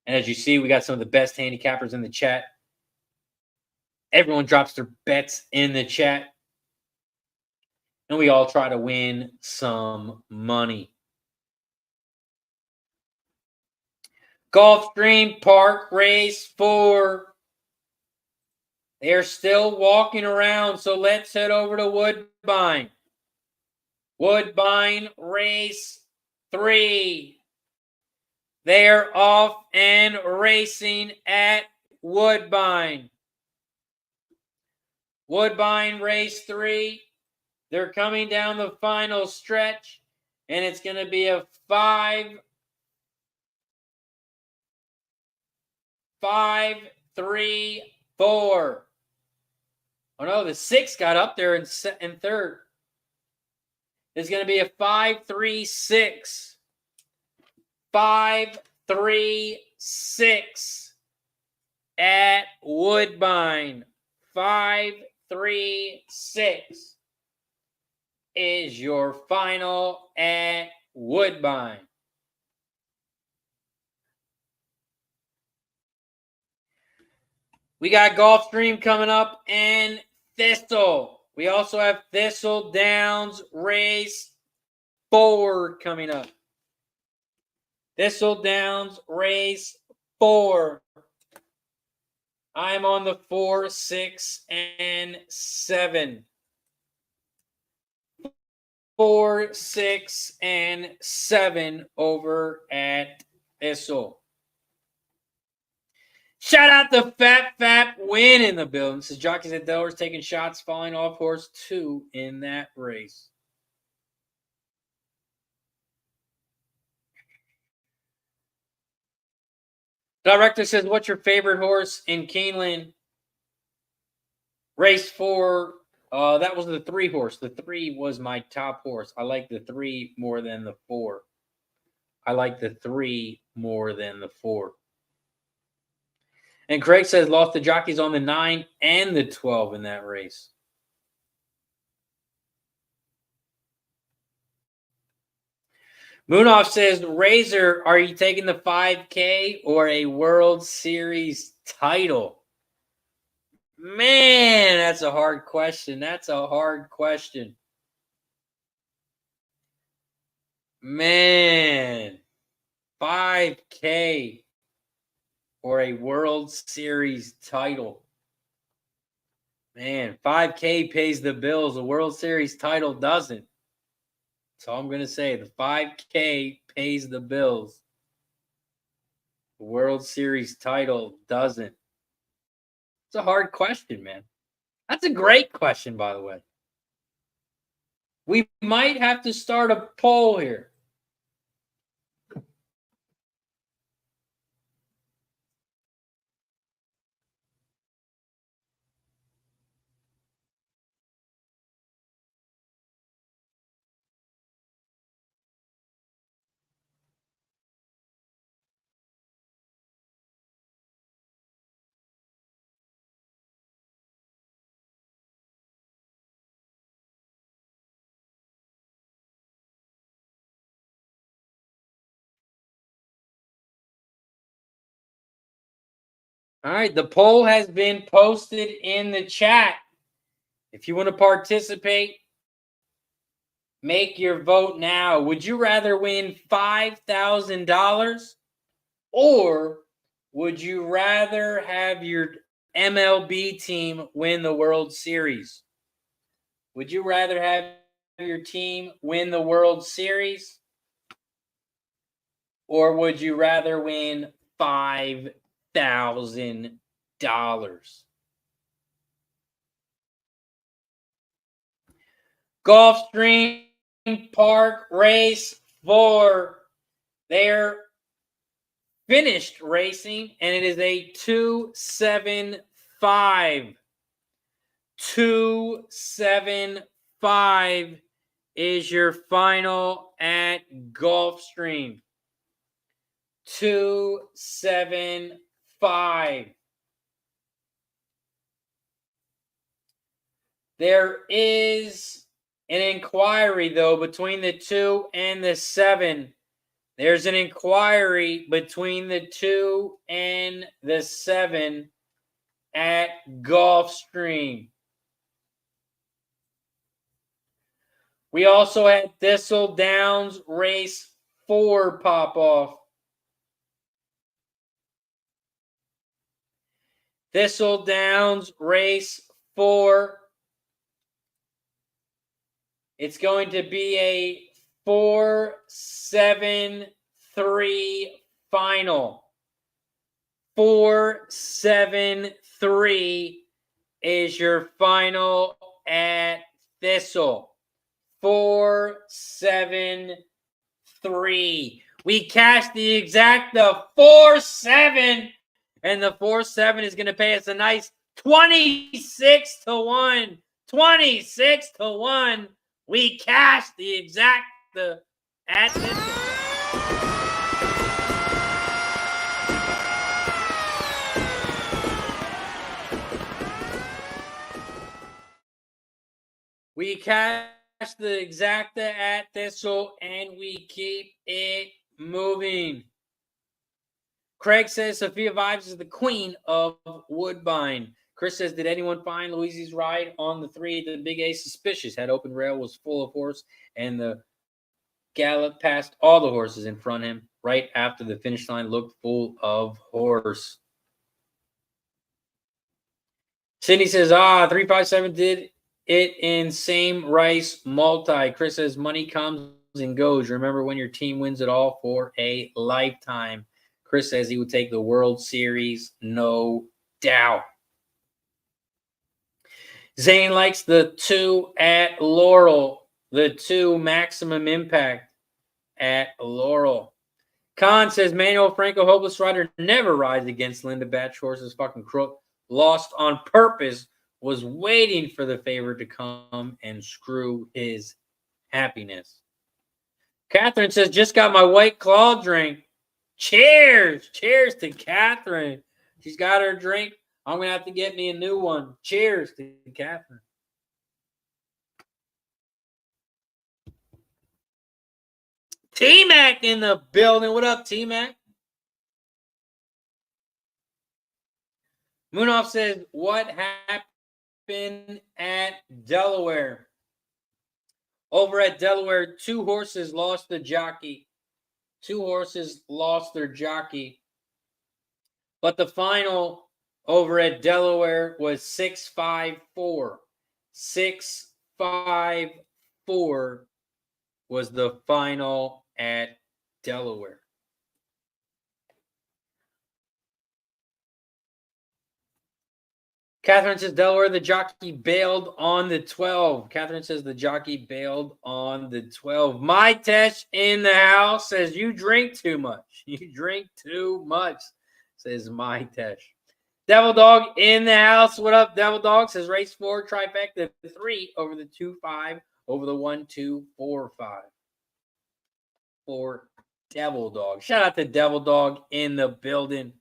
And as you see, we got some of the best handicappers in the chat. Everyone drops their bets in the chat. And we all try to win some money. Gulfstream Park race 4. They're still walking around, so let's head over to Woodbine. Woodbine race 3. They're off and racing at Woodbine. Woodbine race 3. They're coming down the final stretch, and it's going to be a 5-3-4. Oh no, the 6 got up there in third. It's going to be a 5-3-6. 5-3-6 at Woodbine. 5-3-6 is your final at Woodbine. We got Gulfstream coming up and Thistle. We also have Thistledowns race 4 coming up. Thistledowns race 4. I'm on the 4, 6, and 7. 4, 6, and 7 over at Thistle. Shout out to Fat Win in the building. This is Jockeys at Delaware's taking shots, falling off horse 2 in that race. Director says, what's your favorite horse in Keeneland? Race 4. That was the 3 horse. The 3 was my top horse. I like the 3 more than the 4. I like the 3 more than the 4. And Craig says lost the jockeys on the 9 and the 12 in that race. Moonoff says, Razor, are you taking the 5K or a World Series title? Man, that's a hard question. That's a hard question. Man, 5K or a World Series title. Man, 5K pays the bills. A World Series title doesn't. That's all I'm going to say. The 5K pays the bills. The World Series title doesn't. It's a hard question, man. That's a great question, by the way. We might have to start a poll here. All right, the poll has been posted in the chat. If you want to participate, make your vote now. Would you rather win $5,000 or would you rather have your MLB team win the World Series? Would you rather have your team win the World Series or would you rather win $5,000? Gulfstream Park race 4. They're finished racing, and it is a 275. 275 is your final at Gulfstream. 275. There is an inquiry, though, between the 2 and the 7. There's an inquiry between the 2 and the 7 at Gulfstream. We also had Thistledown's race 4 pop off. Thistledown's race 4. It's going to be a 4-7-3 final. 4-7-3 is your final at Thistle. 4-7-3. We cashed the exacta 4-7, and the 4-7 is going to pay us a nice 26-1. 26-1. We cashed the exacta at Thistle. We cash the exacta at Thistle, and we keep it moving. Craig says Sophia Vibes is the queen of Woodbine. Chris says, did anyone find Louise's ride on the 3 at the Big A suspicious? Had open rail, was full of horse, and the gallop passed all the horses in front of him. Right after the finish line, looked full of horse. Sydney says, 357 did it in same rice multi. Chris says, money comes and goes. Remember when your team wins it all for a lifetime. Chris says he would take the World Series, no doubt. Zane likes the 2 at Laurel. The 2 maximum impact at Laurel. Khan says Manuel Franco, hopeless rider, never rides against Linda Batch horses. Fucking crook. Lost on purpose. Was waiting for the favorite to come and screw his happiness. Catherine says, just got my White Claw drink. Cheers. Cheers to Catherine. She's got her drink. I'm going to have to get me a new one. Cheers to Catherine. T-Mac in the building. What up, T-Mac? Moonoff says, what happened at Delaware? Over at Delaware, 2 horses lost the jockey. 2 horses lost their jockey. But the final over at Delaware was 6-5-4. 6-5-4 was the final at Delaware. Catherine says, Delaware, the jockey bailed on the 12. Catherine says the jockey bailed on the 12. My Tesh in the house says, you drink too much. You drink too much, says My Tesh. Devil Dog in the house. What up, Devil Dog? Says race 4, trifecta 3 over the 2-5, over the 1-2-4-5. For Devil Dog. Shout out to Devil Dog in the building.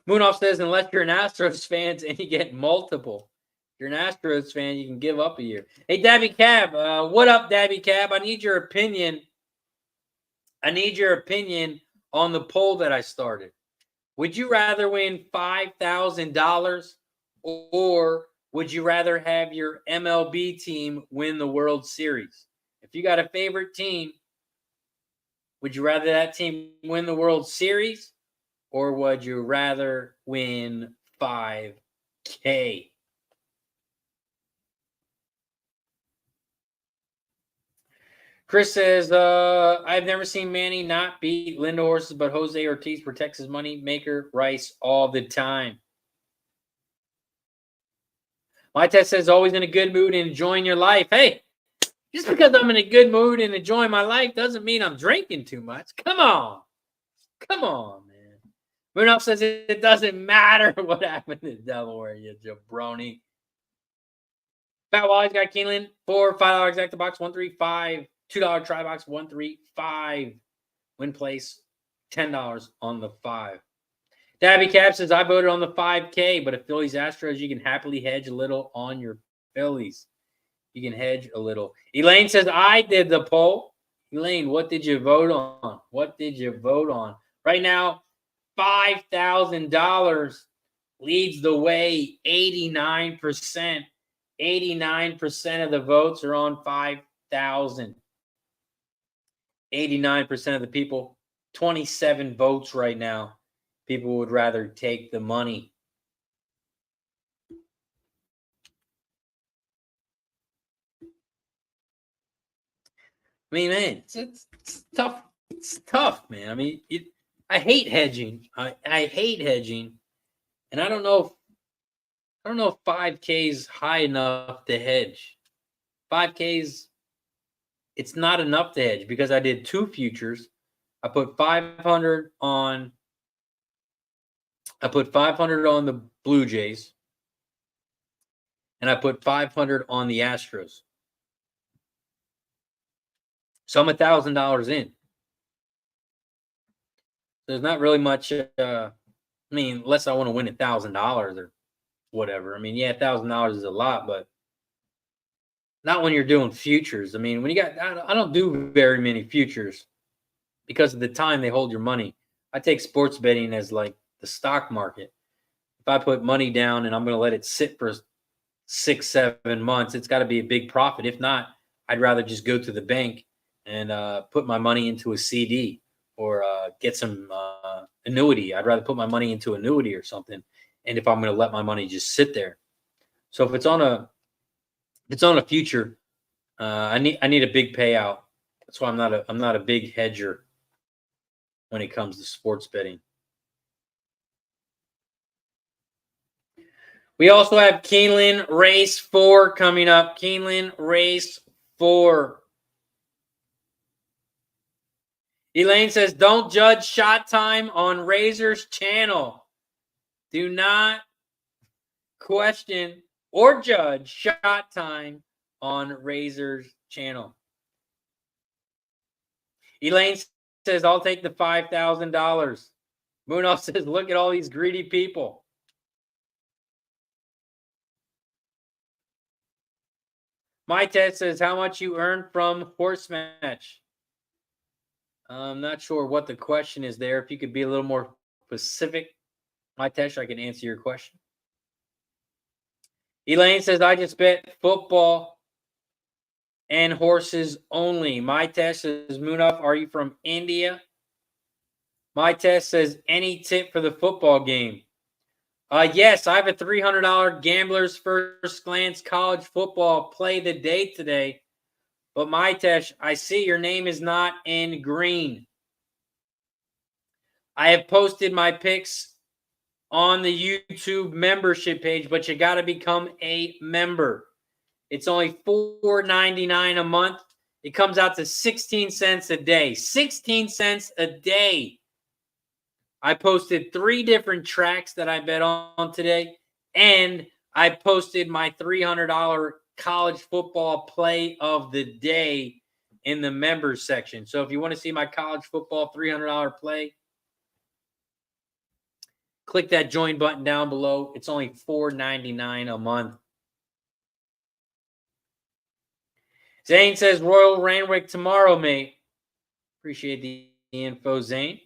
Moonoff says, unless you're an Astros fan and you get multiple. If you're an Astros fan, you can give up a year. Hey, Dabby Cab. What up, Dabby Cab? I need your opinion. I need your opinion on the poll that I started. Would you rather win $5,000 or would you rather have your MLB team win the World Series? If you got a favorite team, would you rather that team win the World Series or would you rather win $5K? Chris says, I've never seen Manny not beat Linda horses, but Jose Ortiz protects his money maker Rice all the time. My test says, always in a good mood and enjoying your life. Hey, just because I'm in a good mood and enjoying my life doesn't mean I'm drinking too much. Come on. Come on, man. Moonoff says it doesn't matter what happened in Delaware, you jabroni. Fat Wally's got Keeneland, $4, $5 exact the box, 135. $2 try box, 135. Win place, $10 on the 5. Dabby Cap says, I voted on the 5K, but if Phillies Astros, you can happily hedge a little on your Phillies. You can hedge a little. Elaine says, I did the poll. Elaine, what did you vote on? What did you vote on? Right now, $5,000 leads the way, 89%. 89% of the votes are on 5,000. 89% of the people, 27 votes right now. People would rather take the money. I mean, man, it's tough. It's tough, man. I mean, I hate hedging. I hate hedging, and I don't know if 5K is high enough to hedge. 5K's it's not enough to hedge because I did 2 futures. I put 500 on. I put 500 on the Blue Jays, and I put 500 on the Astros. So I'm $1,000 in. There's not really much. I mean, unless I want to win $1,000 or whatever. I mean, yeah, $1,000 is a lot, but not when you're doing futures. I mean, when you got, I don't do very many futures because of the time they hold your money. I take sports betting as like the stock market. If I put money down and I'm going to let it sit for 6-7 months, it's got to be a big profit. If not, I'd rather just go to the bank and put my money into a CD or get some annuity. I'd rather put my money into annuity or something. And if I'm going to let my money just sit there. So if it's on a future, I need a big payout. That's why I'm not a big hedger when it comes to sports betting. We also have Keeneland Race 4 coming up. Keeneland Race 4. Elaine says, don't judge shot time on Razor's channel. Do not question or judge shot time on Razor's channel. Elaine says, I'll take the $5,000. Moonoff says, look at all these greedy people. My test says, how much you earned from horse match? I'm not sure what the question is there. If you could be a little more specific, my test, I can answer your question. Elaine says, I just bet football and horses only. My test says, Moonup, are you from India? My test says, any tip for the football game? Yes, I have a $300 Gambler's First Glance college football play the day today. But my test, I see your name is not in green. I have posted my picks on the YouTube membership page, but you got to become a member. It's only $4.99 a month. It comes out to 16 cents a day. 16 cents a day. I posted 3 different tracks that I bet on today, and I posted my $300 college football play of the day in the members section. So if you want to see my college football $300 play, click that join button down below. It's only $4.99 a month. Zane says, Royal Randwick tomorrow, mate. Appreciate the info, Zane.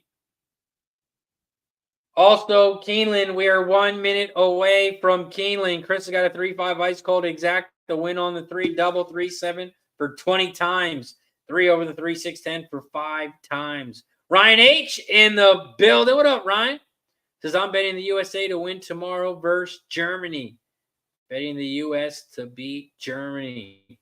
Also, Keeneland, we are 1 minute away from Keeneland. Chris has got a 3-5 ice cold exact. The win on the 3, double 3-7 for 20 times. 3 over the 3, 6-10 for 5 times. Ryan H in the building. What up, Ryan? Says, I'm betting the USA to win tomorrow versus Germany. Betting the U.S. to beat Germany.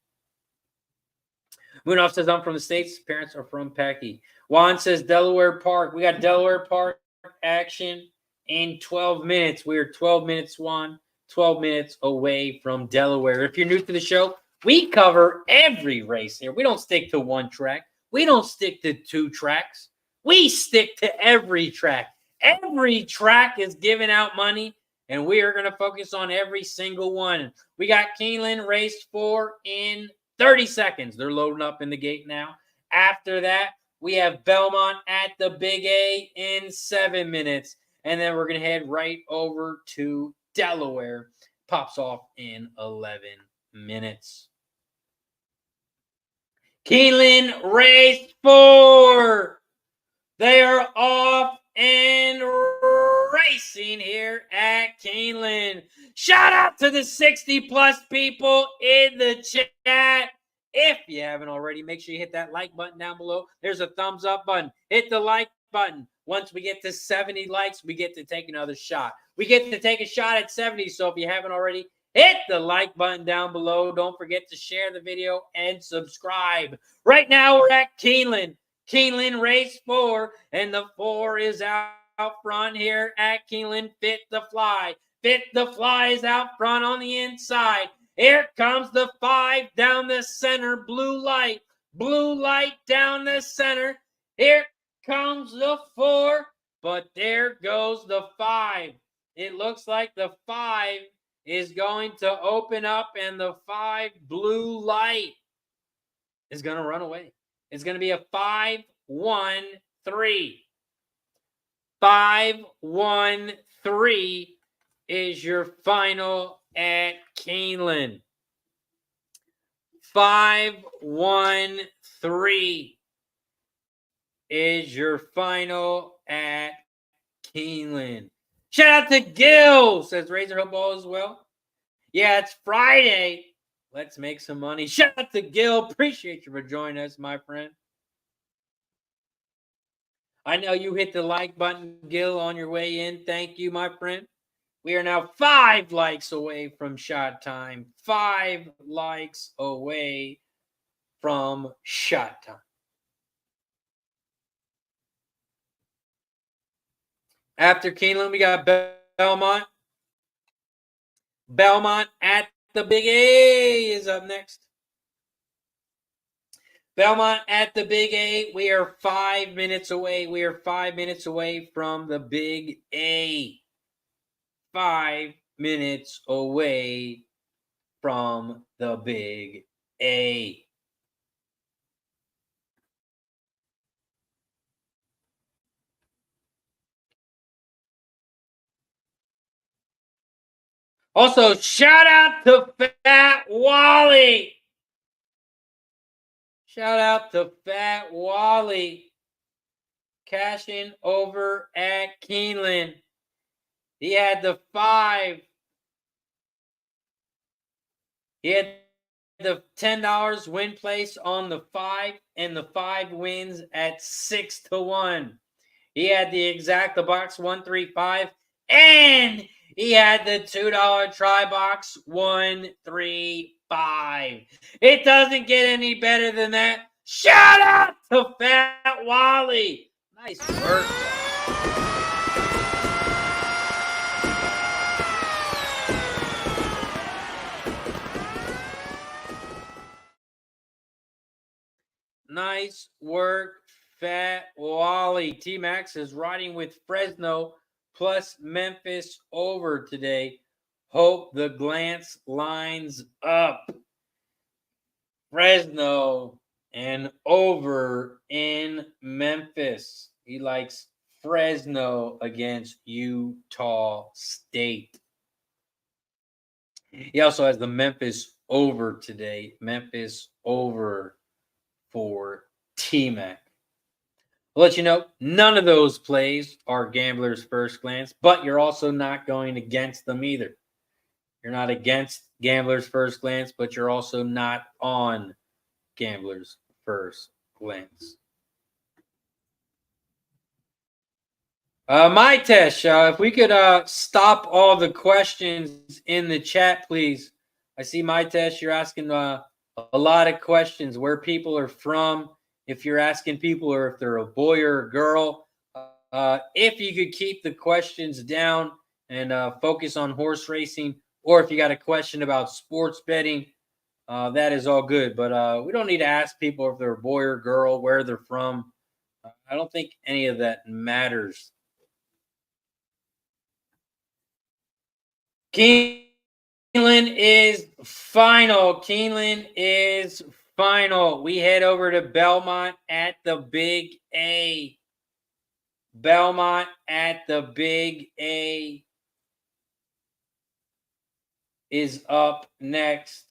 Moonoff says, I'm from the States. Parents are from Packy. Juan says, Delaware Park. We got Delaware Park action in 12 minutes. We are 12 minutes, Juan. 12 minutes away from Delaware. If you're new to the show, we cover every race here. We don't stick to one track. We don't stick to 2 tracks. We stick to every track. Every track is giving out money, and we are going to focus on every single one. We got Keeneland race 4 in 30 seconds. They're loading up in the gate now. After that, we have Belmont at the Big A in 7 minutes. And then we're going to head right over to Delaware. Pops off in 11 minutes. Keeneland race 4. They are off and racing here at Keeneland. Shout out to the 60+ people in the chat. If you haven't already, make sure you hit that like button down below. There's a thumbs up button. Hit the like button. Once we get to 70 likes, we get to take another shot. We get to take a shot at 70. So if you haven't already, hit the like button down below. Don't forget to share the video and subscribe. Right now, we're at Keeneland. Keeneland race 4, and the 4 is out front here at Keeneland. Fit the Fly. Fit the Fly is out front on the inside. Here comes the 5 down the center. Blue light. Blue light down the center. Here comes the 4, but there goes the 5. It looks like the 5 is going to open up, and the 5 blue light is going to run away. It's going to be a 5-1-3. 5-1-3 is your final at Keeneland. 5-1-3 is your final at Keeneland. Shout out to Gil, says Razor Hook Ball as well. Yeah, it's Friday. Let's make some money. Shout out to Gil. Appreciate you for joining us, my friend. I know you hit the like button, Gil, on your way in. Thank you, my friend. We are now 5 likes away from shot time. 5 likes away from shot time. After Keeneland, we got Belmont. Belmont at the Big A is up next. Belmont at the Big A. We are 5 minutes away. We are 5 minutes away from the Big A. 5 minutes away from the Big A. Also, shout out to Fat Wally. Shout out to Fat Wally. Cashing over at Keeneland. He had the 5. He had the $10 win place on the 5, and the 5 wins at 6-1. He had the exact, the box 135, and he had the $2 try box 135. It doesn't get any better than that. Shout out to Fat Wally. Nice work. Nice work, Fat Wally. T-Max is riding with Fresno plus Memphis over today. Hope the glance lines up. Fresno and over in Memphis. He likes Fresno against Utah State. He also has the Memphis over today. Memphis over for T-Mac. I'll let you know, none of those plays are gamblers' first glance, but you're also not going against them either. You're not against gamblers' first glance, but you're also not on gamblers' first glance. My Tesh, if we could stop all the questions in the chat, please. I see my Tesh, you're asking a lot of questions, where people are from, if you're asking people or if they're a boy or a girl. If you could keep the questions down and focus on horse racing, or if you got a question about sports betting, that is all good. But we don't need to ask people if they're a boy or girl, where they're from. I don't think any of that matters. Keeneland is final. Keeneland is final. We head over to Belmont at the Big A. Belmont at the Big A is up next.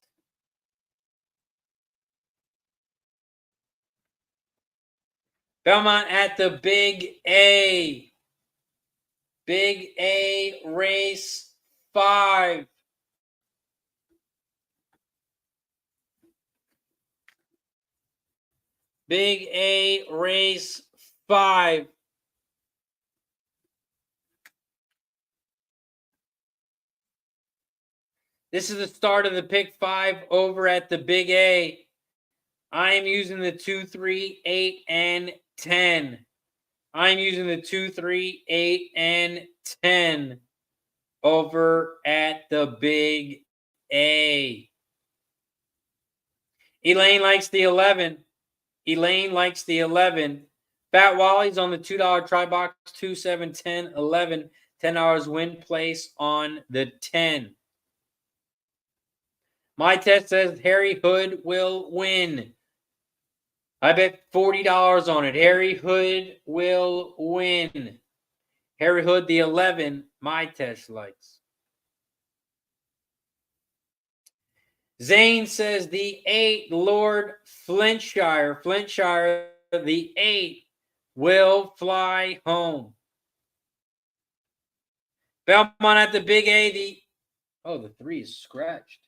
Belmont at the Big A. Big A race 5. Big A race 5. This is the start of the pick 5 over at the Big A. I am using the 2, 3, 8, and 10. I'm using the 2, 3, 8, and 10 over at the Big A. Elaine likes the 11. Elaine likes the 11. Fat Wally's on the $2 try box, 2, 7, 10, 11. $10 win place on the 10. My test says Harry Hood will win. I bet $40 on it. Harry Hood will win. Harry Hood, the 11, my test likes. Zane says the 8, Lord Flintshire. Flintshire, the 8, will fly home. Belmont at the Big A, the 3 is scratched.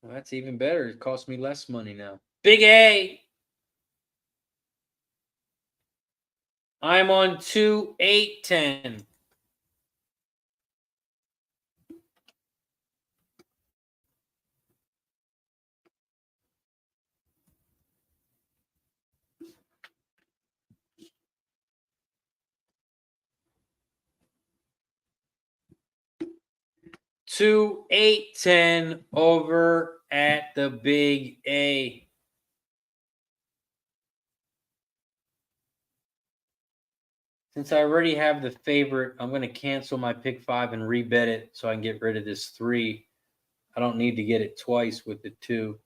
Well, that's even better. It costs me less money now. Big A. I'm on 2, 8, 10. To 8-10 over at the Big A. Since I already have the favorite, I'm going to cancel my pick 5 and rebet it so I can get rid of this 3. I don't need to get it twice with the 2.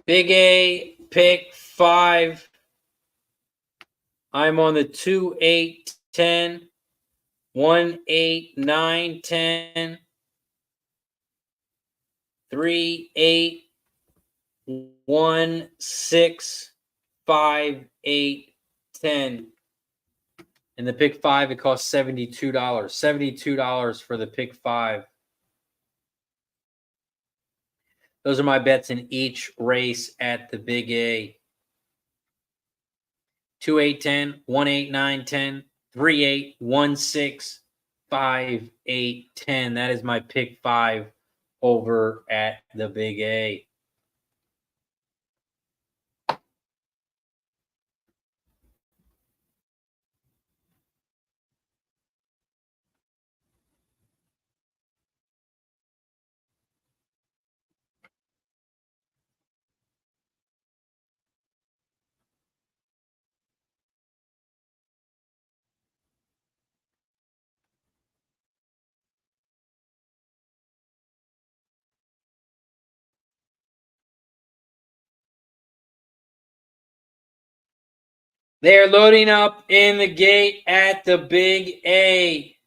Big A, pick 5. I'm on the 2, 8, 10, 1, 8, 9, 10, 3, 8, 1, 6, 5, 8, 10. And the pick 5, it costs $72. $72 for the pick 5. Those are my bets in each race at the Big A. 2, 8, 10, 1, 8, 9, 10, 3, 8, 1, 6, 5, 8, 10. That is my pick 5 over at the Big A. They're loading up in the gate at the Big A.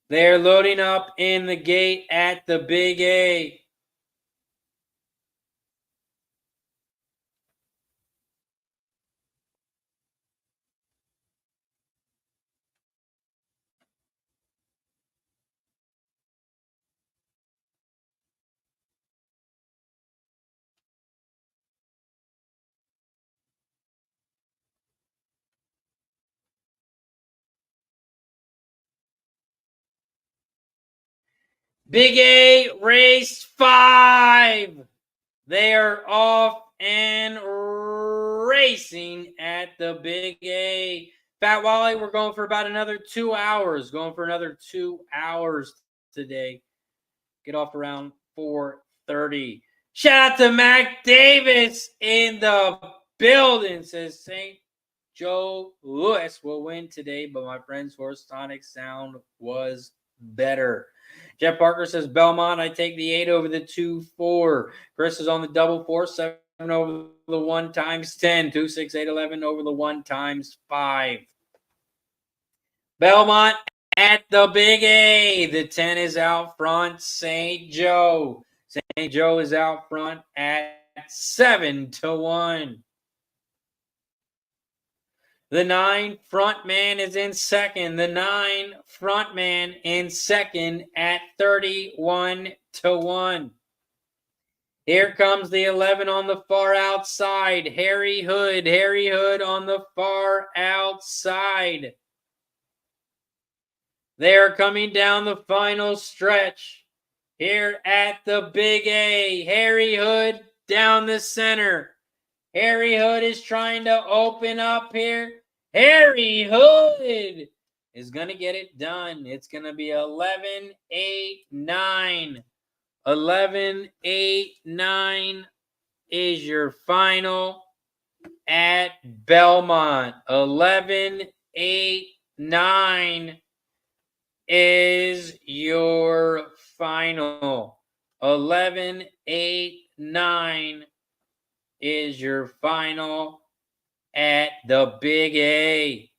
They're loading up in the gate at the Big A. Big A, race 5. They are off and racing at the Big A. Fat Wally, we're going for about another 2 hours. Going for another 2 hours today. Get off around 4:30. Shout out to Mac Davis in the building. Says St. Joe Louis will win today, but my friend's Horsesonic sound was better. Jeff Parker says Belmont, I take the 8 over the 2-4. Chris is on the double 4, 7 over the 1 times 10, 2, 6, 8, 11 over the 1 times 5. Belmont at the Big A. The 10 is out front. St. Joe. St. Joe is out front at 7-1. The 9 front man is in second. The 9 front man in second at 31-1. Here comes the 11 on the far outside. Harry Hood. Harry Hood on the far outside. They are coming down the final stretch here at the Big A. Harry Hood down the center. Harry Hood is trying to open up here. Harry Hood is going to get it done. It's going to be 11-8-9. 11-8-9 is your final at Belmont. 11-8-9 is your final. 11-8-9 is your final at the Big A.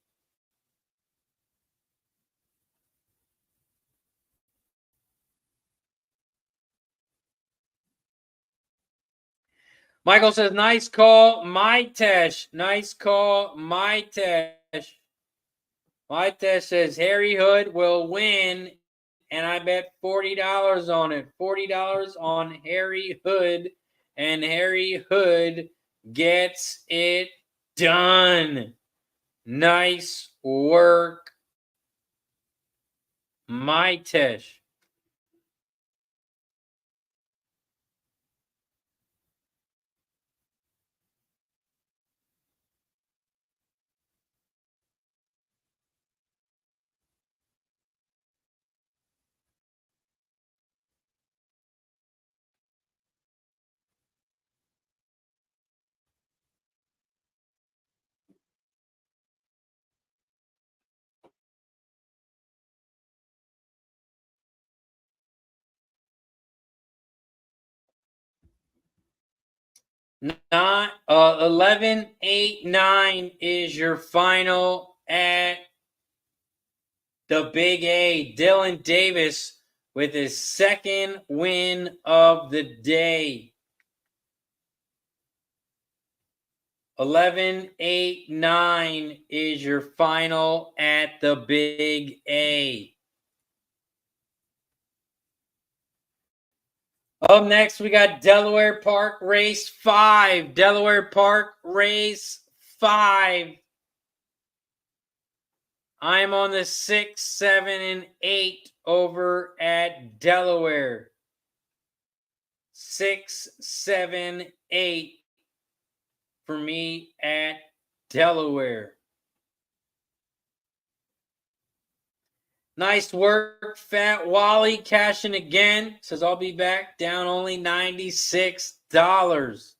Michael says, nice call, Mitesh. Nice call, Mitesh. Mitesh says, Harry Hood will win, and I bet $40 on it. $40 on Harry Hood, and Harry Hood gets it done. Nice work, Mitesh. Not 11-8-9 is your final at the Big A. Dylan Davis with his second win of the day. 11-8-9 is your final at the Big A. Up next, we got Delaware Park Race 5. Delaware Park Race 5. I'm on the 6, 7, and 8 over at Delaware. 6, 7, 8 for me at Delaware. Nice work, Fat Wally cashing again. Says, I'll be back, down only $96.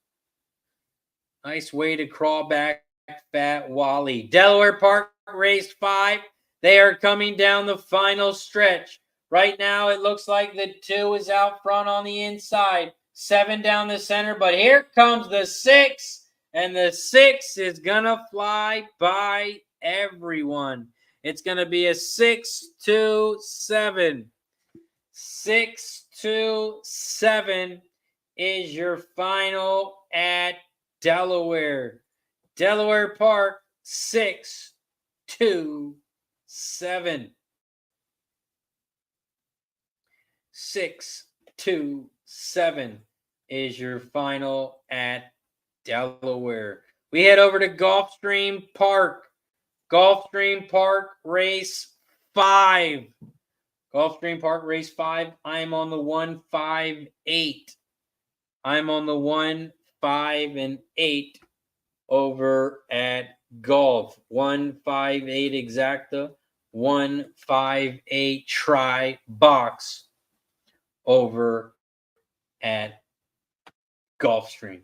Nice way to crawl back, Fat Wally. Delaware Park Race 5. They are coming down the final stretch. Right now, it looks like the 2 is out front on the inside. 7 down the center, but here comes the 6. And the 6 is going to fly by everyone. It's going to be a 6-2-7. 6-2-7 is your final at Delaware. Delaware Park, 6-2-7. 6-2-7 is your final at Delaware. We head over to Gulfstream Park. Gulfstream Park, race 5. Gulfstream Park, race 5. I'm on the 1-5-8. I'm on the 1-5-8 over at Golf. 1-5-8 exacta. 1-5-8 try box over at Gulfstream.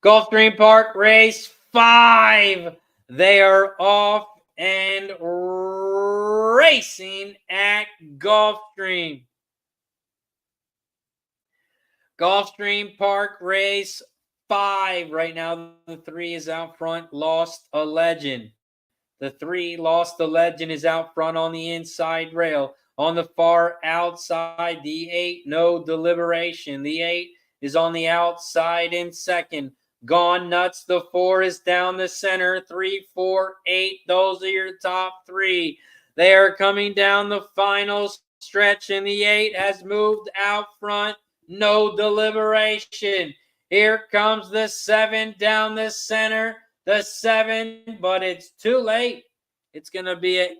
Gulfstream Park, race 5. They are off and racing at Gulfstream. Gulfstream Park, race 5. Right now, the 3 is out front, Lost a Legend. The 3, Lost a Legend, is out front on the inside rail. On the far outside, the 8, No Deliberation. The 8 is on the outside in second. Gone Nuts, the 4 is down the center. 3, 4, 8, those are your top 3. They are coming down the final stretch, and the 8 has moved out front. No Deliberation. Here comes the 7 down the center. The 7, but it's too late. It's going to be an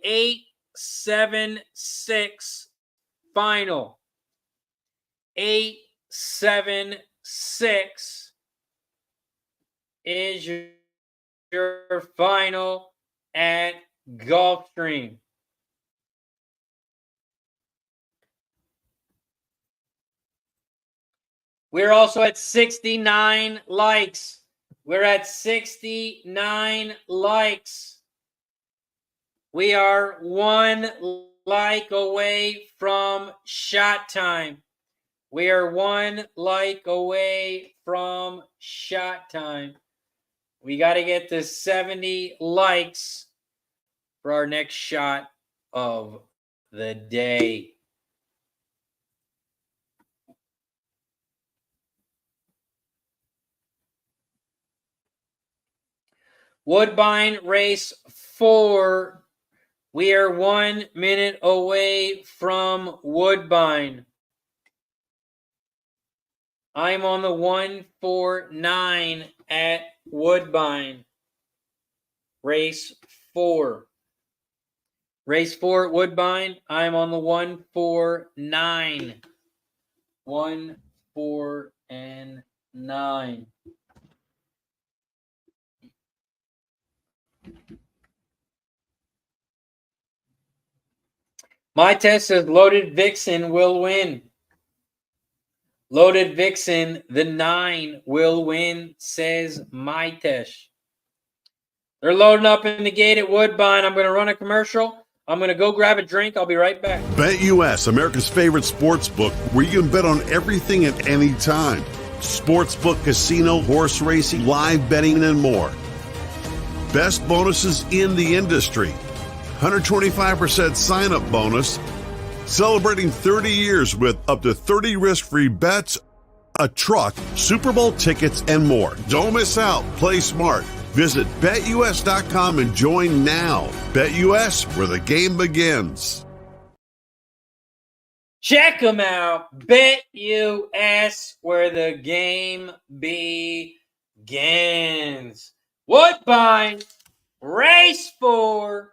8-7-6 final. 8-7-6 is your final at Gulfstream. We're also at 69 likes. We're at 69 likes. We are 1 like away from shot time. We are 1 like away from shot time. We got to get to 70 likes for our next shot of the day. Woodbine, race 4. We are 1 minute away from Woodbine. I'm on the 1-4-9 at Woodbine. Race 4. Race 4 at Woodbine. I'm on the 1-4-9. 1-4-9. My test says Loaded Vixen will win. Loaded Vixen, the 9 will win, says my test. They're loading up in the gate at Woodbine. I'm going to run a commercial. I'm going to go grab a drink. I'll be right back. BetUS, America's favorite sports book, where you can bet on everything at any time. Sportsbook, casino, horse racing, live betting, and more. Best bonuses in the industry. 125% sign-up bonus. Celebrating 30 years with up to 30 risk-free bets, a truck, Super Bowl tickets, and more. Don't miss out. Play smart. Visit BetUS.com and join now. BetUS, where the game begins. Check them out. BetUS, where the game begins. Woodbine, race 4.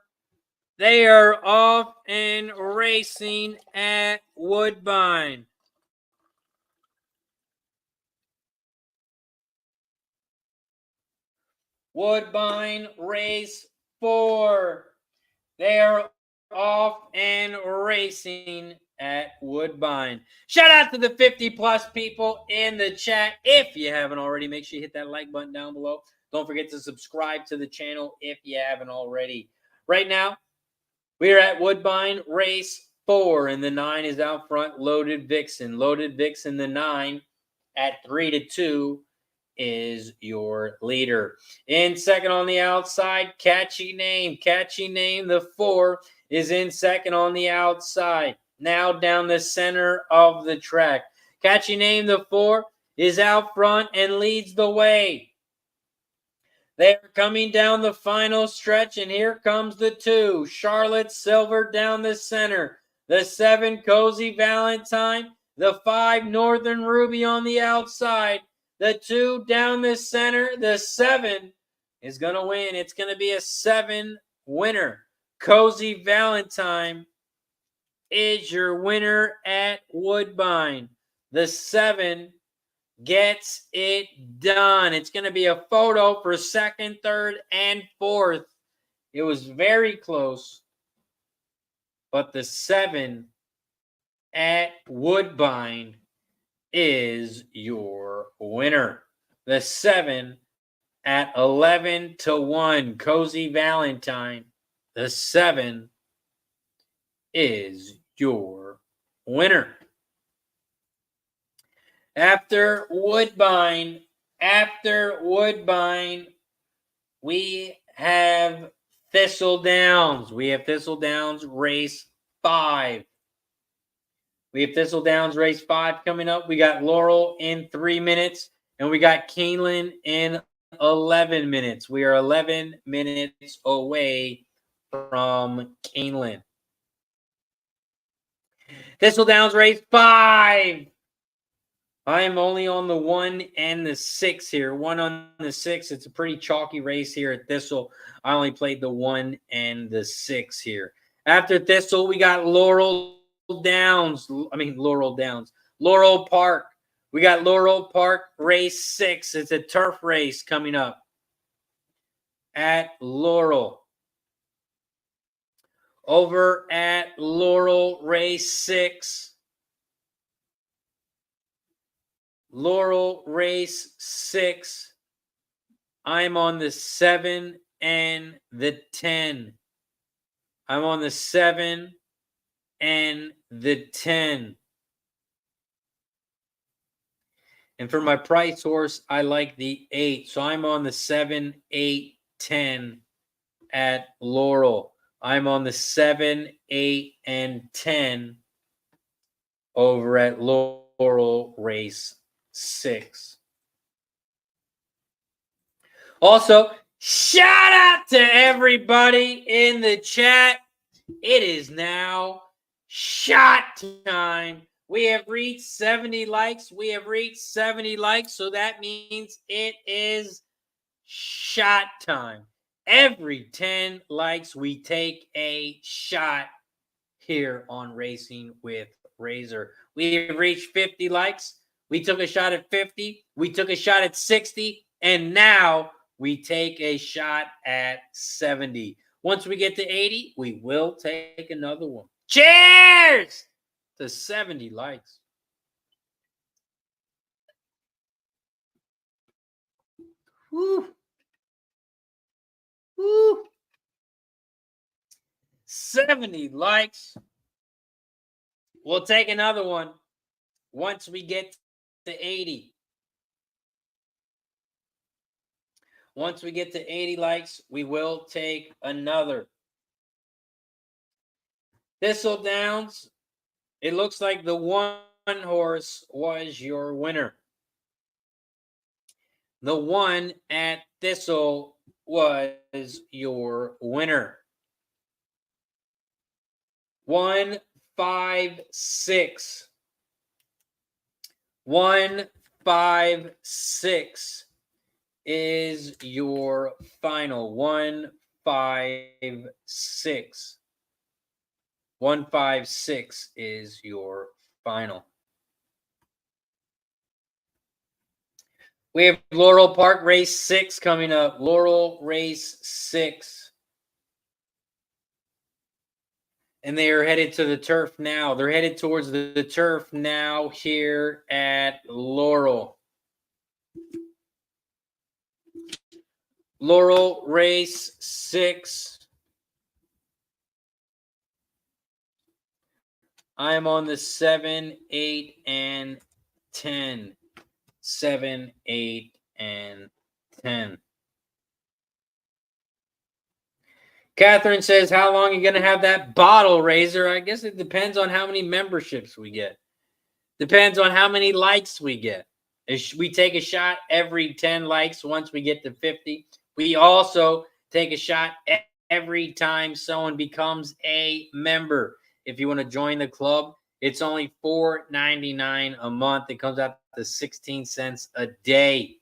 They are off and racing at Woodbine. Woodbine, race 4. They are off and racing at Woodbine. Shout out to the 50-plus people in the chat. If you haven't already, make sure you hit that like button down below. Don't forget to subscribe to the channel if you haven't already. Right now, we are at Woodbine, race 4, and the 9 is out front, Loaded Vixen. Loaded Vixen, the 9, at 3-2, is your leader. In second on the outside, Catchy Name. Catchy Name, the 4, is in second on the outside. Now down the center of the track. Catchy Name, the 4, is out front and leads the way. They're coming down the final stretch, and here comes the 2. Charlotte Silver down the center. The 7, Cozy Valentine. The 5, Northern Ruby on the outside. The 2 down the center. The 7 is going to win. It's going to be a 7 winner. Cozy Valentine is your winner at Woodbine. The 7 gets it done. It's going to be a photo for second, third, and fourth. It was very close, but the 7 at Woodbine is your winner. The 7 at 11-1, Cozy Valentine. The 7 is your winner. After Woodbine, we have Thistledowns. We have Thistledowns race 5. We have Thistledowns race 5 coming up. We got Laurel in 3 minutes, and we got Keeneland in 11 minutes. We are 11 minutes away from Keeneland. Thistledowns race 5. I am only on the 1 and the 6 here. 1 on the 6. It's a pretty chalky race here at Thistle. I only played the 1 and the 6 here. After Thistle, we got Laurel Park. We got Laurel Park race 6. It's a turf race coming up at Laurel. Over at Laurel race 6. Laurel race 6. I'm on the 7 and the 10. I'm on the 7 and the 10. And for my price horse, I like the 8. So I'm on the 7, 8, 10 at Laurel. I'm on the 7, 8, and 10 over at Laurel race 6. Also, shout out to everybody in the chat. It is now shot time. We have reached 70 likes. So that means it is shot time. Every 10 likes, we take a shot here on Racing with Razor. We have reached 50 likes. We took a shot at 50. We took a shot at 60. And now we take a shot at 70. Once we get to 80, we will take another one. Cheers to 70 likes. Woo. Woo. 70 likes. We'll take another one once we get to 80. Once we get to 80 likes, we will take another. Thistledowns, it looks like the 1 horse was your winner. The 1 at Thistle was your winner. 1, 5, 6. 1, 5, 6 is your final. 1, 5, 6. 1, 5, 6 is your final. We have Laurel Park race 6 coming up. Laurel race 6. And they are headed to the turf now. They're headed towards the turf now here at Laurel. Laurel race 6. I'm on the 7, 8, and 10. 7, 8, and 10. Catherine says, how long are you going to have that bottle, Razor? I guess it depends on how many memberships we get. Depends on how many likes we get. We take a shot every 10 likes once we get to 50. We also take a shot every time someone becomes a member. If you want to join the club, it's only $4.99 a month. It comes out to 16 cents a day.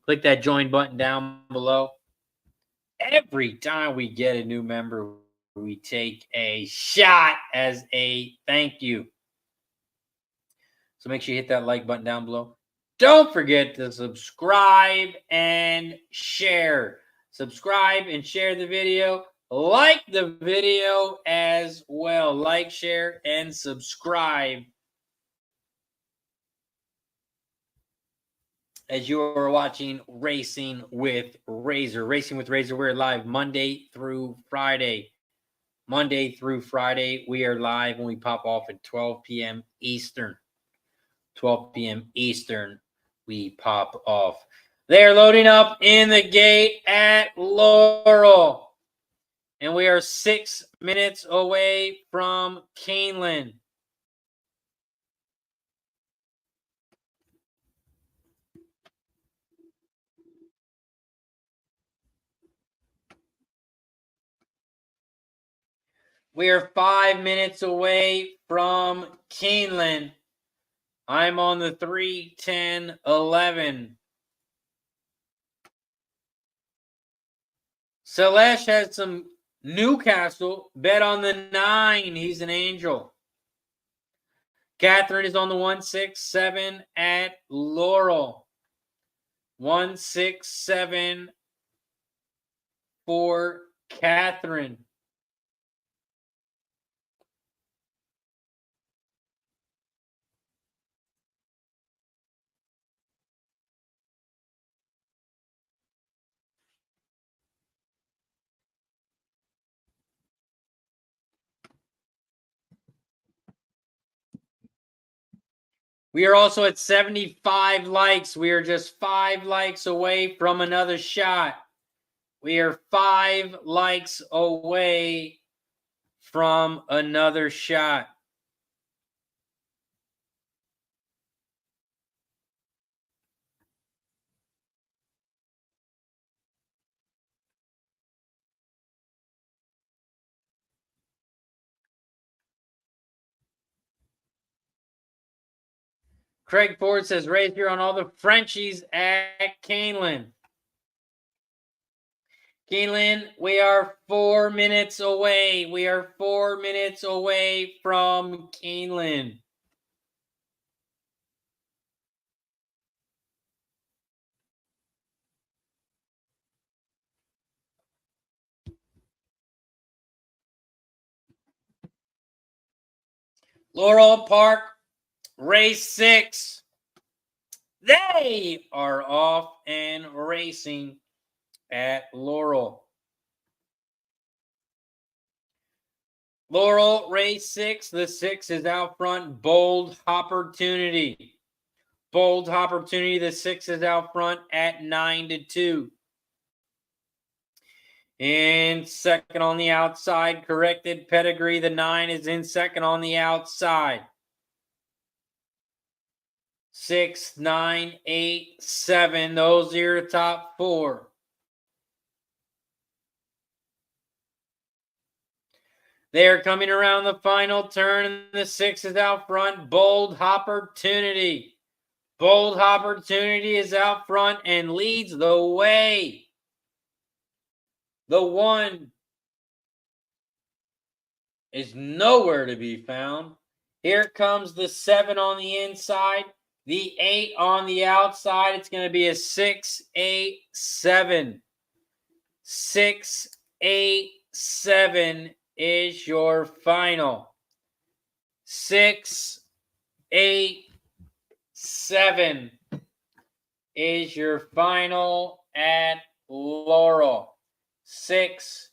Click that join button down below. Every time we get a new member, we take a shot as a thank you. So make sure you hit that like button down below. Don't forget to subscribe and share. Subscribe and share the video. Like the video as well. Like, share, and subscribe as you are watching Racing with Razor. Racing with Razor, we're live Monday through Friday. Monday through Friday, we are live when we pop off at 12 p.m. Eastern. 12 p.m. Eastern, we pop off. They're loading up in the gate at Laurel. And we are 6 minutes away from Keeneland. We are 5 minutes away from Keeneland. I'm on the 3:10:11. Celeste has some Newcastle. Bet on the 9. He's an angel. Catherine is on the 167 at Laurel. 167 for Catherine. We are also at 75 likes. We are just 5 likes away from another shot. We are 5 likes away from another shot. Craig Ford says, right here on all the Frenchies at Keeneland. Keeneland, we are 4 minutes away. We are 4 minutes away from Keeneland. Laurel Park, race 6. They are off and racing at Laurel. Laurel, race 6. The 6 is out front. Bold Opportunity. Bold Opportunity. The 6 is out front at 9-2. In second on the outside, Corrected Pedigree. The 9 is in second on the outside. 6, 9, 8, 7. Those are your top 4. They are coming around the final turn, and the 6 is out front. Bold Opportunity. Bold Opportunity is out front and leads the way. The 1 is nowhere to be found. Here comes the 7 on the inside. The 8 on the outside. It's going to be a 6, 8, 7. 6, 8, 7 is your final. 6, 8, 7 is your final at Laurel. 6,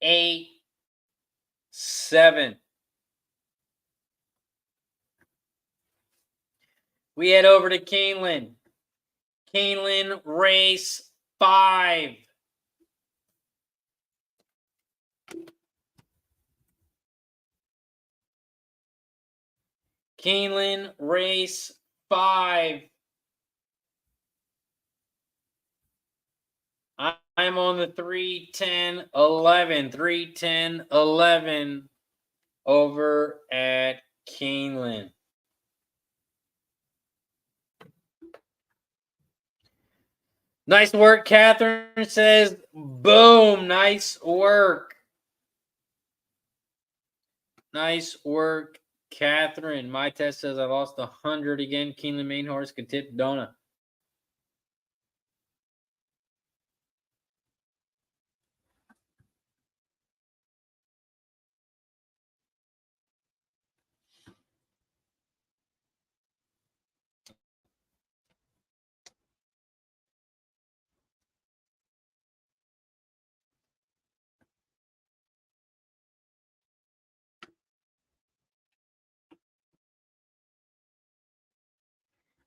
8, 7. We head over to Keeneland. Keeneland race 5. Keeneland race 5. I'm on the 310-11. 310-11 over at Keeneland. Nice work, Catherine says. Boom. Nice work. Nice work, Catherine. My test says I lost 100 again. Keeneland main horse could tip Donna.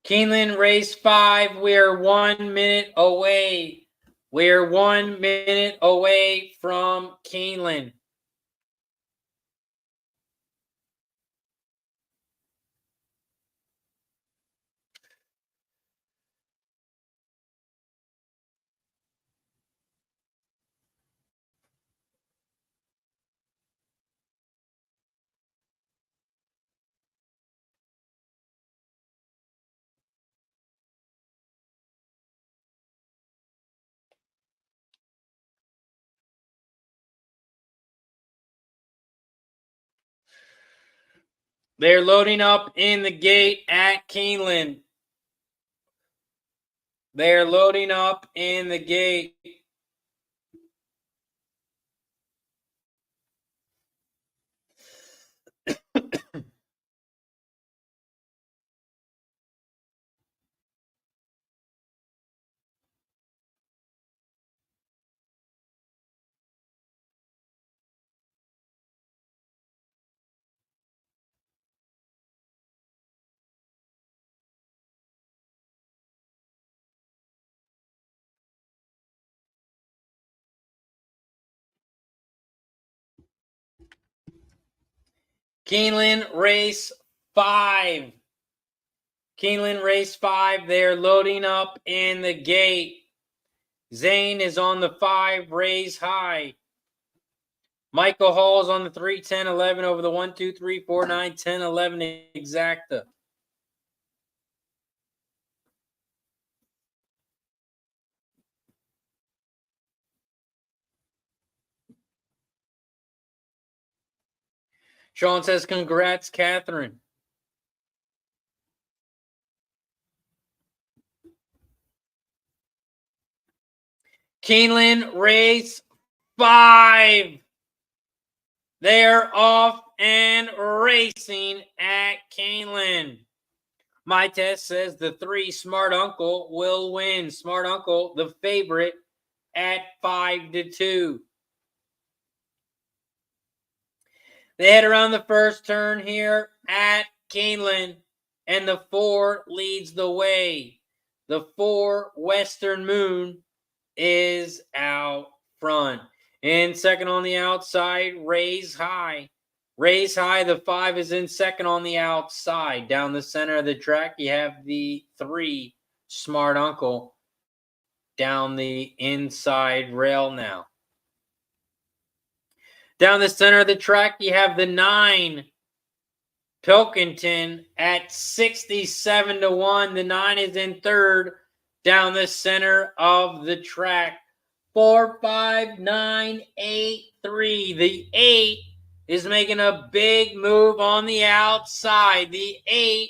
Keeneland race 5. We're 1 minute away. We're 1 minute away from Keeneland. They're loading up in the gate at Keeneland. They're loading up in the gate. Keeneland race 5. Keeneland race 5. They're loading up in the gate. Zane is on the 5, raise high. Michael Hall's on the 3, 10, 11 over the 1, 2, 3, 4, 9, 10, 11 exacta. Sean says, congrats, Catherine. Keeneland race 5. They're off and racing at Keeneland. My test says the 3, Smart Uncle, will win. Smart Uncle, the favorite, at 5-2. They head around the first turn here at Keeneland, and the 4 leads the way. The 4, Western Moon, is out front. In second on the outside, Raise High. Raise High, the 5 is in second on the outside. Down the center of the track, you have the 3, Smart Uncle, down the inside rail now. Down the center of the track, you have the 9, Pilkington, at 67-1. The 9 is in third down the center of the track. 4, 5, 9, 8, 3. The 8 is making a big move on the outside. The 8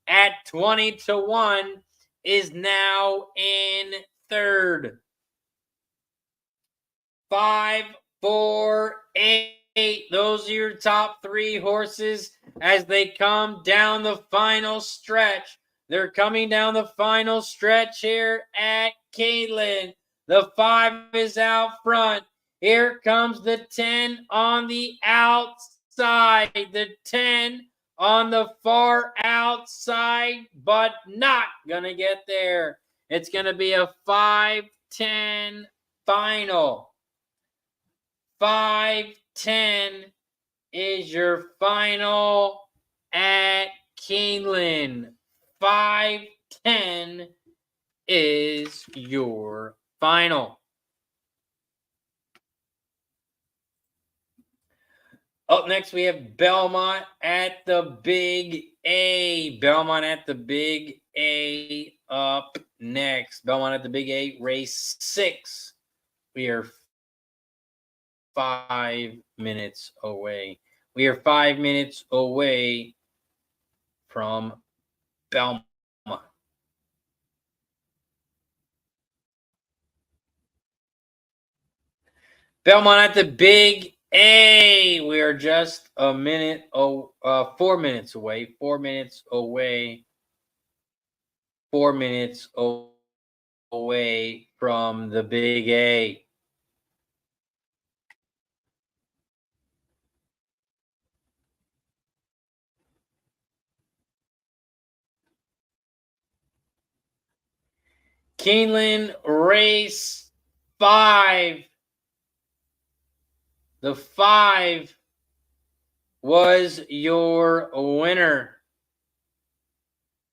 at 20-1 is now in third. 5, 4, 8. Those are your top 3 horses as they come down the final stretch. They're coming down the final stretch here at Keeneland. The 5 is out front. Here comes the 10 on the outside. The 10 on the far outside, but not going to get there. It's going to be a 5-10 final. 5-10 is your final at Keeneland. 5-10 is your final. Up next, we have Belmont at the Big A. Belmont at the Big A up next. Belmont at the Big A, race 6. We are 5 minutes away. We are 5 minutes away from Belmont. Belmont at the Big A. We are just 4 minutes away. 4 minutes away. 4 minutes away from the Big A. Keeneland race 5. The 5 was your winner.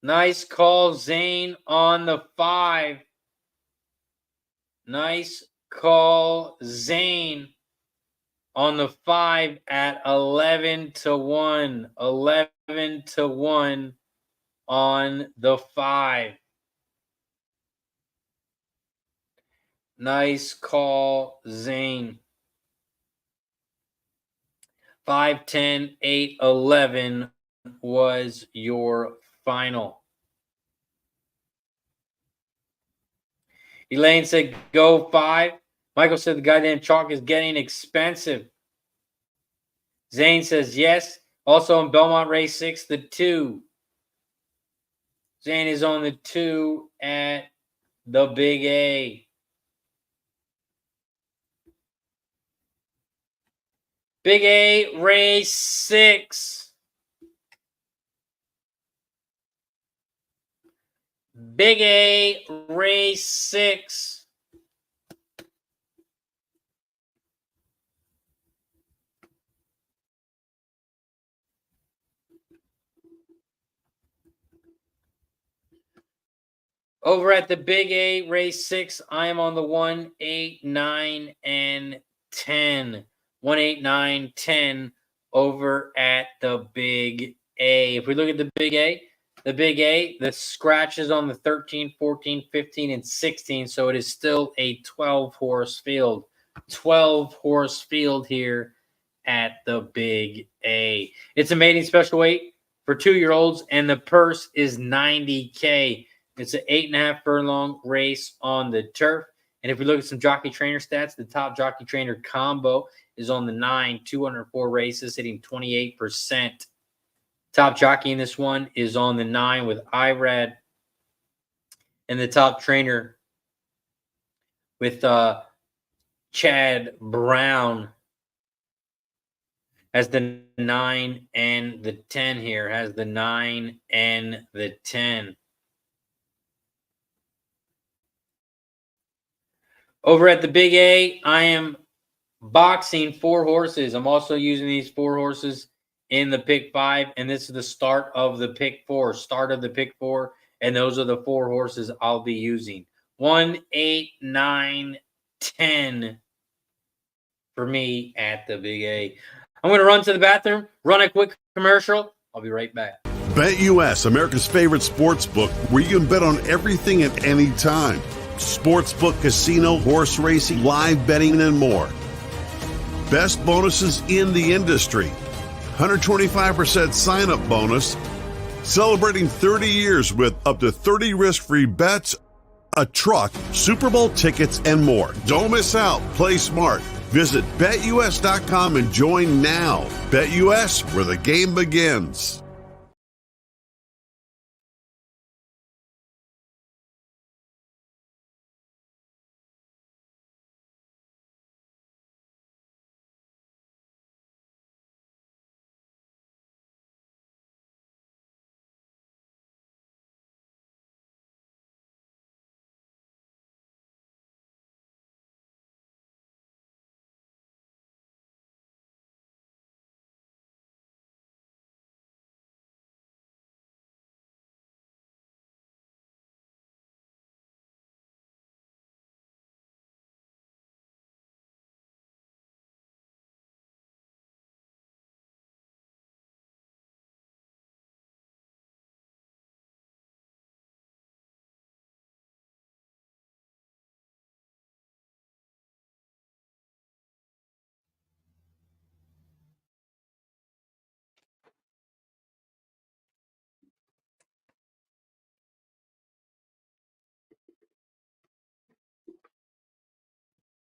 Nice call, Zane, on the 5. Nice call, Zane, on the 5 at 11-1. 11-1 on the 5. Nice call, Zane. 5-10, 8-11 was your final. Elaine said, go 5. Michael said, the goddamn chalk is getting expensive. Zane says, yes. Also in Belmont race 6, the 2. Zane is on the 2 at the Big A. Big A race 6. Big A race 6. Over at the Big A race 6, I am on the 1, 8, 9, and 10. 1, 8, 9, 10 over at the Big A. If we look at the Big A, the scratch is on the 13, 14, 15, and 16, so it is still a 12-horse field. 12-horse field here at the Big A. It's a maiden special weight for 2-year-olds, and the purse is $90K. It's an 8.5 furlong race on the turf. And if we look at some jockey trainer stats, the top jockey trainer combo is on the 9, 204 races, hitting 28%. Top jockey in this one is on the 9 with IRAD. And the top trainer with Chad Brown has the 9 and the 10 here. Has the 9 and the 10. Over at the Big A, I am boxing 4 horses. I'm also using these 4 horses in the pick 5, and this is the start of the pick 4. Start of the pick 4, and those are the 4 horses I'll be using. 1, 8, 9, 10 for me at the Big A. I'm going to run to the bathroom, run a quick commercial. I'll be right back. BetUS, America's favorite sports book, where you can bet on everything at any time. Sportsbook, casino, horse racing, live betting, and more. Best bonuses in the industry. 125% sign-up bonus. Celebrating 30 years with up to 30 risk-free bets, a truck, Super Bowl tickets, and more. Don't miss out. Play smart. Visit BetUS.com and join now. BetUS, where the game begins.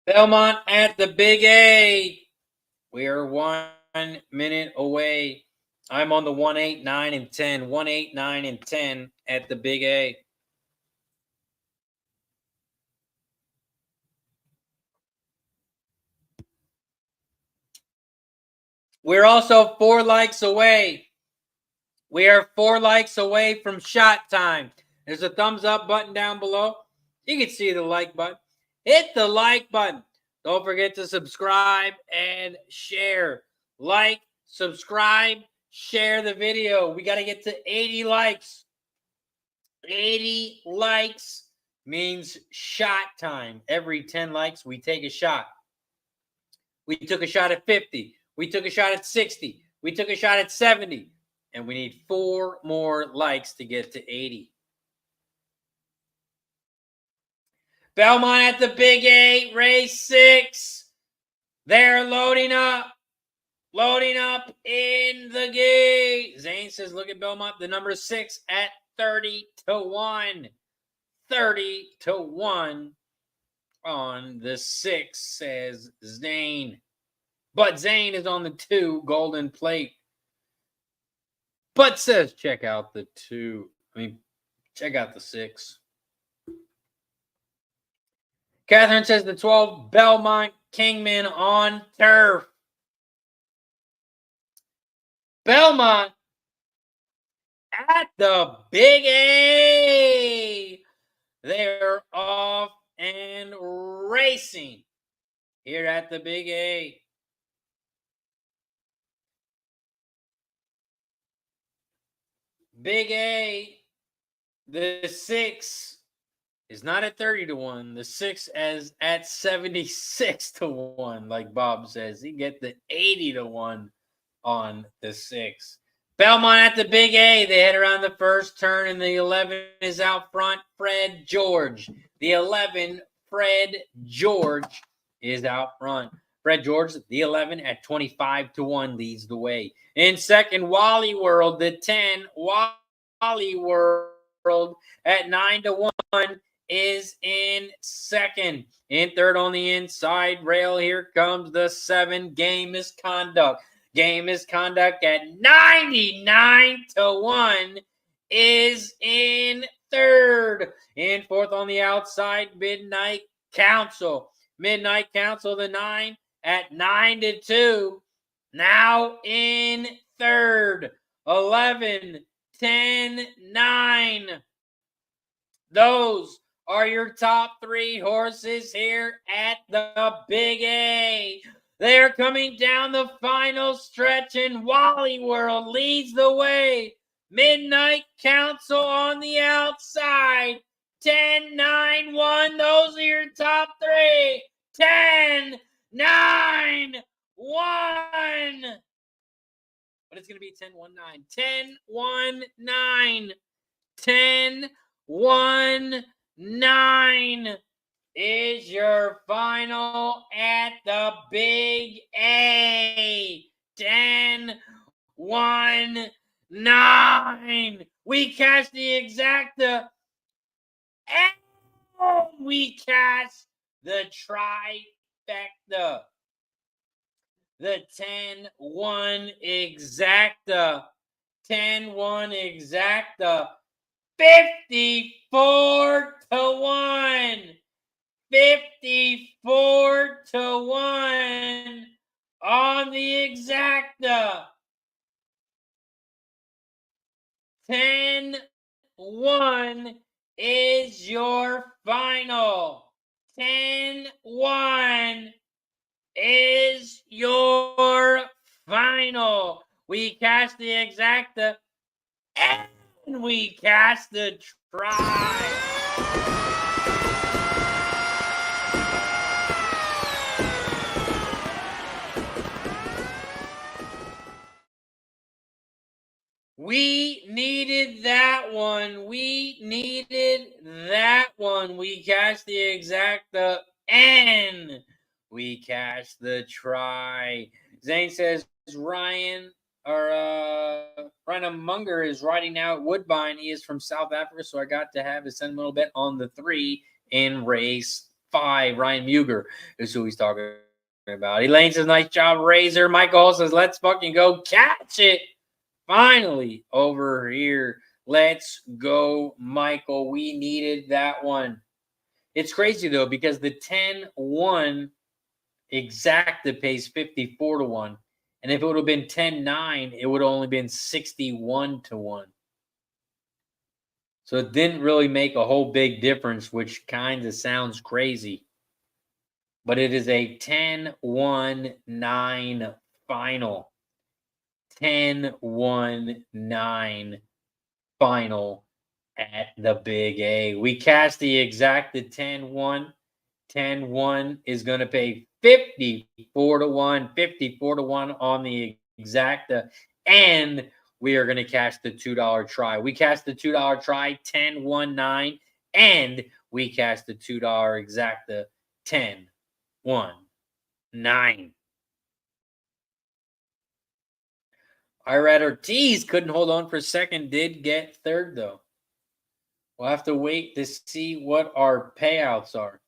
Belmont at the Big A. We are 1 minute away. I'm on the 1, 8, 9, and 10. 1, 8, 9, and 10 at the Big A. We're also 4 likes away. We are 4 likes away from shot time. There's a thumbs up button down below. You can see the like button. Hit the like button. Don't forget to subscribe and share. Like, subscribe, share the video. We got to get to 80 likes. 80 likes means shot time. Every 10 likes, we take a shot. We took a shot at 50. We took a shot at 60. We took a shot at 70. And we need 4 more likes to get to 80. Belmont at the Big A, race 6. They're loading up. Loading up in the gate. Zane says, look at Belmont. The number 6 at 30-1. 30-1 on the 6, says Zane. But Zane is on the 2, golden plate. But says, check out the 2. Check out the 6. Catherine says the 12, Belmont Kingman on turf. Belmont at the Big A. They're off and racing here at the Big A. Big A, the 6 is not at 30-1. The 6 is at 76-1, like Bob says. You get the 80-1 on the 6. Belmont at the Big A. They head around the first turn, and the 11 is out front. Fred George. The 11, Fred George, is out front. Fred George, the 11 at 25-1, leads the way. In second, Wally World. The 10, Wally World at 9-1 is in second. In third on the inside rail, here comes the 7, Game Misconduct. Game Misconduct at 99-1 is in third. In fourth on the outside, Midnight Council. Midnight Council, the 9 at 9-2. Now in third. 11, 10, 9. Those are your top 3 horses here at the Big A. They're coming down the final stretch, and Wally World leads the way. Midnight Council on the outside. 10, 9, 1. Those are your top 3. 10, 9, 1. But it's going to be 10, 1, 9. 10, 1, 9. 10, 1, 9 is your final at the Big A. 10, 1, 9. We cash the exacta. And we cash the trifecta. The 10-1 exacta. 10-1 exacta. 54-1. 54-1 on the exacta. 10-1 is your final. 10-1 is your final. We cash the exacta and we cash the try. We needed that one. We needed that one. We cashed the exacta and we cashed the try. Zane says Ryan Munger is riding now at Woodbine. He is from South Africa, so I got to have a sentimental bet on the 3 in race 5. Ryan Muger is who he's talking about. Elaine says, nice job, Razor. Michael says, let's fucking go catch it. Finally, over here. Let's go, Michael. We needed that one. It's crazy, though, because the 10-1 exacta pays 54-1. And if it would have been 10-9, it would have only been 61-1. So it didn't really make a whole big difference, which kind of sounds crazy. But it is a 10-1-9 final. 10-1-9 final at the Big A. We cast the exacta 10-1. 10-1 is going to pay 54-1. 54-1 on the exacta. And we are going to cash the $2 try. We cast the $2 try 10-1-9. And we cast the $2 exacta 10-1-9. Irad Ortiz couldn't hold on for second, did get third, though. We'll have to wait to see what our payouts are.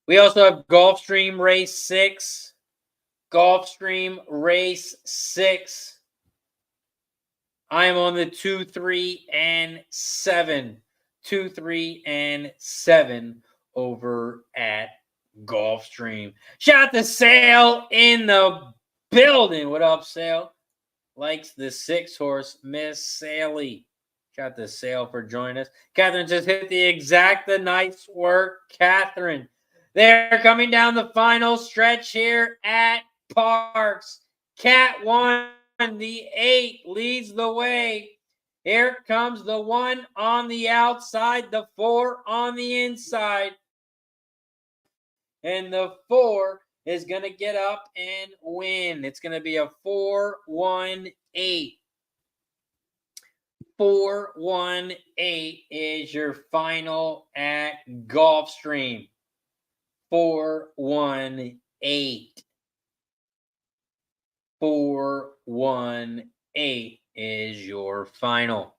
We also have Gulfstream Race 6. Gulfstream Race 6. I am on the 2, 3, and 7. 2, 3, and 7 over at Gulfstream. Shout out to Sale in the building. What up, Sale? Likes the 6-horse, Miss Sally. Shout out to Sale for joining us. Catherine just hit the exacta. Nice work, Catherine. They're coming down the final stretch here at Parx. Cat 1, the 8, leads the way. Here comes the 1 on the outside, the 4 on the inside. And the 4 is going to get up and win. It's going to be a 4-1-8. 4-1-8 is your final at Gulfstream. 4-1-8. 4-1-8 is your final.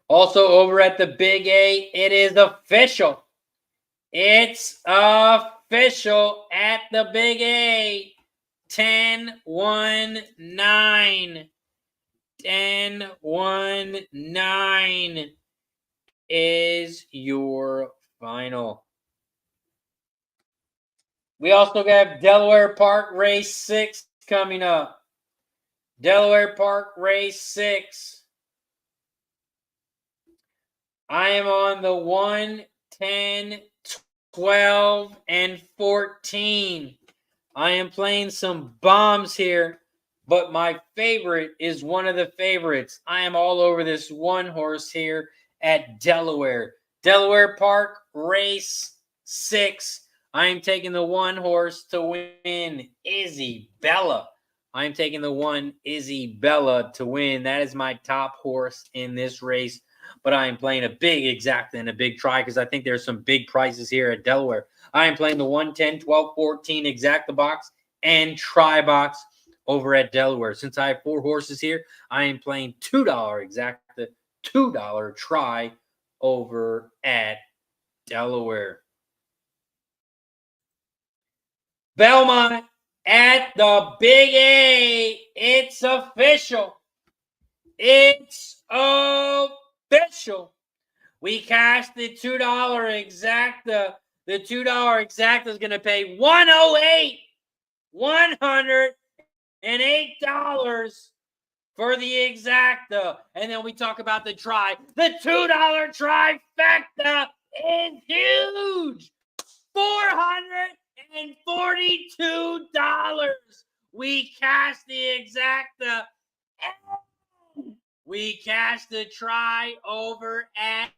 Also over at the Big A, it is official. It's official at the Big A. 10-1-9. 10-1-9 is your final. We also got Delaware Park Race 6 coming up. Delaware Park Race 6. I am on the 1, 10, 12, and 14. I am playing some bombs here, but my favorite is one of the favorites. I am all over this one horse here at Delaware. Delaware Park Race 6. I am taking the 1 horse to win, Isabella. I am taking the 1 Isabella to win. That is my top horse in this race. But I am playing a big exacta and a big try because I think there's some big prizes here at Delaware. I am playing the 1, 10, 12, 14 exacta box and try box over at Delaware. Since I have 4 horses here, I am playing $2 exacta, $2 try over at Delaware. Belmont at the Big A. It's official. It's official. We cashed the $2 exacta. The $2 exacta is going to pay $108. $108 for the exacta. And then we talk about the try. The $2 trifecta is huge. $442. We cashed the exacta. And we cashed the try over at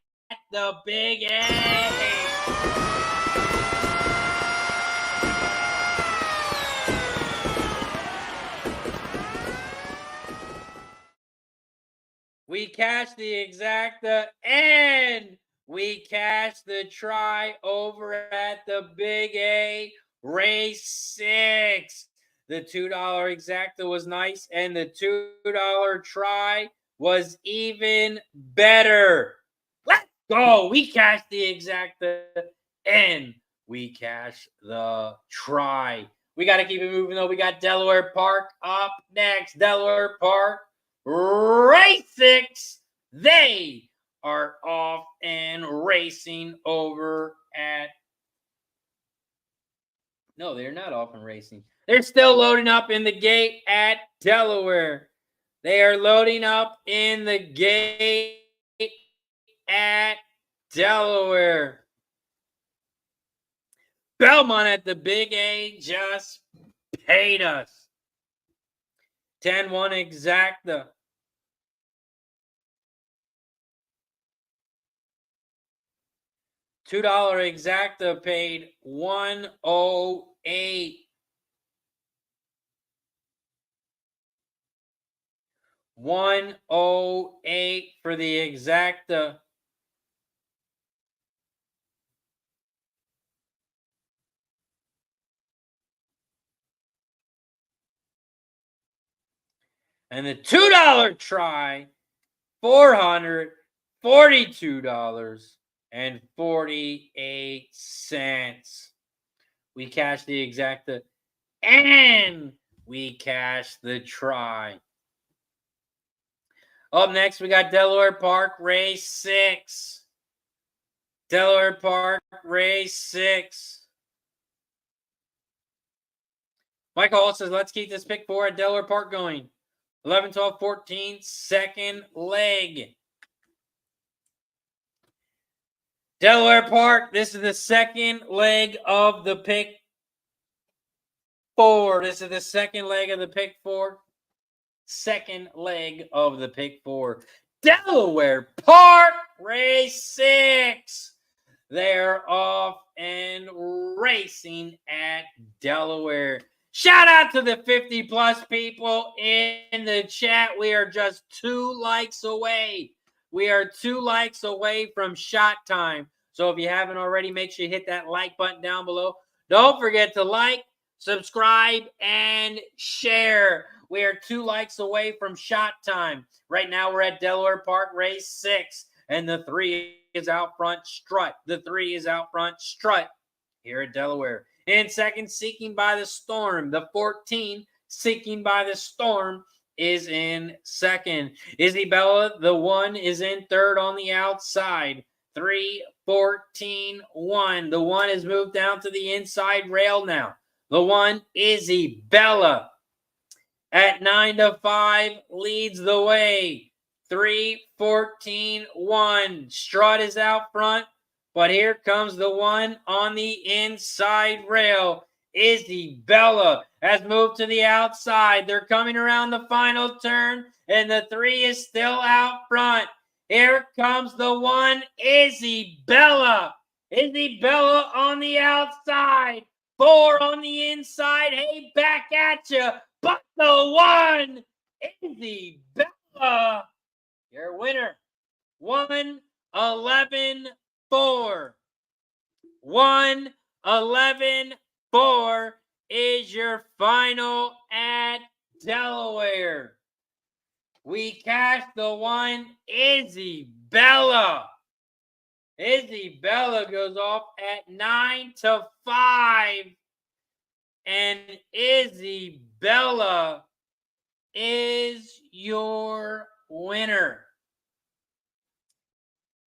the Big A. We cashed the exacta and we cashed the try over at the Big A Race 6. The $2 exacta was nice and the $2 try was even better. Let's go. We cashed the exacta and we cashed the try. We got to keep it moving, though. We got Delaware Park up next. Delaware Park, race 6. They are off and racing over at... No, they're not off and racing. They're still loading up in the gate at Delaware. They are loading up in the gate at Delaware. Belmont at the Big A just paid us. 10-1 exacta. $2 exacta paid $108. $108 for the exacta. And the $2 try, $442.48. We cashed the exacta and we cashed the try. Up next, we got Delaware Park, race 6. Delaware Park, race 6. Michael Hall says, let's keep this pick 4 at Delaware Park going. 11, 12, 14, second leg. Delaware Park, this is the second leg of the pick 4. This is the second leg of the pick 4. Second leg of the pick 4. Delaware Park, race 6. They're off and racing at Delaware. Shout out to the 50-plus people in the chat. We are just 2 likes away. We are 2 likes away from shot time. So if you haven't already, make sure you hit that like button down below. Don't forget to like, subscribe, and share. We are 2 likes away from shot time. Right now we're at Delaware Park, race 6. And the 3 is out front strut. The 3 is out front strut here at Delaware. In second, Seeking by the Storm. The 14, Seeking by the Storm, is in second. Isabella, the 1, is in third on the outside. 3, 14, 1. The 1 has moved down to the inside rail now. The 1, Isabella, at 9-5, leads the way. 3, 14, 1. Strut is out front. But here comes the 1 on the inside rail. Isabella has moved to the outside. They're coming around the final turn, and the 3 is still out front. Here comes the 1, Isabella. Isabella on the outside. 4 on the inside. Hey, back at you. But the 1, Isabella, your winner. 1-11-4. 1-11-4 is your final at Delaware. We cashed the 1, Isabella. Isabella goes off at 9-5. And Isabella is your winner.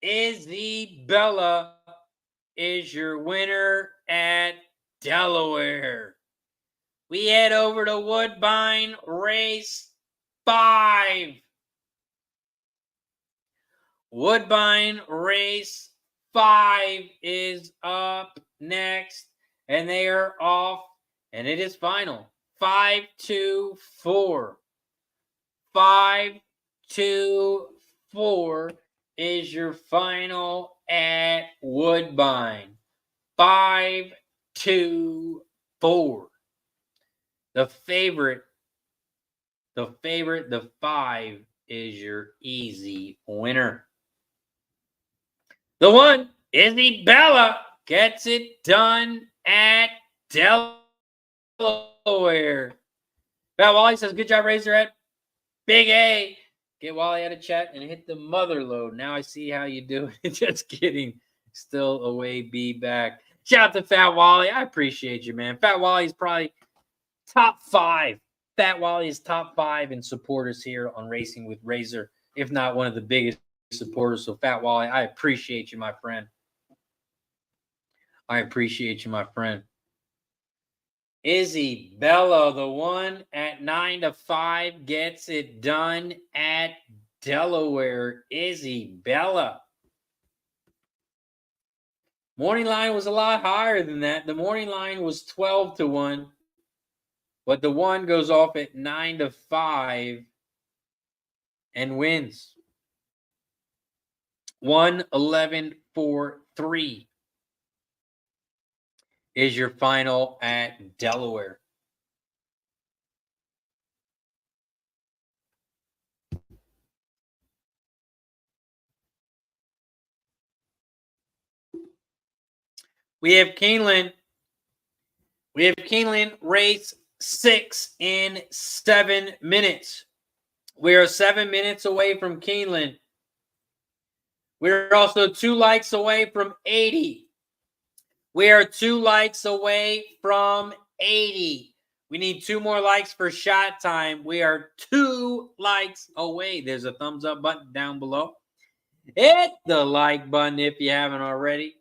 Isabella is your winner at Delaware. We head over to Woodbine, race 5. Woodbine, race 5 is up next, and they are off, and it is final. 5-4. 5-4 is your final at Woodbine. 5-4. The favorite, the 5 is your easy winner. The 1, Isabella, gets it done at Delaware. Val Wally says, good job, Razor at Big A. Get Wally out of chat and hit the mother load. Now I see how you do it. Just kidding. Still away, be back. Shout out to Fat Wally. I appreciate you, man. Fat Wally is probably top 5. Fat Wally is top 5 in supporters here on Racing with Razor, if not one of the biggest supporters. So, Fat Wally, I appreciate you, my friend. I appreciate you, my friend. Izzy Bella, the one at 9 to 5, gets it done at Delaware. Izzy Bella. Morning line was a lot higher than that. The morning line was 12 to 1, but the one goes off at 9 to 5 and wins. 1-11-4-3 is your final at Delaware. We have Keeneland. We have Keeneland race 6 in 7 minutes. We are 7 minutes away from Keeneland. We're also 2 likes away from 80. We are 2 likes away from 80. We need 2 more likes for shot time. We are 2 likes away. There's a thumbs up button down below. Hit the like button if you haven't already.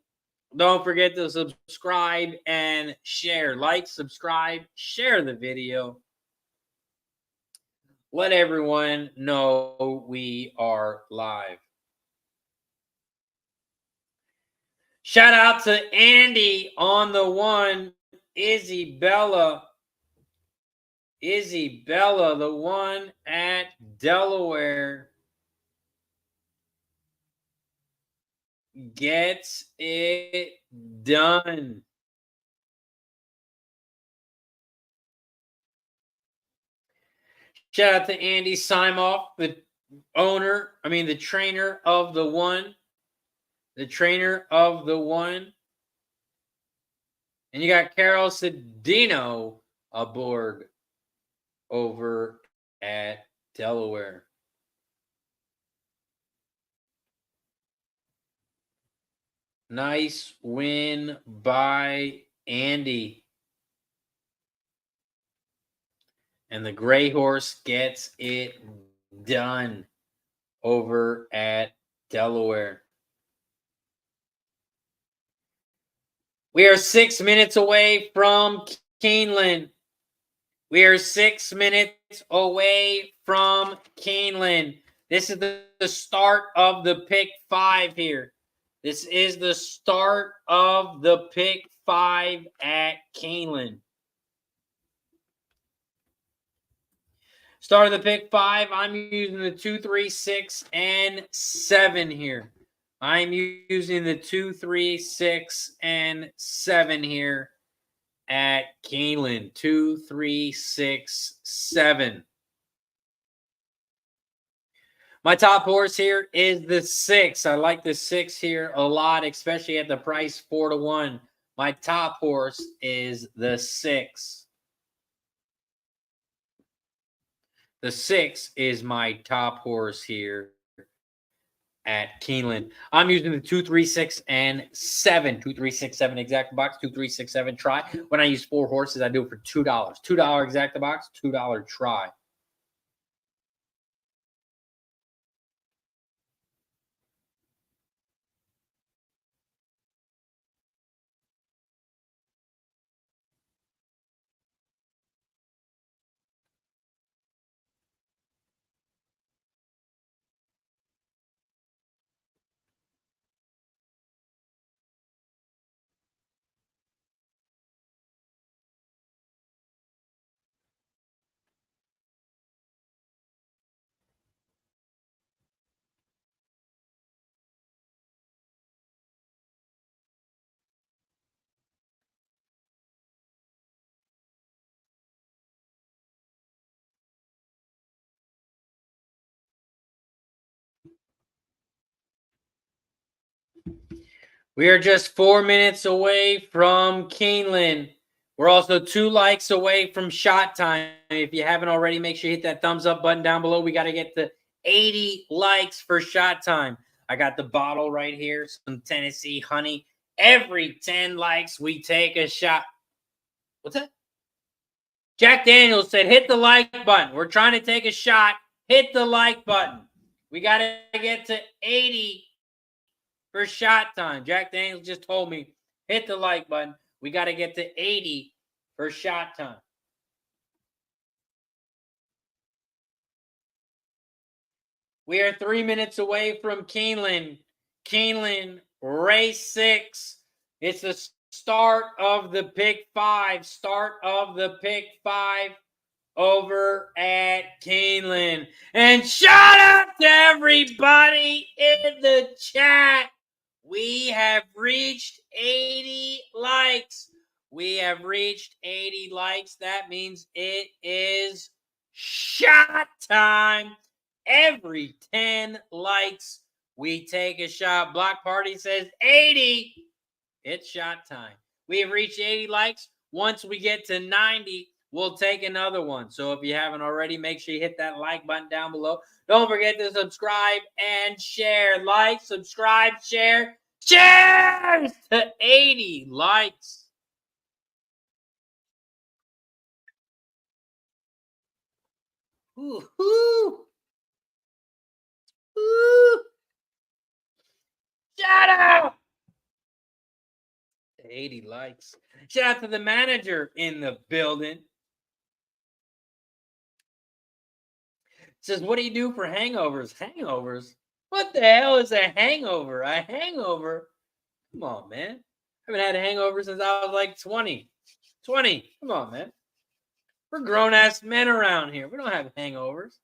Don't forget to subscribe and share. Like, subscribe, share the video. Let everyone know we are live. Shout out to Andy on the one. Izzy Bella. Izzy Bella, the one at Delaware, gets it done. Shout out to Andy Simoff, the trainer of the one. The trainer of the one. And you got Carol Cedino aboard over at Delaware. Nice win by Andy. And the gray horse gets it done over at Delaware. We are 6 minutes away from Keeneland. We are 6 minutes away from Keeneland. This is the start of the pick 5 here. This is the start of the pick 5 at Keeneland. Start of the pick 5. I'm using the 2, 3, 6, and 7 here. I'm using the 2, 3, 6, and 7 here at Keeneland. 2, 3, 6, 7. My top horse here is the 6. I like the 6 here a lot, especially at the price 4 to 1. My top horse is the 6. The 6 is my top horse here at Keeneland. I'm using the 2, 3, 6, and 7. 2, 3, 6, 7 exact box. 2, 3, 6, 7 try. When I use 4 horses, I do it for $2. $2 exact box, $2 try. We are just 4 minutes away from Keeneland. We're also 2 likes away from shot time. If you haven't already, make sure you hit that thumbs up button down below. We got to get to 80 likes for shot time. I got the bottle right here, some Tennessee honey. Every 10 likes, we take a shot. What's that? Jack Daniels said, hit the like button. We're trying to take a shot. Hit the like button. We got to get to 80 for shot time. Jack Daniels just told me, hit the like button. We got to get to 80 for shot time. We are 3 minutes away from Keeneland. Keeneland, race 6. It's the start of the pick 5. Start of the pick 5 over at Keeneland. And shout out to everybody in the chat. We have reached 80 likes. We have reached 80 likes. That means it is shot time. Every 10 likes, we take a shot. Block Party says 80. It's shot time. We have reached 80 likes. Once we get to 90, we'll take another one. So if you haven't already, make sure you hit that like button down below. Don't forget to subscribe and share. Like, subscribe, share. Cheers to 80 likes. Woo-hoo. Woo. Shout out. 80 likes. Shout out to the manager in the building. Says, what do you do for hangovers? Hangovers? What the hell is a hangover? A hangover? Come on, man. I haven't had a hangover since I was like 20. 20. Come on, man. We're grown-ass men around here. We don't have hangovers.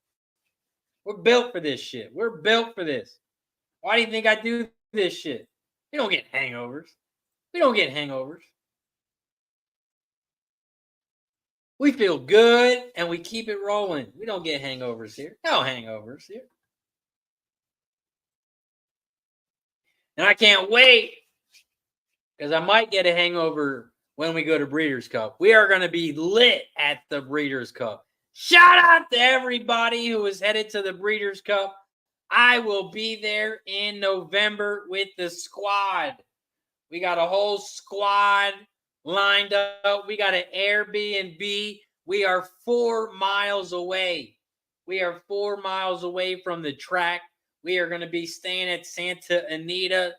We're built for this shit. We're built for this. Why do you think I do this shit? We don't get hangovers. We don't get hangovers. We feel good and we keep it rolling. We don't get hangovers here. No hangovers here. And I can't wait because I might get a hangover when we go to Breeders' Cup. We are going to be lit at the Breeders' Cup. Shout out to everybody who is headed to the Breeders' Cup. I will be there in November with the squad. We got a whole squad lined up. We got an Airbnb. We are 4 miles away. We are 4 miles away from the track. We are going to be staying at Santa Anita.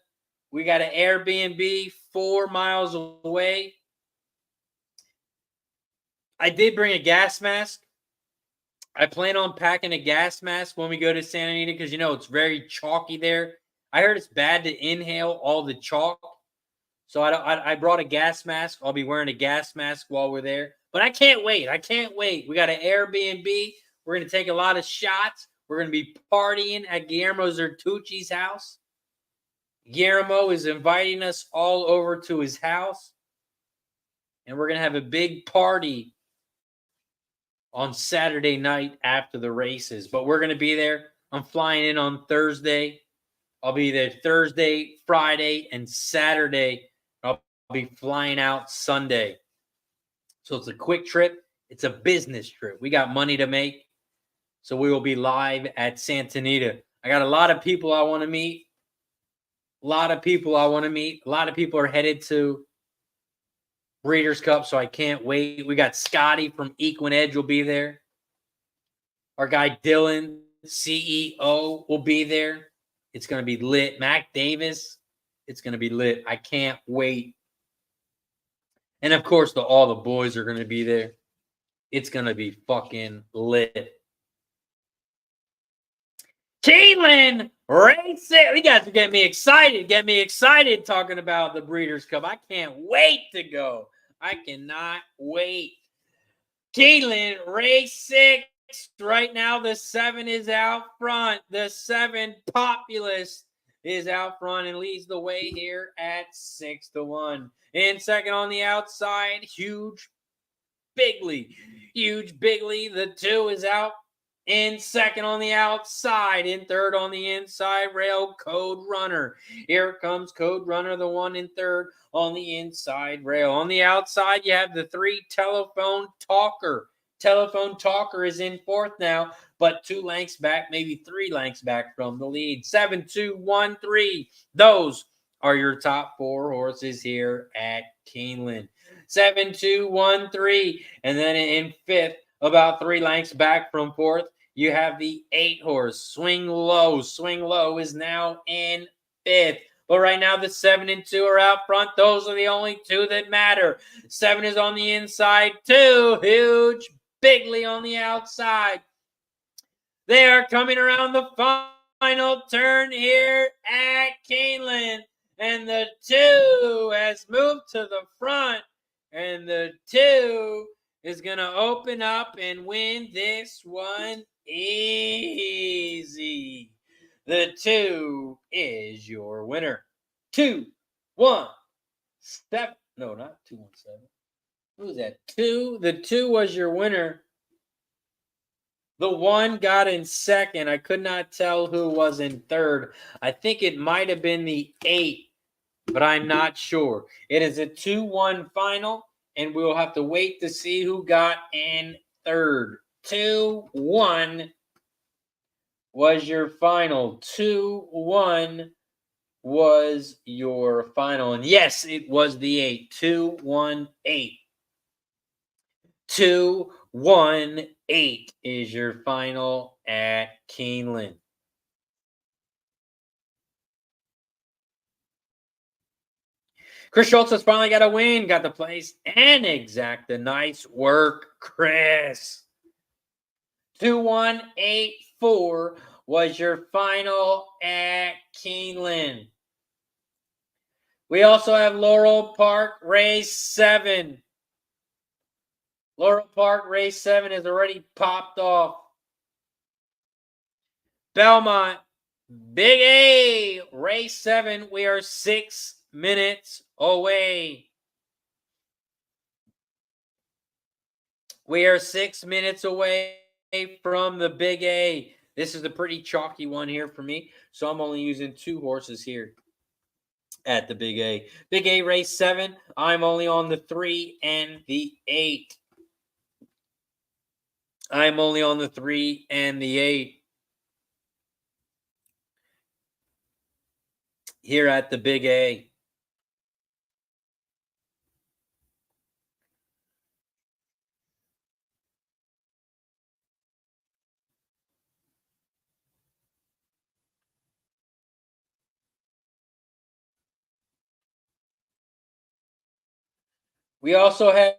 We got an Airbnb 4 miles away. I did bring a gas mask. I plan on packing a gas mask when we go to Santa Anita because, you know, it's very chalky there. I heard it's bad to inhale all the chalk. So I brought a gas mask. I'll be wearing a gas mask while we're there. But I can't wait. I can't wait. We got an Airbnb. We're going to take a lot of shots. We're going to be partying at Guillermo Zertucci's house. Guillermo is inviting us all over to his house. And we're going to have a big party on Saturday night after the races. But we're going to be there. I'm flying in on Thursday. I'll be there Thursday, Friday, and Saturday. I'll be flying out Sunday. So it's a quick trip. It's a business trip. We got money to make. So we will be live at Santa Anita. I got a lot of people I want to meet. A lot of people are headed to Breeders' Cup, so I can't wait. We got Scotty from Equine Edge will be there. Our guy Dylan, CEO, will be there. It's going to be lit. Mac Davis, it's going to be lit. I can't wait. And, of course, all the boys are going to be there. It's going to be fucking lit. Keeneland, race 6. You guys are getting me excited. Get me excited talking about the Breeders' Cup. I can't wait to go. I cannot wait. Keeneland, race 6. Right now, the 7 is out front. The 7 Populous is out front and leads the way here at 6-1. In second on the outside, Huge Bigley. The 2 is out. In second on the outside. In third on the inside rail, Code Runner. Here comes Code Runner, the 1 in third on the inside rail. On the outside, you have the 3 Telephone Talker. Telephone Talker is in fourth now, but 2 lengths back, maybe 3 lengths back from the lead. 7, 2, 1, 3. Those are your top 4 horses here at Keeneland. 7, 2, 1, 3. And then in fifth, about 3 lengths back from fourth, you have the 8 horse, Swing Low. Swing Low is now in fifth. But right now, the 7 and 2 are out front. Those are the only 2 that matter. 7 is on the inside. 2, huge, bigly on the outside. They are coming around the final turn here at Keeneland. And the 2 has moved to the front. And the 2 is going to open up and win this one easy. The 2 is your winner. 2, 1, 7. No, not 2, 1, 7. Who's that? 2. The 2 was your winner. The 1 got in second. I could not tell who was in third. I think it might have been the 8, but I'm not sure. It is a 2-1 final, and we'll have to wait to see who got in third. 2-1 was your final. 2-1 was your final. And yes, it was the 8. 2-1-8. 2-1-8 is your final at Keeneland. Chris Schultz has finally got a win, got the place and exacta. Nice work, Chris. 2-1-8-4 was your final at Keeneland. We also have Laurel Park Race 7. Laurel Park Race 7 has already popped off. Belmont Big A Race 7. We are 6 minutes away. We are 6 minutes away from the Big A. This is a pretty chalky one here for me, so I'm only using 2 horses here at the Big A. Big A Race 7, I'm only on the 3 and the 8. I'm only on the 3 and the 8 here at the Big A. We also had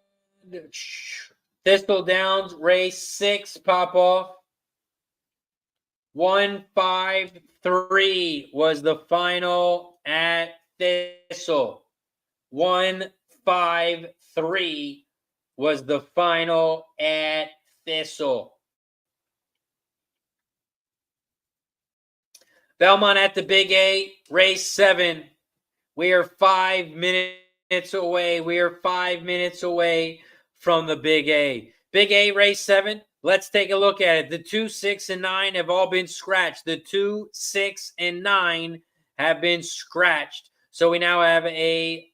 Thistledowns Race 6 pop off. 1-5-3 was the final at Thistle. 1-5-3 was the final at Thistle. Belmont at the Big A, Race 7. We are 5 minutes away. We are 5 minutes away from the Big A. Big A, Race 7. Let's take a look at it. The 2, 6, and 9 have all been scratched. The 2, 6, and 9 have been scratched. So we now have a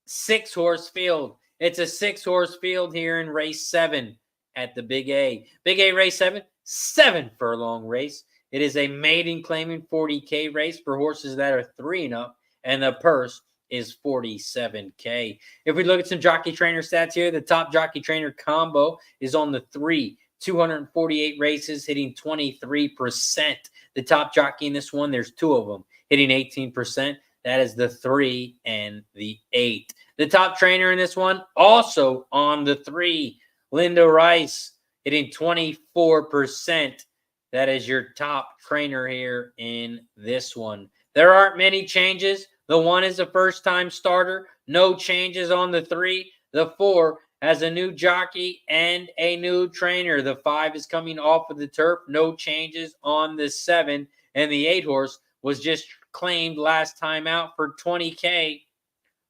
6-horse field. It's a 6-horse field here in Race 7 at the Big A. Big A Race 7, 7-furlong race. It is a maiden claiming 40K race for horses that are 3 and up, and the purse is $47K. If we look at some jockey trainer stats here, the top jockey trainer combo is on the 3. 248 races, hitting 23%. The top jockey in this one, there's 2 of them, hitting 18%. That is the 3 and the 8. The top trainer in this one, also on the 3, Linda Rice, hitting 24%. That is your top trainer here in this one. There aren't many changes. The 1 is a first-time starter. No changes on the 3. The 4 has a new jockey and a new trainer. The 5 is coming off of the turf. No changes on the 7. And the 8 horse was just claimed last time out for $20K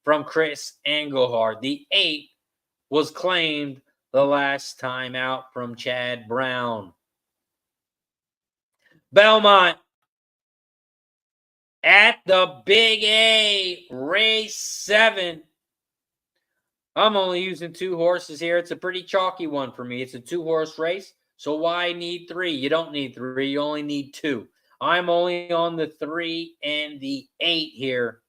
from Chris Engelhard. The 8 was claimed the last time out from Chad Brown. Belmont at the Big A, Race 7. I'm only using 2 horses here. It's a pretty chalky one for me. It's a 2-horse race. So why need 3? You don't need 3. You only need 2. I'm only on the 3 and the 8 here.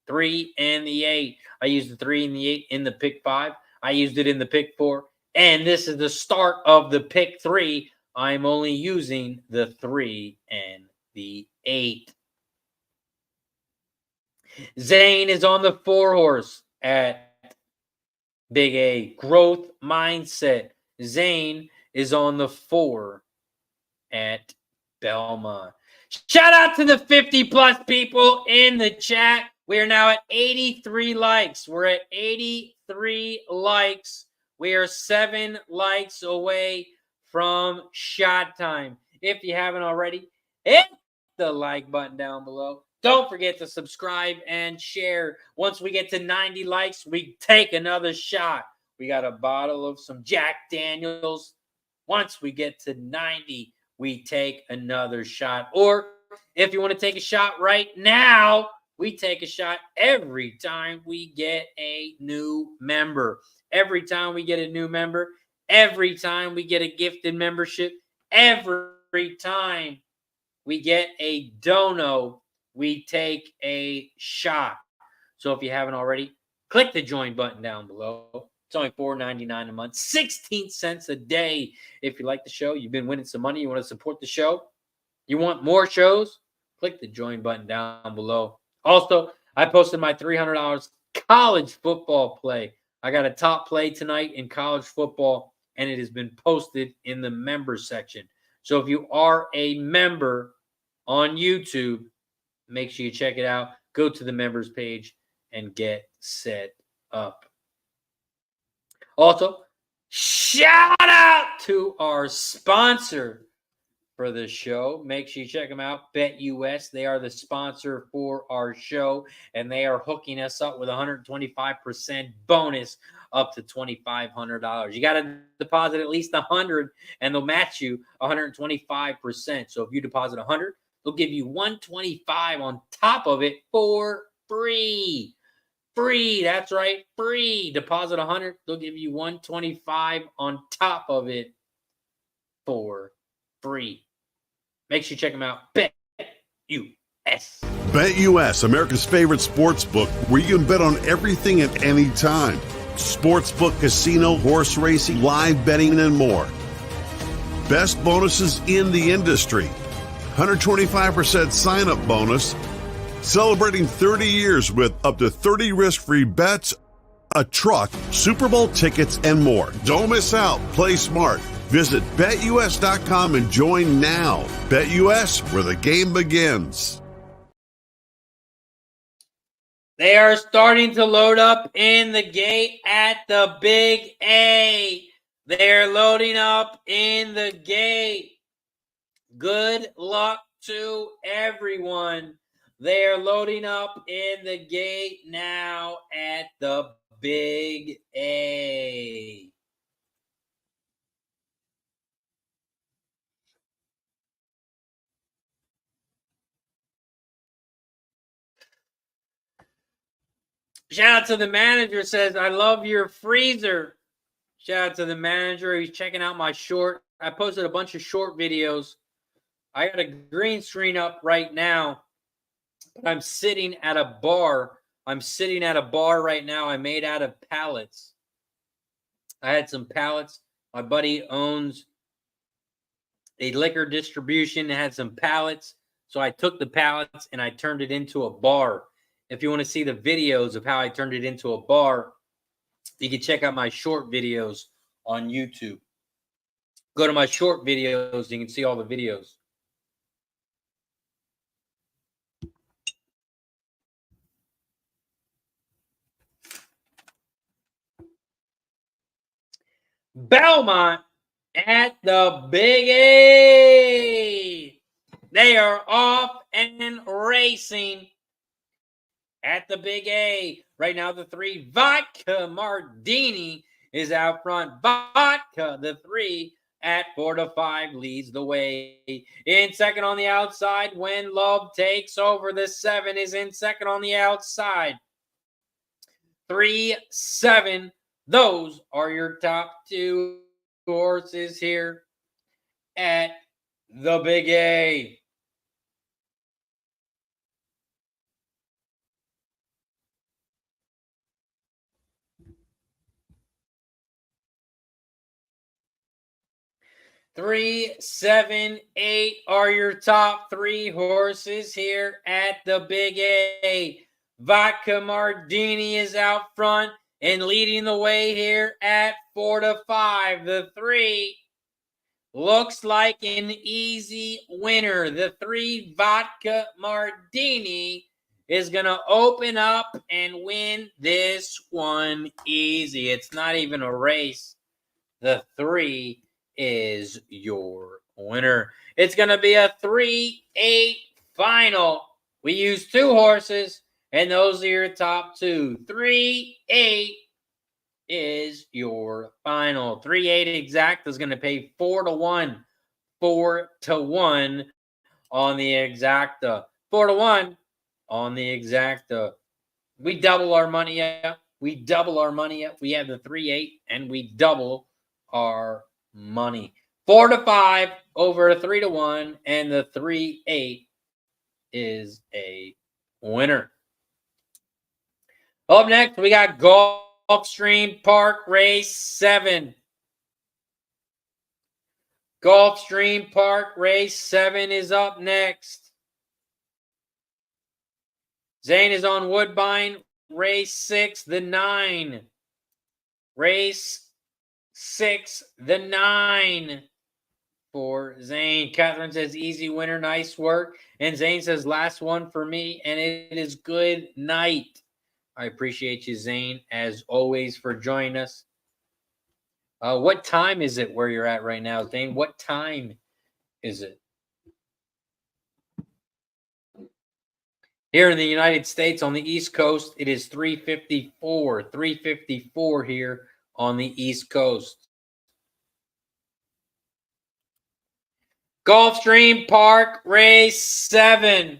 3 and the 8. I used the 3 and the 8 in the pick 5. I used it in the pick 4. And this is the start of the pick 3. I'm only using the 3 and the 8. Zane is on the 4-horse at Big A. Growth Mindset. Zane is on the 4 at Belmont. Shout out to the 50-plus people in the chat. We are now at 83 likes. We're at 83 likes. We are 7 likes away from shot time. If you haven't already, hit the like button down below. Don't forget to subscribe and share. Once we get to 90 likes, we take another shot. We got a bottle of some Jack Daniels. Once we get to 90, we take another shot. Or if you want to take a shot right now, we take a shot every time we get a new member. Every time we get a new member, every time we get a gifted membership, every time we get a dono, we take a shot. So if you haven't already, click the join button down below. It's only $4.99 a month, 16 cents a day. If you like the show, you've been winning some money, you want to support the show, you want more shows, click the join button down below. Also, I posted my $300 college football play. I got a top play tonight in college football, and it has been posted in the members section. So if you are a member on YouTube, make sure you check it out. Go to the members page and get set up. Also, shout out to our sponsor for the show. Make sure you check them out, BetUS. They are the sponsor for our show, and they are hooking us up with 125% bonus up to $2,500. You got to deposit at least $100, and they'll match you 125%. So if you deposit $100, they'll give you $125 on top of it for free. Free, that's right, free. Deposit $100, they'll give you $125 on top of it for free. Make sure you check them out. BetUS. BetUS, America's favorite sports book, where you can bet on everything at any time. Sportsbook, casino, horse racing, live betting, and more. Best bonuses in the industry. 125% sign-up bonus. Celebrating 30 years with up to 30 risk-free bets, a truck, Super Bowl tickets, and more. Don't miss out. Play smart. Visit BetUS.com and join now. BetUS, where the game begins. They are starting to load up in the gate at the Big A. They're loading up in the gate. Good luck to everyone. They are loading up in the gate now at the Big A. Shout out to the manager, says, I love your freezer. Shout out to the manager. He's checking out my short. I posted a bunch of short videos. I got a green screen up right now. I'm sitting at a bar. I'm sitting at a bar right now. I made out of pallets. I had some pallets. My buddy owns a liquor distribution that had some pallets. So I took the pallets and I turned it into a bar. If you want to see the videos of how I turned it into a bar, you can check out my short videos on YouTube. Go to my short videos. You can see all the videos. Belmont at the Big A. They are off and racing at the Big A. Right now, the 3 Vodka Martini is out front. Vodka, the 3 at 4-5 leads the way. In second on the outside, When Love takes over. The 7 is in second on the outside. 3, 7. Those are your top 2 horses here at the Big A. Three, 7, 8 are your top 3 horses here at the Big A. Vodka Mardini is out front and leading the way here at 4 to 5. The 3 looks like an easy winner. The 3 Vodka Mardini is going to open up and win this one easy. It's not even a race. The 3 is your winner. It's going to be a 3-8 final. We use 2 horses, and those are your top 2. 3-8 is your final. 3-8 exact is going to pay 4 to 1. 4 to 1 on the exacta. 4 to 1 on the exacta. We double our money up. We double our money up. We have the 3-8, and we double our money. 4 to 5 over 3 to 1, and the 3-8 is a winner. Up next, we got Gulfstream Park Race 7. Gulfstream Park Race 7 is up next. Zane is on Woodbine. Race 6, the 9. Race 6, the 9 for Zane. Catherine says, easy winner, nice work. And Zane says, last one for me, and it is good night. I appreciate you, Zane, as always, for joining us. What time is it where you're at right now, Zane? What time is it? Here in the United States on the East Coast, it is 3:54. 3:54 here on the East Coast. Gulfstream Park Race 7.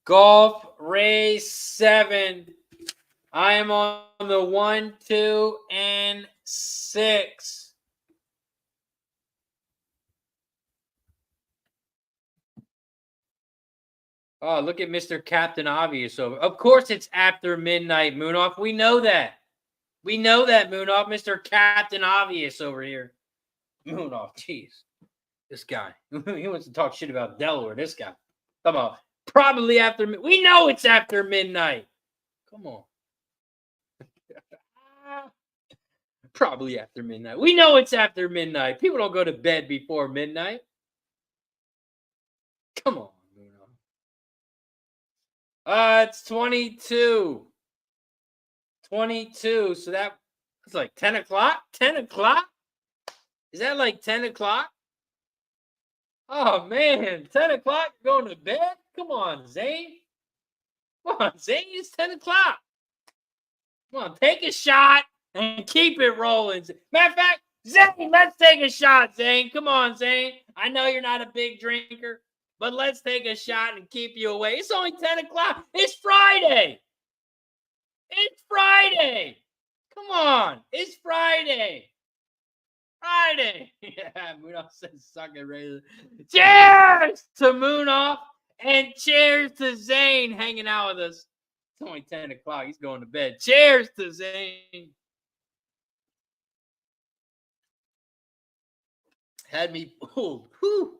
Golf Race 7. I am on the 1, 2, and 6. Oh, look at Mr. Captain Obvious over. Of course it's after midnight, Moonoff. We know that. We know that, Moonoff. Mr. Captain Obvious over here. Moonoff, jeez. This guy. He wants to talk shit about Delaware. This guy. Come on. Probably after midnight. We know it's after midnight. Come on. Probably after midnight. We know it's after midnight. People don't go to bed before midnight. Come on. It's 22. 22. So that's like 10 o'clock? 10 o'clock? Is that like 10 o'clock? Oh, man. 10 o'clock? Going to bed? Come on, Zane. Come on, Zane. It's 10 o'clock. Come on, take a shot and keep it rolling. Matter of fact, Zane, let's take a shot, Zane. Come on, Zane. I know you're not a big drinker, but let's take a shot and keep you away. It's only 10 o'clock. It's Friday. It's Friday. Come on. It's Friday. Friday. Yeah, Moonoff says suck it, Razor. Cheers to Moonoff and cheers to Zane hanging out with us. It's only 10 o'clock. He's going to bed. Cheers to Zane. Had me pulled. Whew.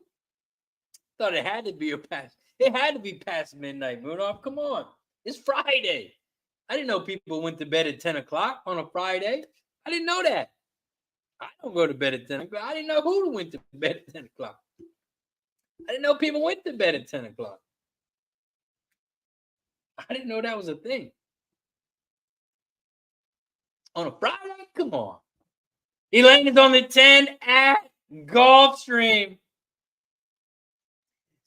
Thought it had to be past. It had to be past midnight, Moonoff. Come on. It's Friday. I didn't know people went to bed at 10 o'clock on a Friday. I didn't know that. I don't go to bed at 10 o'clock. I didn't know who went to bed at 10 o'clock. I didn't know people went to bed at 10 o'clock. I didn't know that was a thing. On a Friday? Come on. Elaine is on the 10 at Gulfstream.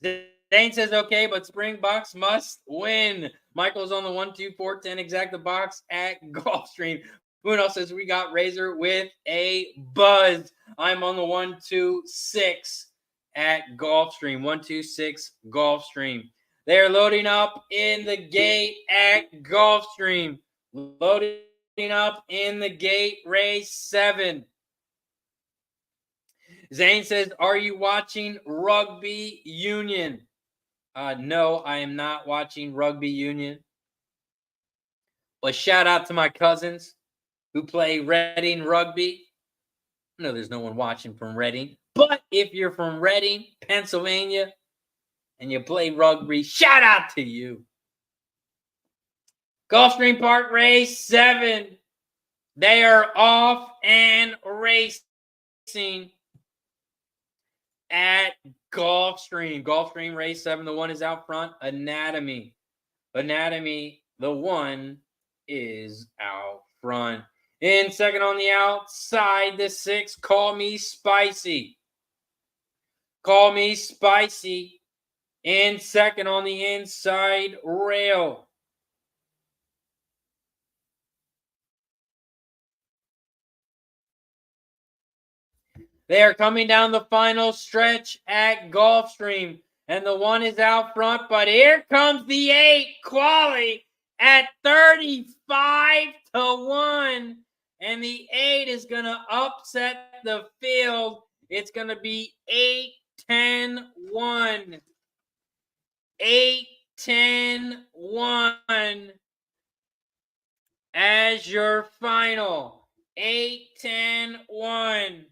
Zane says, okay, but Springboks must win. Michael's on the 1, 2, 4, 10 exacta box at Gulfstream. Bruno says we got Razor with a buzz. I'm on the 1, 2, 6 at Gulfstream. 1, 2, 6 Gulfstream. They're loading up in the gate at Gulfstream. Loading up in the gate, race 7. Zane says, are you watching rugby union? No, I am not watching rugby union. But shout out to my cousins who play Reading rugby. I know there's no one watching from Reading, but if you're from Reading, Pennsylvania, and you play rugby, shout out to you. Gulfstream Park race 7. They are off and racing at Gulfstream. Gulfstream race 7. The 1 is out front. Anatomy. The 1 is out front. In second on the outside, the 6, Call Me Spicy. In second on the inside rail. They are coming down the final stretch at Gulfstream, and the 1 is out front, but here comes the 8, Quali, at 35-1, and the 8 is going to upset the field. It's going to be 8-10-1. 8-10-1 as your final. 8-10-1.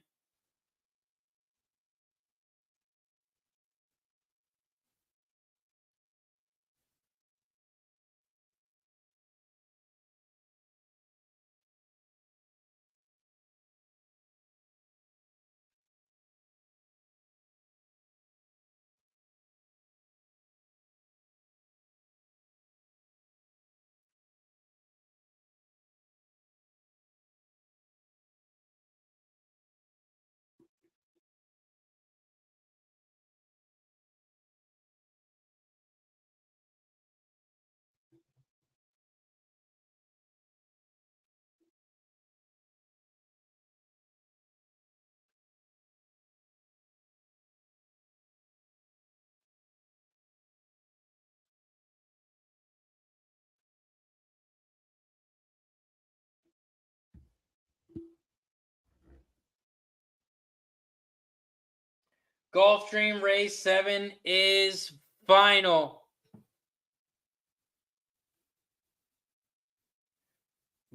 Gulfstream race 7 is final.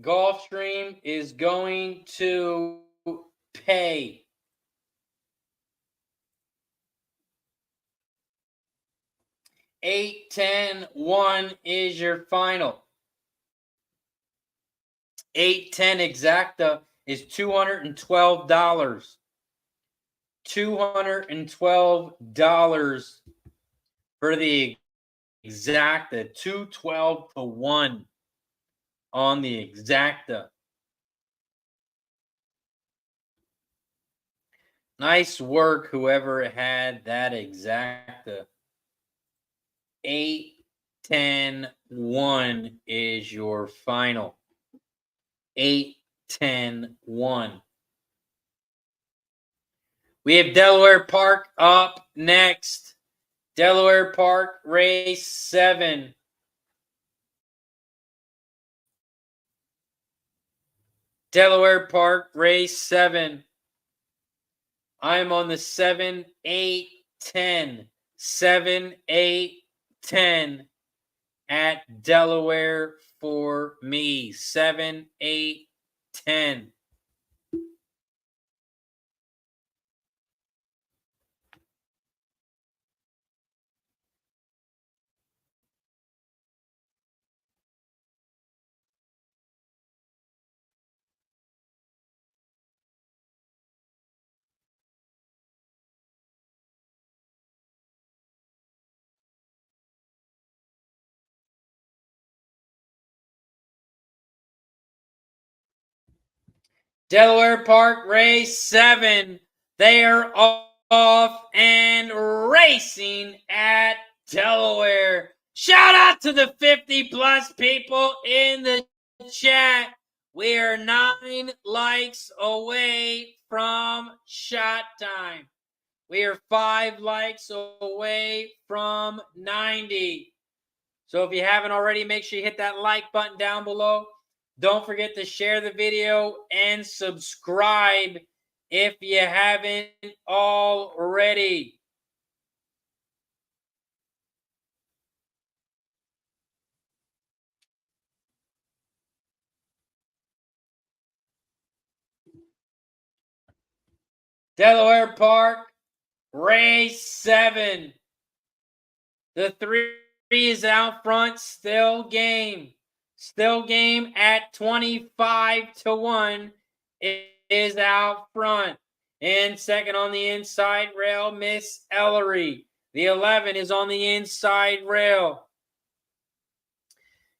Gulfstream is going to pay. $8-10-1 is your final. 8-10 exacta is $212. $212 for the exacta. 212-1 on the exacta. Nice work, whoever had that exacta. 8-10-1 is your final. 8-10-1. We have Delaware Park up next. Delaware Park race 7. Delaware Park race 7. I am on the 7-8-10. 7-8-10 at Delaware for me. 7-8-10. Delaware Park race 7. They are off and racing at Delaware. Shout out to the 50-plus people in the chat. We are 9 likes away from shot time. We are 5 likes away from 90. So if you haven't already, make sure you hit that like button down below. Don't forget to share the video and subscribe if you haven't already. Delaware Park, race 7. The 3 is out front, still game. Still game at 25-1 is out front. And second on the inside rail, Miss Ellery. The 11 is on the inside rail.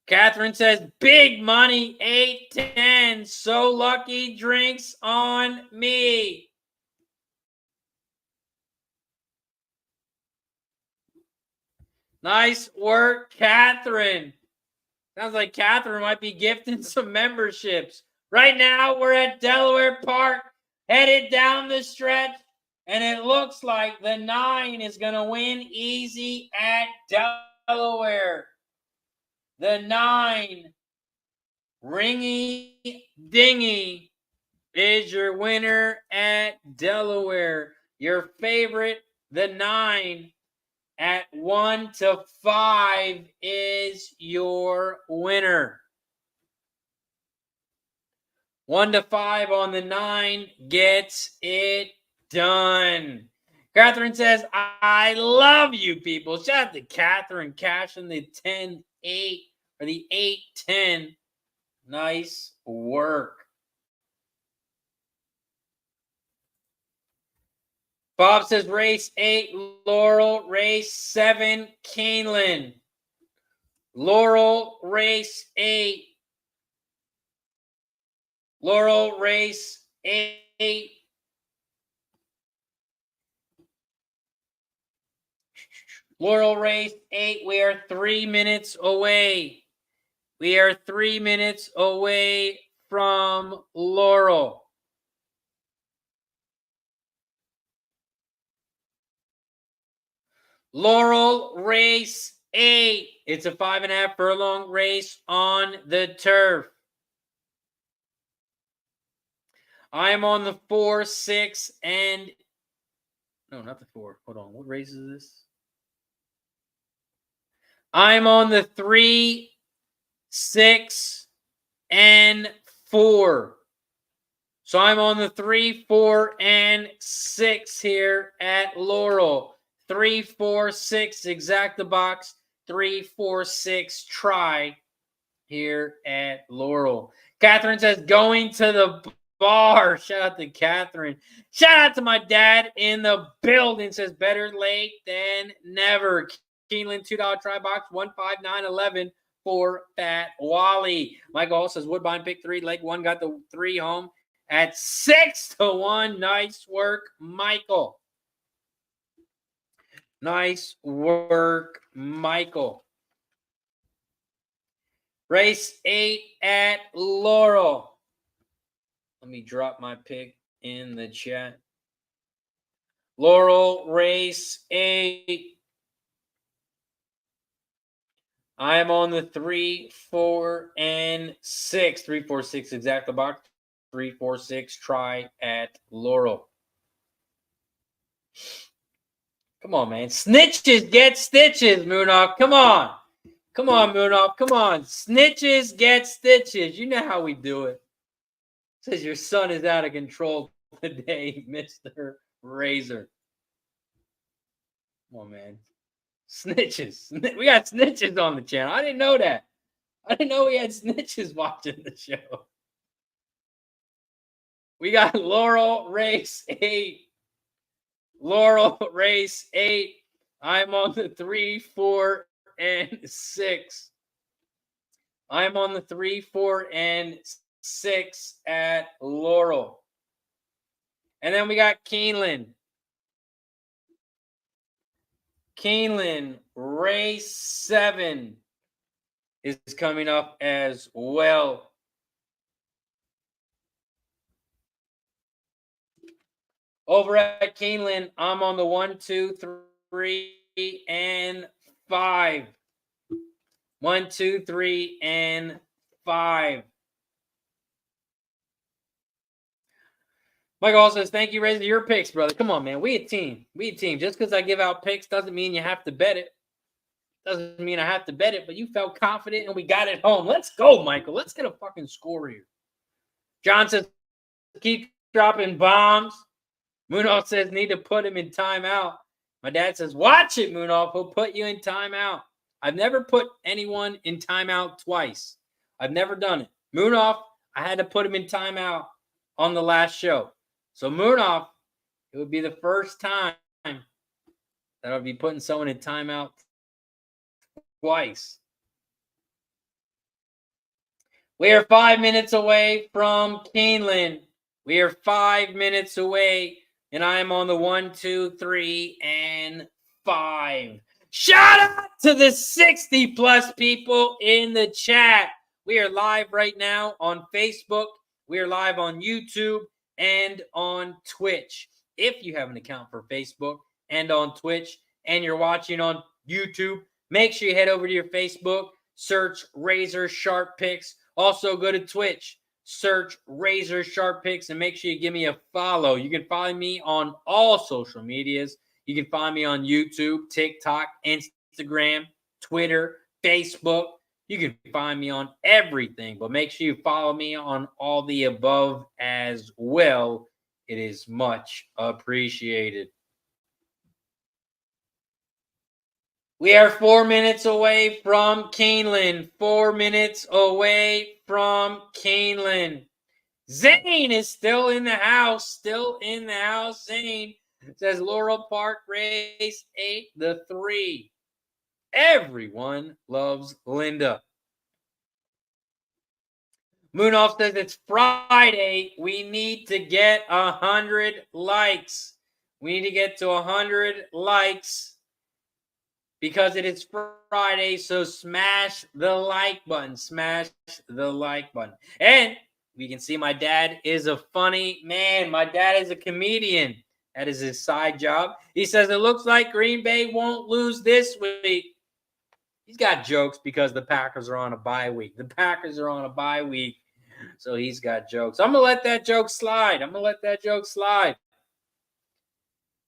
Catherine says, big money, 8-10. So lucky, drinks on me. Nice work, Catherine. Sounds like Catherine might be gifting some memberships. Right now, we're at Delaware Park, headed down the stretch, and it looks like the 9 is going to win easy at Delaware. The 9, Ringy Dingy, is your winner at Delaware. Your favorite, the 9, at 1-5 is your winner. 1-5 on the 9 gets it done. Catherine says, I love you people. Shout out to Catherine cashing the 10-8 or the 8-10. Nice work. Bob says race 8, Laurel. Race 7, Keeneland. Laurel, race 8. Laurel, race 8. Laurel, race 8. We are 3 minutes away. We are 3 minutes away from Laurel. Laurel, race 8. It's a 5.5 furlong race on the turf. I am on the 4, 6, and... No, not the 4. Hold on. What race is this? I'm on the 3, 6, and 4. So I'm on the 3, 4, and 6 here at Laurel. 3, 4, 6, exact the box. 3, 4, 6, try here at Laurel. Catherine says, going to the bar. Shout out to Catherine. Shout out to my dad in the building. Says, better late than never. Keeneland, $2 try box, 159.11 for Fat Wally. Michael also says, Woodbine pick 3, leg 1, got the 3 home at 6-1. Nice work, Michael. Nice work, Michael. Race 8 at Laurel. Let me drop my pick in the chat. Laurel, race 8. I am on the 3, 4, and 6. 3, 4, 6, exact the box. 3, 4, 6, try at Laurel. Come on, man. Snitches get stitches, Moonoff. Come on. Come on, Moonoff. Come on. Snitches get stitches. You know how we do it. Says your son is out of control today, Mr. Razor. Come on, man. Snitches. We got snitches on the channel. I didn't know that. I didn't know we had snitches watching the show. We got Laurel, race 8. Laurel, race 8. I'm on the 3, 4, and 6. I'm on the 3, 4, and 6 at Laurel. And then we got Keeneland. Keeneland, race 7 is coming up as well. Over at Keeneland, I'm on the 1, 2, 3, and 5. 1, 2, 3, and 5. Michael also says, thank you, Razor. Your picks, brother. Come on, man. We a team. We a team. Just because I give out picks doesn't mean you have to bet it. Doesn't mean I have to bet it, but you felt confident and we got it home. Let's go, Michael. Let's get a fucking score here. John says, keep dropping bombs. Moonoff says, need to put him in timeout. My dad says, watch it, Moonoff. He'll put you in timeout. I've never put anyone in timeout twice. I've never done it. Moonoff, I had to put him in timeout on the last show. So Moonoff, it would be the first time that I'll be putting someone in timeout twice. We are 5 minutes away from Keeneland. We are 5 minutes away, and I am on the 1, 2, 3, and 5. Shout out to the 60-plus people in the chat. We are live right now on Facebook. We are live on YouTube and on Twitch. If you have an account for Facebook and on Twitch and you're watching on YouTube, make sure you head over to your Facebook, search RazorSharpPicks. Also go to Twitch, search RazorSharpPicks, and make sure you give me a follow. You can find me on all social medias. You can find me on YouTube, TikTok, Instagram, Twitter, Facebook. You can find me on everything, but make sure you follow me on all the above as well. It is much appreciated. We are 4 minutes away from Keeneland. 4 minutes away from Keeneland. Zane is still in the house. Still in the house. Zane says Laurel Park race 8, the 3. Everyone loves Linda. Moonoff says it's Friday. We need to get 100 likes. We need to get to 100 likes because it is Friday. So smash the like button. Smash the like button. And we can see my dad is a funny man. My dad is a comedian. That is his side job. He says it looks like Green Bay won't lose this week. He's got jokes because the Packers are on a bye week. The Packers are on a bye week, so he's got jokes. I'm going to let that joke slide.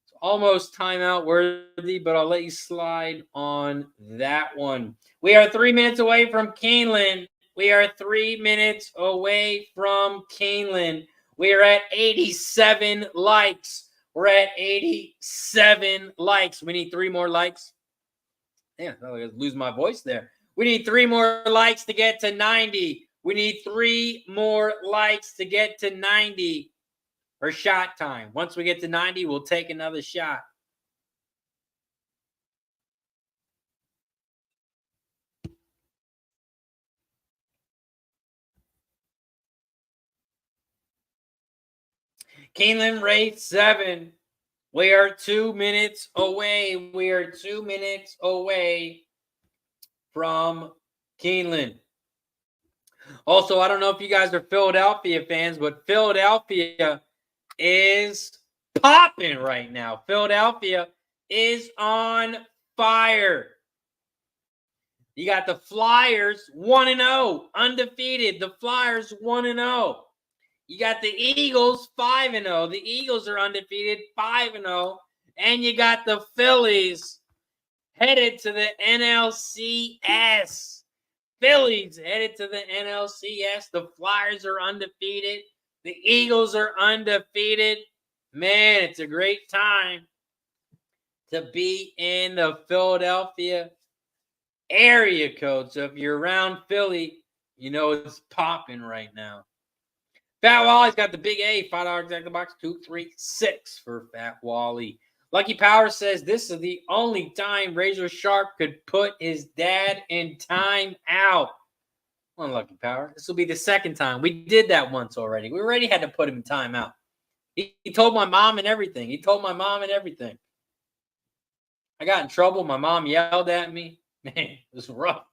It's almost timeout worthy, but I'll let you slide on that one. We are 3 minutes away from Keeneland. We are 3 minutes away from Keeneland. We are at 87 likes. We're at 87 likes. We need 3 more likes. Yeah, I'm going to lose my voice there. We need 3 more likes to get to 90. We need 3 more likes to get to 90 for shot time. Once we get to 90, we'll take another shot. Keeneland race 7. We are 2 minutes away. We are 2 minutes away from Keeneland. Also, I don't know if you guys are Philadelphia fans, but Philadelphia is popping right now. Philadelphia is on fire. You got the Flyers 1-0, undefeated. The Flyers 1-0. You got the Eagles 5-0. The Eagles are undefeated 5-0. And you got the Phillies headed to the NLCS. Phillies headed to the NLCS. The Flyers are undefeated. The Eagles are undefeated. Man, it's a great time to be in the Philadelphia area code. So if you're around Philly, you know it's popping right now. Fat Wally's got the big A, $5 exact the box, 236 for Fat Wally. Lucky Power says this is the only time Razor Sharp could put his dad in time out. Come on, Lucky Power. This will be the second time. We did that once already. We already had to put him in time out. He told my mom and everything. I got in trouble. My mom yelled at me. Man, it was rough.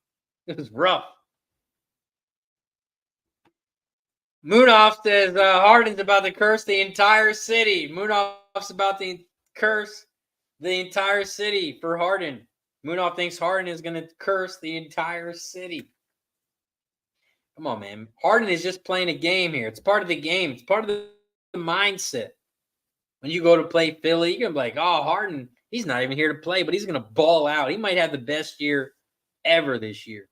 Moonoff says Harden's about to curse the entire city. Moonoff's about to curse the entire city for Harden. Moonoff thinks Harden is going to curse the entire city. Come on, man. Harden is just playing a game here. It's part of the game. It's part of the mindset. When you go to play Philly, you're going to be like, oh, Harden, he's not even here to play, but he's going to ball out. He might have the best year ever this year.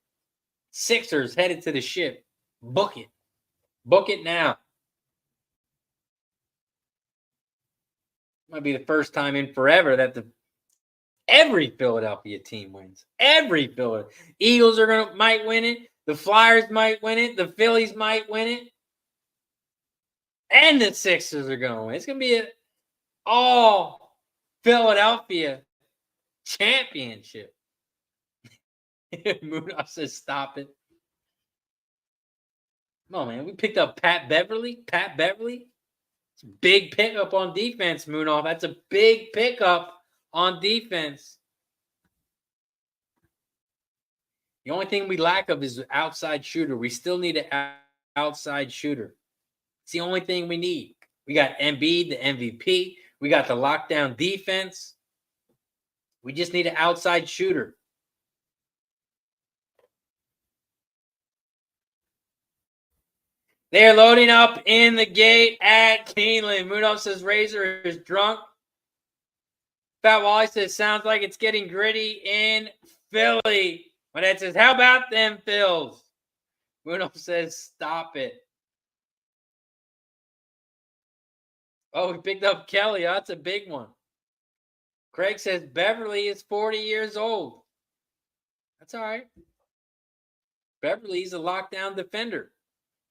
Sixers headed to the ship. Book it. Book it now. Might be the first time in forever that every Philadelphia team wins. Every Philadelphia. Eagles might win it. The Flyers might win it. The Phillies might win it. And the Sixers are going to win. It's going to be an all Philadelphia championship. Moonoff says, stop it. Come on, man. We picked up Pat Beverly. Pat Beverly. It's a big pickup on defense, Moonoff. That's a big pickup on defense. The only thing we lack of is an outside shooter. We still need an outside shooter. It's the only thing we need. We got Embiid, the MVP. We got the lockdown defense. We just need an outside shooter. They're loading up in the gate at Keeneland. Moonoff says Razor is drunk. Fat Wally says, sounds like it's getting gritty in Philly. My dad says, how about them Phils? Moonoff says, stop it. Oh, we picked up Kelly. Oh, that's a big one. Craig says, Beverly is 40 years old. That's all right. Beverly's a lockdown defender.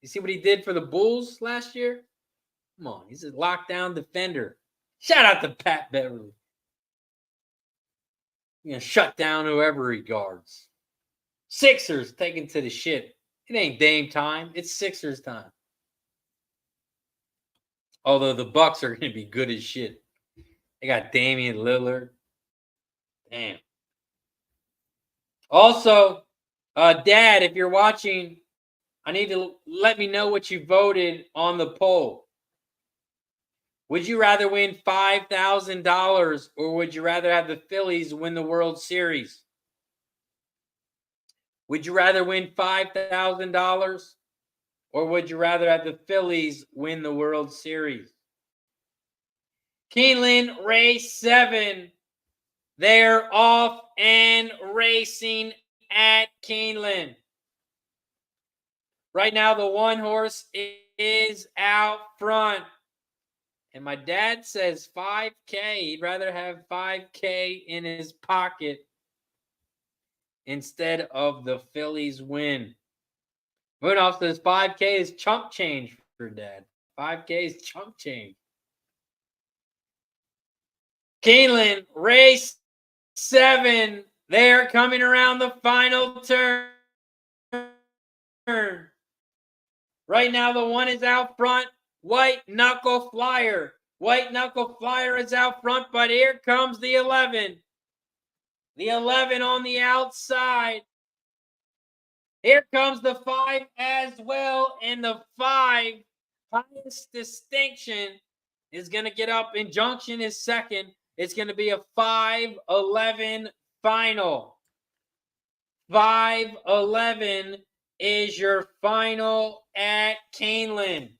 You see what he did for the Bulls last year? Come on, he's a lockdown defender. Shout out to Pat Beverly. You know, shut down whoever he guards. Sixers taken to the shit. It ain't Dame time. It's Sixers time. Although the Bucks are going to be good as shit. They got Damian Lillard. Damn. Also, Dad, if you're watching, I need to let me know what you voted on the poll. Would you rather win $5,000 or would you rather have the Phillies win the World Series? Would you rather win $5,000 or would you rather have the Phillies win the World Series? Keeneland race 7. They're off and racing at Keeneland. Right now, the one horse is out front. And my dad says 5K. He'd rather have 5K in his pocket instead of the Phillies win. Moonoff says 5K is chump change for Dad. 5K is chump change. Keeneland, race 7. They're coming around the final turn. Right now, the one is out front. White Knuckle Flyer. White Knuckle Flyer is out front, but here comes the 11. The 11 on the outside. Here comes the 5 as well, and the 5 highest distinction is going to get up. Injunction is second. It's going to be a 5-11 final. 5-11 is your final at Keeneland.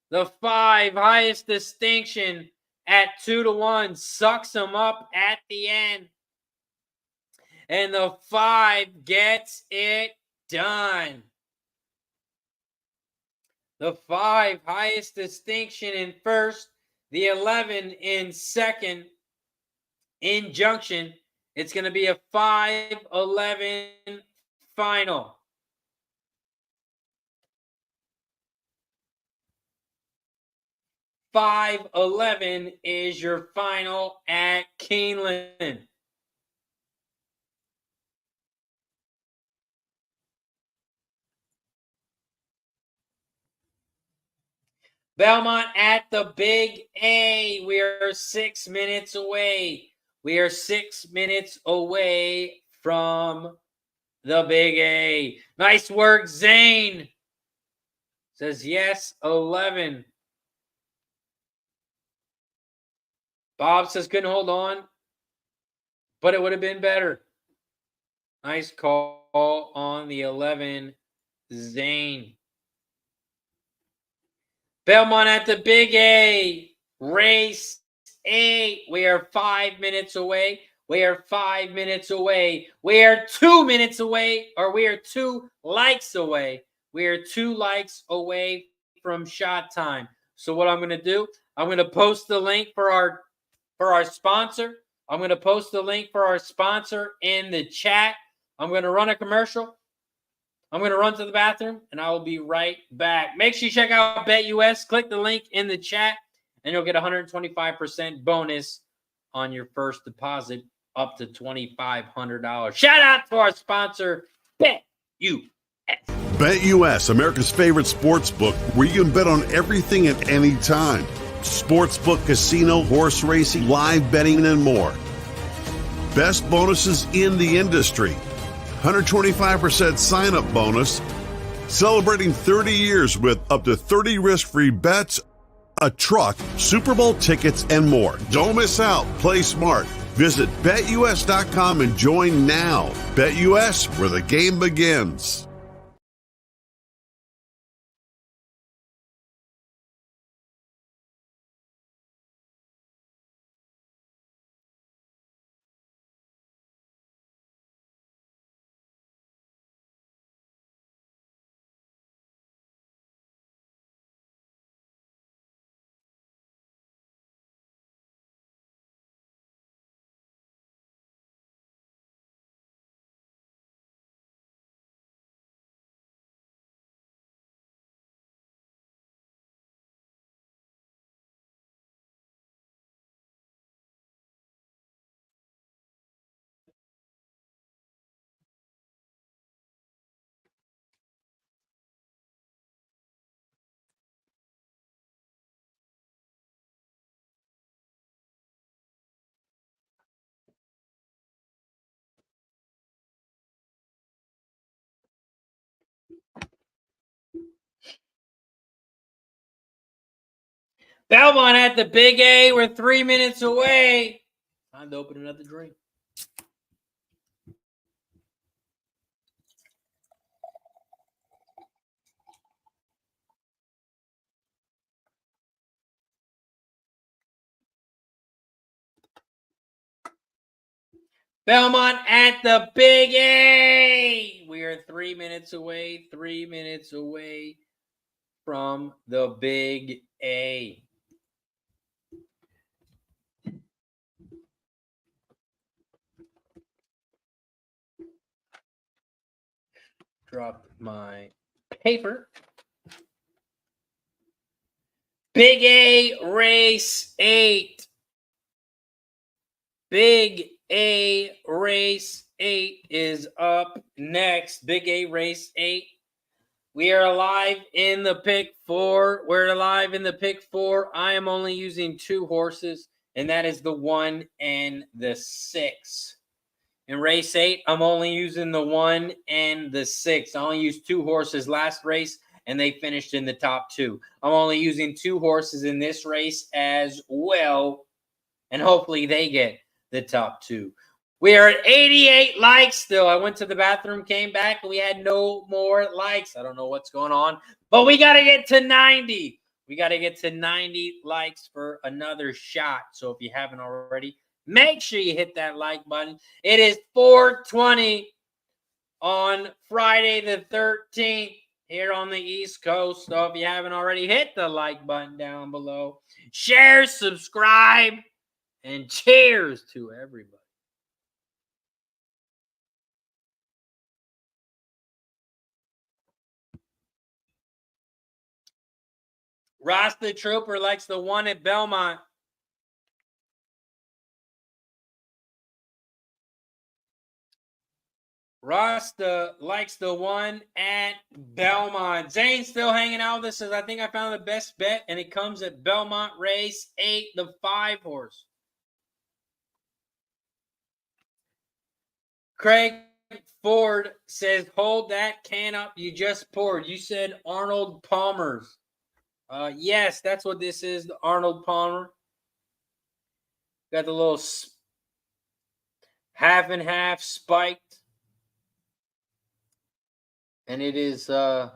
The 5 highest distinction at 2-1 sucks them up at the end. And the 5 gets it done. The 5 highest distinction in first, the 11 in second. Injunction. It's going to be a 5-11 final. $5-11 is your final at Keeneland. Belmont at the Big A. We are 6 minutes away. We are 6 minutes away from the Big A. Nice work, Zane. Says yes, 11. Bob says couldn't hold on, but it would have been better. Nice call on the 11, Zane. Belmont at the Big A. Race 8. We are 5 minutes away. We are 5 minutes away. We are 2 minutes away, or we are 2 likes away. We are 2 likes away from shot time. So what I'm going to do, I'm going to post the link for our sponsor. I'm going to post the link for our sponsor in the chat. I'm going to run a commercial. I'm going to run to the bathroom, and I will be right back. Make sure you check out BetUS. Click the link in the chat, and you'll get 125% bonus on your first deposit up to $2,500. Shout out to our sponsor, BetUS. BetUS, America's favorite sports book, where you can bet on everything at any time. Sportsbook, casino, horse racing, live betting, and more. Best bonuses in the industry. 125% sign-up bonus. Celebrating 30 years with up to 30 risk-free bets, a truck, Super Bowl tickets, and more. Don't miss out. Play smart. Visit BetUS.com and join now. BetUS, where the game begins. Belmont at the Big A. We're 3 minutes away. Time to open another drink. Belmont at the Big A. We are 3 minutes away. 3 minutes away from the Big A. Dropped my paper. Big A Race 8. Big A Race 8 is up next. Big A Race 8. We are live in the pick 4. We're live in the pick 4. I am only using 2 horses, and that is the 1 and the 6. In race 8, I'm only using the 1 and the 6. I only used 2 horses last race, and they finished in the top 2. I'm only using 2 horses in this race as well, and hopefully they get the top 2. We are at 88 likes still. I went to the bathroom, came back, and we had no more likes. I don't know what's going on, but we got to get to 90. We got to get to 90 likes for another shot. So if you haven't already, make sure you hit that like button. It is 4:20 on Friday the 13th here on the East Coast. So if you haven't already, hit the like button down below. Share, subscribe, and cheers to everybody. Ross the Trooper likes the 1 at Belmont. Rasta likes the 1 at Belmont. Zane's still hanging out with us. Says, I think I found the best bet, and it comes at Belmont Race 8, the 5 horse. Craig Ford says, hold that can up you just poured. You said Arnold Palmer's. Yes, that's what this is, the Arnold Palmer. Got the little half and half spiked. And it is 5%.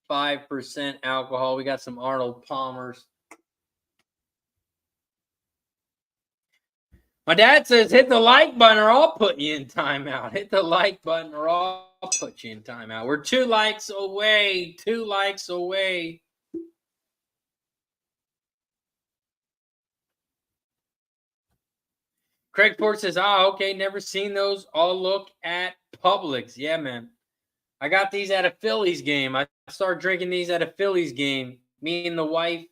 5% alcohol. We got some Arnold Palmers. My dad says, hit the like button or I'll put you in timeout. Hit the like button or I'll put you in timeout. We're 2 likes away. 2 likes away. Craig Ford says, okay, never seen those. I'll look at Publix. Yeah, man. I got these at a Phillies game. I started drinking these at a Phillies game. Me and the wife,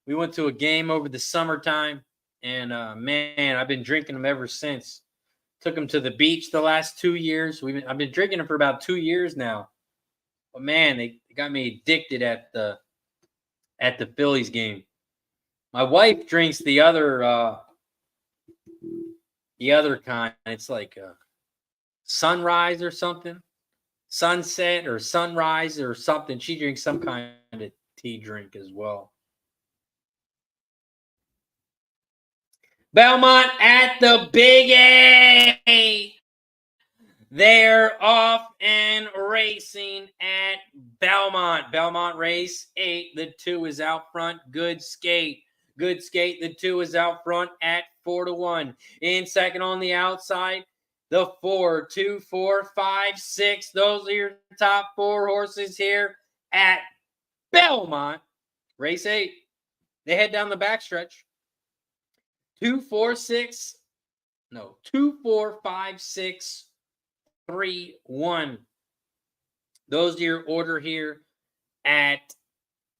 we went to a game over the summertime. And, man, I've been drinking them ever since. Took them to the beach the last 2 years. I've been drinking them for about 2 years now. But, man, they got me addicted at the Phillies game. My wife drinks the other kind. It's like sunrise or something. Sunset or sunrise or something. She drinks some kind of tea drink as well. Belmont at the Big A. They're off and racing at Belmont. Belmont race 8. The 2 is out front. Good skate. Good skate. The 2 is out front at 4-1. In second on the outside, the 4, 2, 4, 5, 6. Those are your top 4 horses here at Belmont. Race 8. They head down the backstretch. 2, 4, 5, 6, 3, 1. Those are your order here at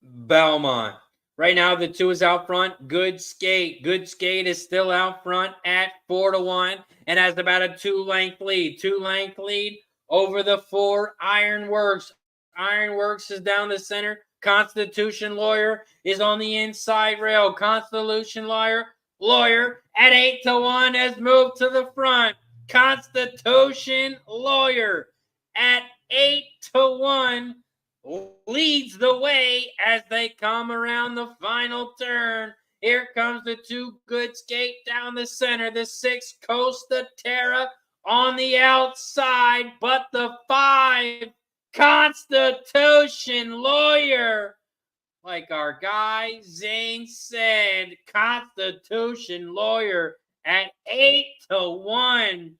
Belmont. Right now, the 2 is out front. Good skate. Good skate is still out front at 4-1 and has about a 2-length lead. 2-length lead over the 4, Ironworks. Ironworks is down the center. Constitution Lawyer is on the inside rail. Constitution Lawyer at 8-1 has moved to the front. Constitution Lawyer at 8-1 leads the way as they come around the final turn. Here comes the 2 Good Skate down the center. The 6 Costa Terra on the outside, but the 5 Constitution Lawyer, like our guy Zane said, Constitution Lawyer at 8-1.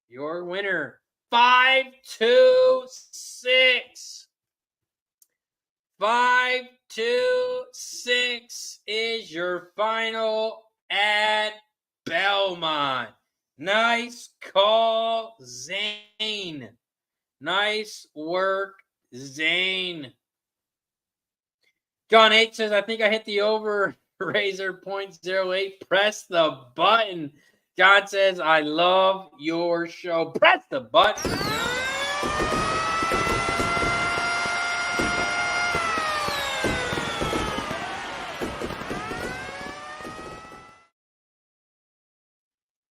Your winner, 5-2-6. 5-2-6 is your final at Belmont. Nice call, Zane. Nice work, Zane. John H says, I think I hit the over Razor 0.08. Press the button. John says, I love your show. Press the button.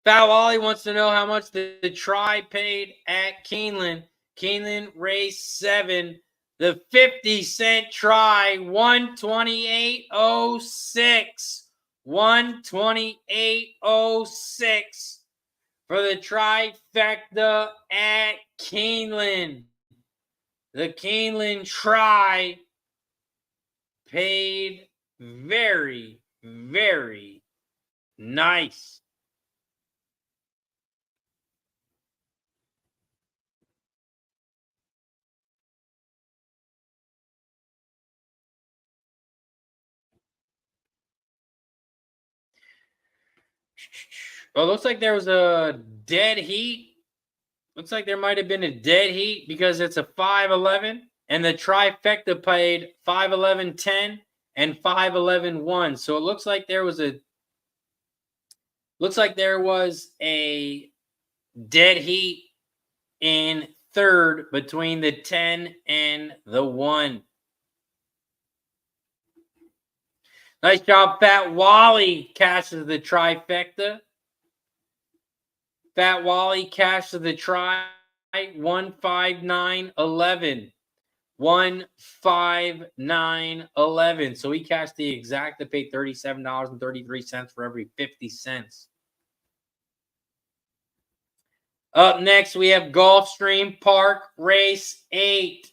Foul Wally wants to know how much the try paid at Keeneland. Keeneland race 7. The 50-cent try, $128.06. $128.06 for the trifecta at Keeneland. The Keeneland try paid very, very nice. Well, looks like there was a dead heat. Looks like there might have been a dead heat because it's a 5-11, and the trifecta paid 5-11-10 and 5-11-1. So it looks like there was a dead heat in third between the 10 and the 1. Nice job, Fat Wally cashes the trifecta. Fat Wally cash of the try, 159.11. 159.11. So he cashed the exact to pay $37.33 for every 50 cents. Up next, we have Gulfstream Park Race 8.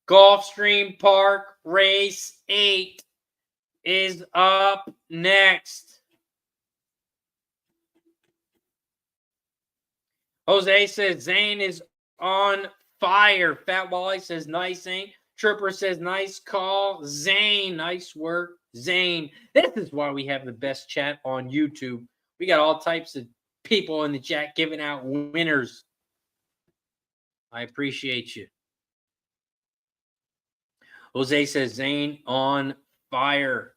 Gulfstream Park Race 8 is up next. Jose says Zane is on fire. Fat Wally says nice, Zane. Tripper says nice call. Zane, nice work. Zane. This is why we have the best chat on YouTube. We got all types of people in the chat giving out winners. I appreciate you. Jose says Zane on fire.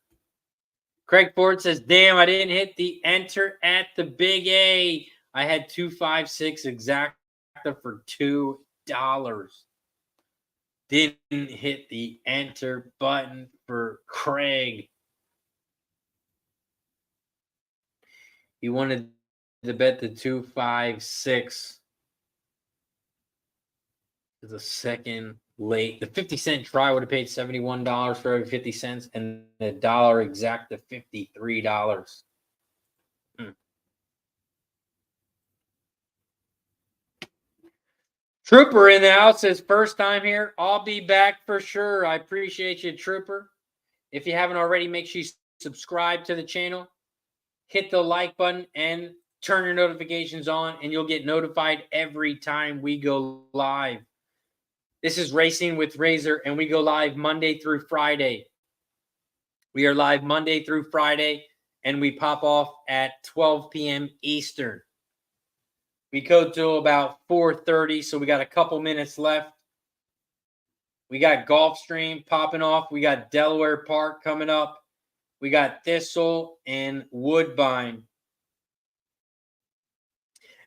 Craig Ford says, damn, I didn't hit the enter at the big A. I had 256 exacta for $2. Didn't hit the enter button for Craig. He wanted to bet the 256. The second late. The 50-cent try would have paid $71 for every 50 cents, and the dollar exacta $53. Trooper in the house says, first time here. I'll be back for sure. I appreciate you, Trooper. If you haven't already, make sure you subscribe to the channel. Hit the like button and turn your notifications on, and you'll get notified every time we go live. This is Racing with Razor, and we go live Monday through Friday. We are live Monday through Friday, and we pop off at 12 p.m. Eastern. We go to about 4:30, so we got a couple minutes left. We got Gulfstream popping off. We got Delaware Park coming up. We got Thistle and Woodbine.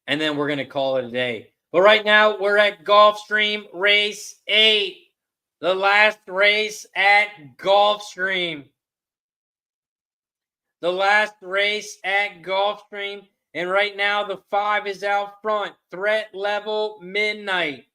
And then we're going to call it a day. But right now, we're at Gulfstream Race 8. The last race at Gulfstream. The last race at Gulfstream. And right now, the 5 is out front. Threat level midnight.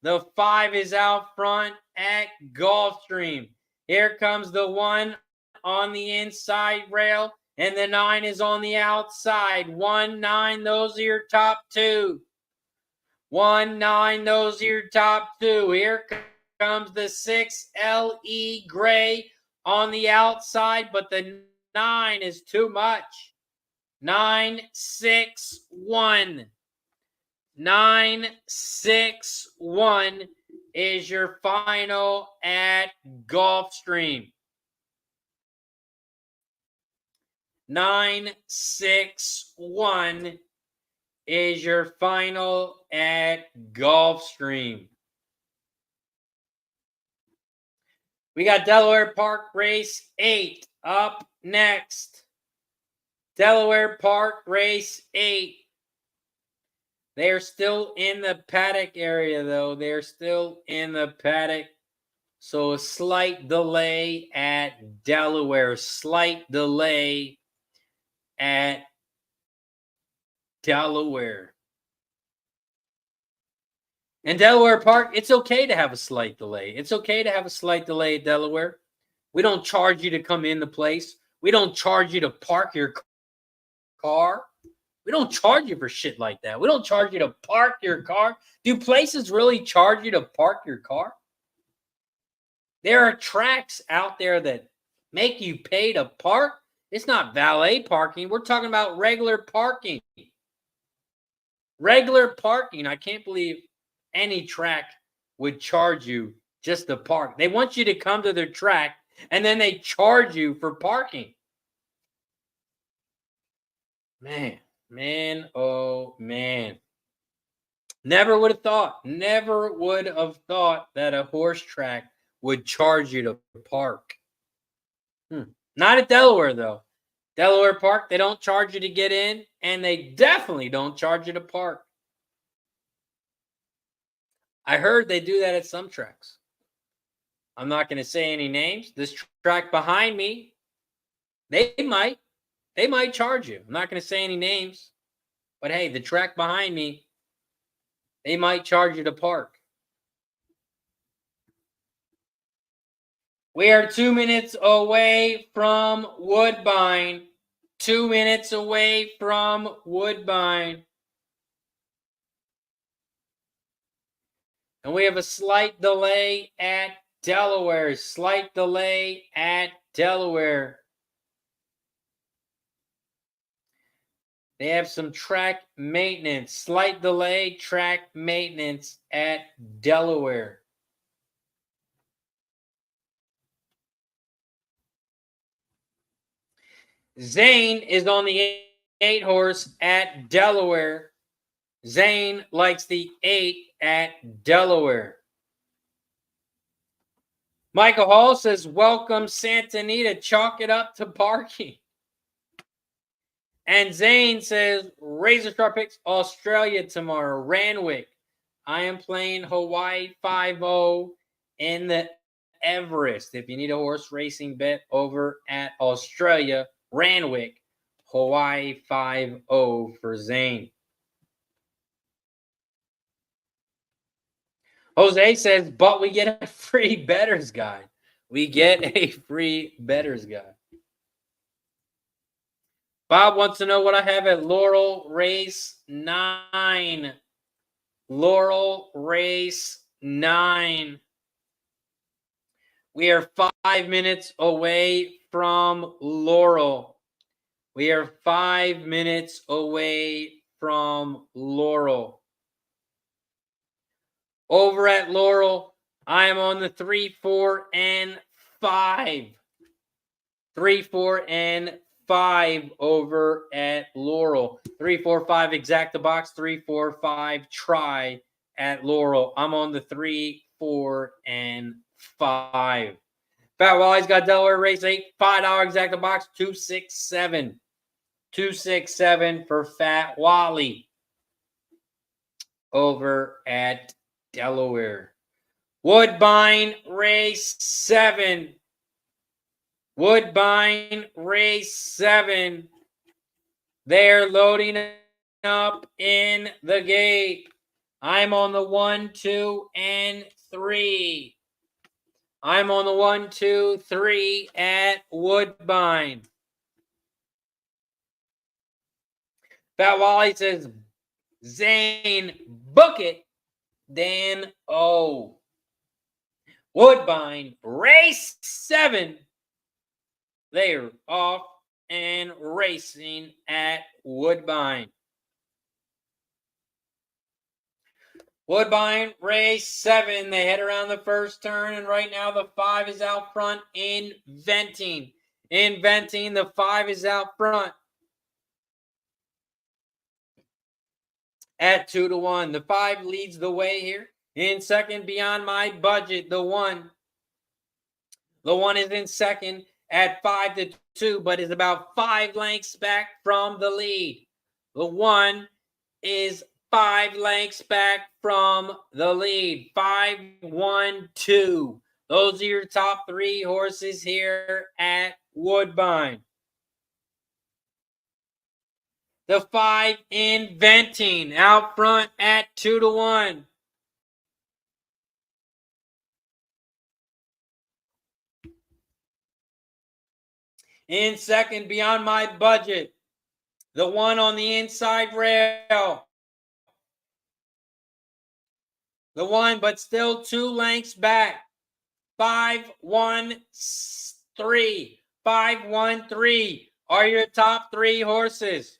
The 5 is out front at Gulfstream. Here comes the 1 on the inside rail. And the 9 is on the outside. 1, 9, those are your top 2. 1, 9, those are your top 2. Here comes the 6 LE Gray on the outside, but the 9 is too much. 9, 6, 1. 9, 6, 1 is your final at Gulfstream. 9, 6, 1 is your final at Gulfstream. We got Delaware Park Race 8 up next. Delaware Park Race 8. They're still in the paddock area, though. They're still in the paddock. So a slight delay at Delaware. Slight delay at Delaware. And Delaware Park, it's okay to have a slight delay. It's okay to have a slight delay at Delaware. We don't charge you to come in the place. We don't charge you to park your car. We don't charge you for shit like that. We don't charge you to park your car. Do places really charge you to park your car? There are tracks out there that make you pay to park. It's not valet parking. We're talking about regular parking. Regular parking. I can't believe any track would charge you just to park. They want you to come to their track, and then they charge you for parking. Man, oh man. Never would have thought that a horse track would charge you to park. Not at Delaware, though. Delaware Park, they don't charge you to get in, and they definitely don't charge you to park. I heard they do that at some tracks. I'm not going to say any names. This track behind me, they might charge you. I'm not going to say any names, But hey, the track behind me, they might charge you to park. We are 2 minutes away from Woodbine. 2 minutes away from Woodbine. And we have a slight delay at Delaware. Slight delay at Delaware. They have some track maintenance. Slight delay, track maintenance at Delaware. Zane is on the 8 horse at Delaware. Zane likes the 8 at Delaware. Michael Hall says, welcome Santa Anita. Chalk it up to parking. And Zane says, RazorSharpPicks Australia tomorrow. Ranwick. I am playing Hawaii 5-0 in the Everest. If you need a horse racing bet over at Australia, Ranwick, Hawaii 5-0 for Zane. Jose says, but we get a free better's guide. We get a free better's guide. Bob wants to know what I have at Laurel Race 9. Laurel Race 9. We are 5 minutes away from Laurel. We are 5 minutes away from Laurel. Over at Laurel, I am on the 3, 4, and 5. 3, 4, and 5 over at Laurel. 3, 4, 5 exact the box. 3, 4, 5 try at Laurel. I'm on the 3, 4, and 5. Fat Wally's got Delaware Race 8. $5 exact the box. 267. 267 for Fat Wally over at Delaware. Woodbine Race 7. Woodbine Race 7. They're loading up in the gate. I'm on the 1, 2, and 3. I'm on the 1, 2, 3 at Woodbine. Fat Wally says, Zane, book it. Dan O. Woodbine Race 7. They're off and racing at Woodbine. Woodbine Race 7. They head around the first turn, and right now the 5 is out front. Inventing. The 5 is out front at 2-1. The 5 leads the way here. In second, Beyond My Budget, the 1. The 1 is in second at 5-2, but is about 5 lengths back from the lead. The 1 is 5 lengths back from the lead. 5, 1, 2. Those are your top 3 horses here at Woodbine. The 5 Inventing out front at 2-1. In second, Beyond My Budget. The 1 on the inside rail. The 1, but still 2 lengths back. 5, 1, 3. 5, 1, 3 are your top 3 horses.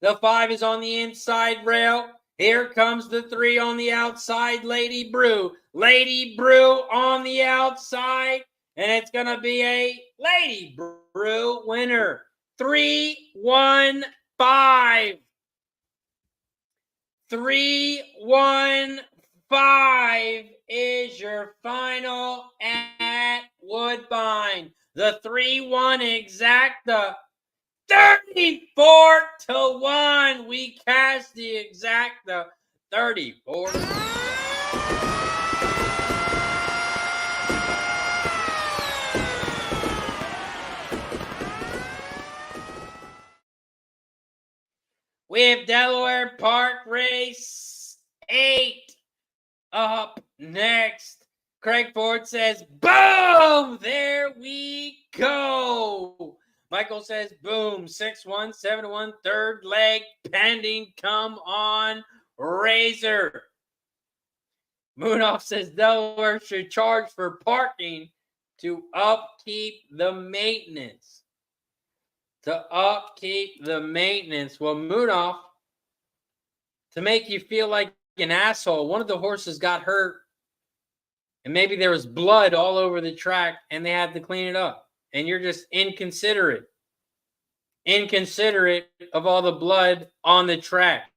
The 5 is on the inside rail. Here comes the 3 on the outside, Lady Brew. Lady Brew on the outside. And it's going to be a Lady Brew winner. 3, 1, 5. 3, 1, 5 is your final at Woodbine. The 3-1 exacta. 34-1. We cast the exacta. 34. 8. Up next, Craig Ford says, boom! There we go. Michael says, boom, 6-1, 7-1, third leg pending. Come on, Razor. Moonoff says Delaware should charge for parking to upkeep the maintenance. Well, Moonoff, to make you feel like an asshole, one of the horses got hurt, and maybe there was blood all over the track, and they had to clean it up. And you're just inconsiderate of all the blood on the track.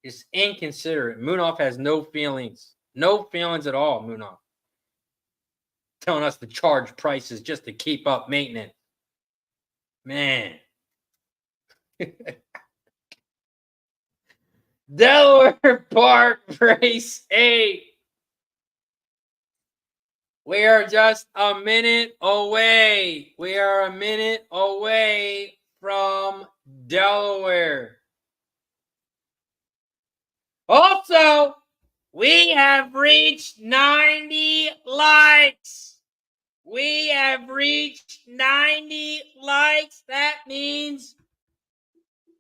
It's inconsiderate. Moonoff has no feelings. No feelings at all, Moonoff. Telling us to charge prices just to keep up maintenance. Man. Delaware Park, race 8. We are just a minute away. We are a minute away from Delaware. Also, we have reached 90 likes. We have reached 90 likes. That means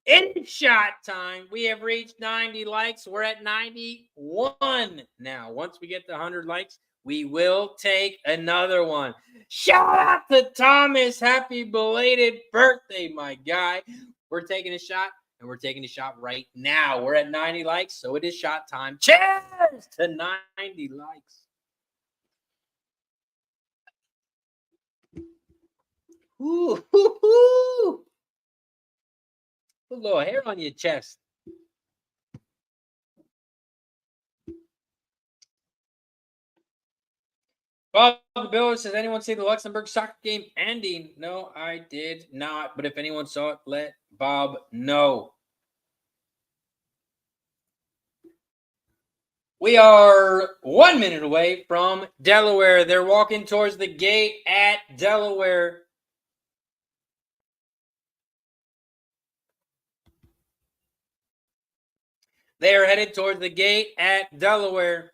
it's shot time. We have reached 90 likes. We're at 91 now. Once we get to 100 likes, we will take another one. Shout out to Thomas. Happy belated birthday, my guy. We're taking a shot, and we're taking a shot right now. We're at 90 likes, so it is shot time. Cheers to 90 likes. Ooh, hoo, hoo. A little hair on your chest. Bob the Biller says, anyone see the Luxembourg soccer game ending? No, I did not. But if anyone saw it, let Bob know. We are 1 minute away from Delaware. They're walking towards the gate at Delaware. They are headed towards the gate at Delaware.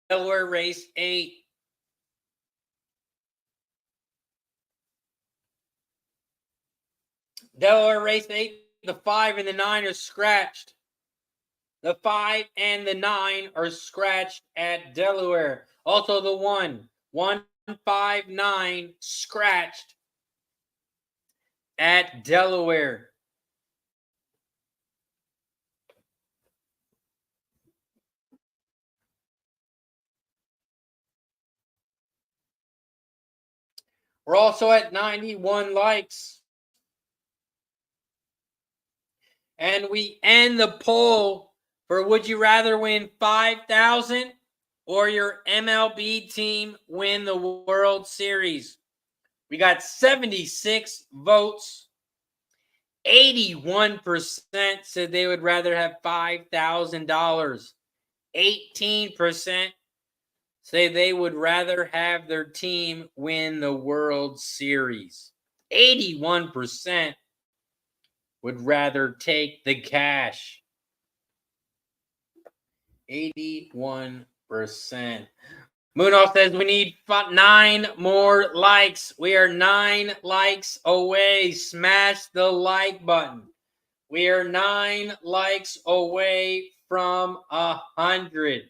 Delaware race 8. Delaware race 8. The 5 and the 9 are scratched. The 5 and the 9 are scratched at Delaware. Also the 1, 5, 9 scratched at Delaware. We're also at 91 likes. And we end the poll for would you rather win $5,000 or your MLB team win the World Series? We got 76 votes. 81% said they would rather have $5,000. 18% say they would rather have their team win the World Series. 81% would rather take the cash. 81%. Moonoff says we need 9 more likes. We are 9 likes away. Smash the like button. We are 9 likes away from 100.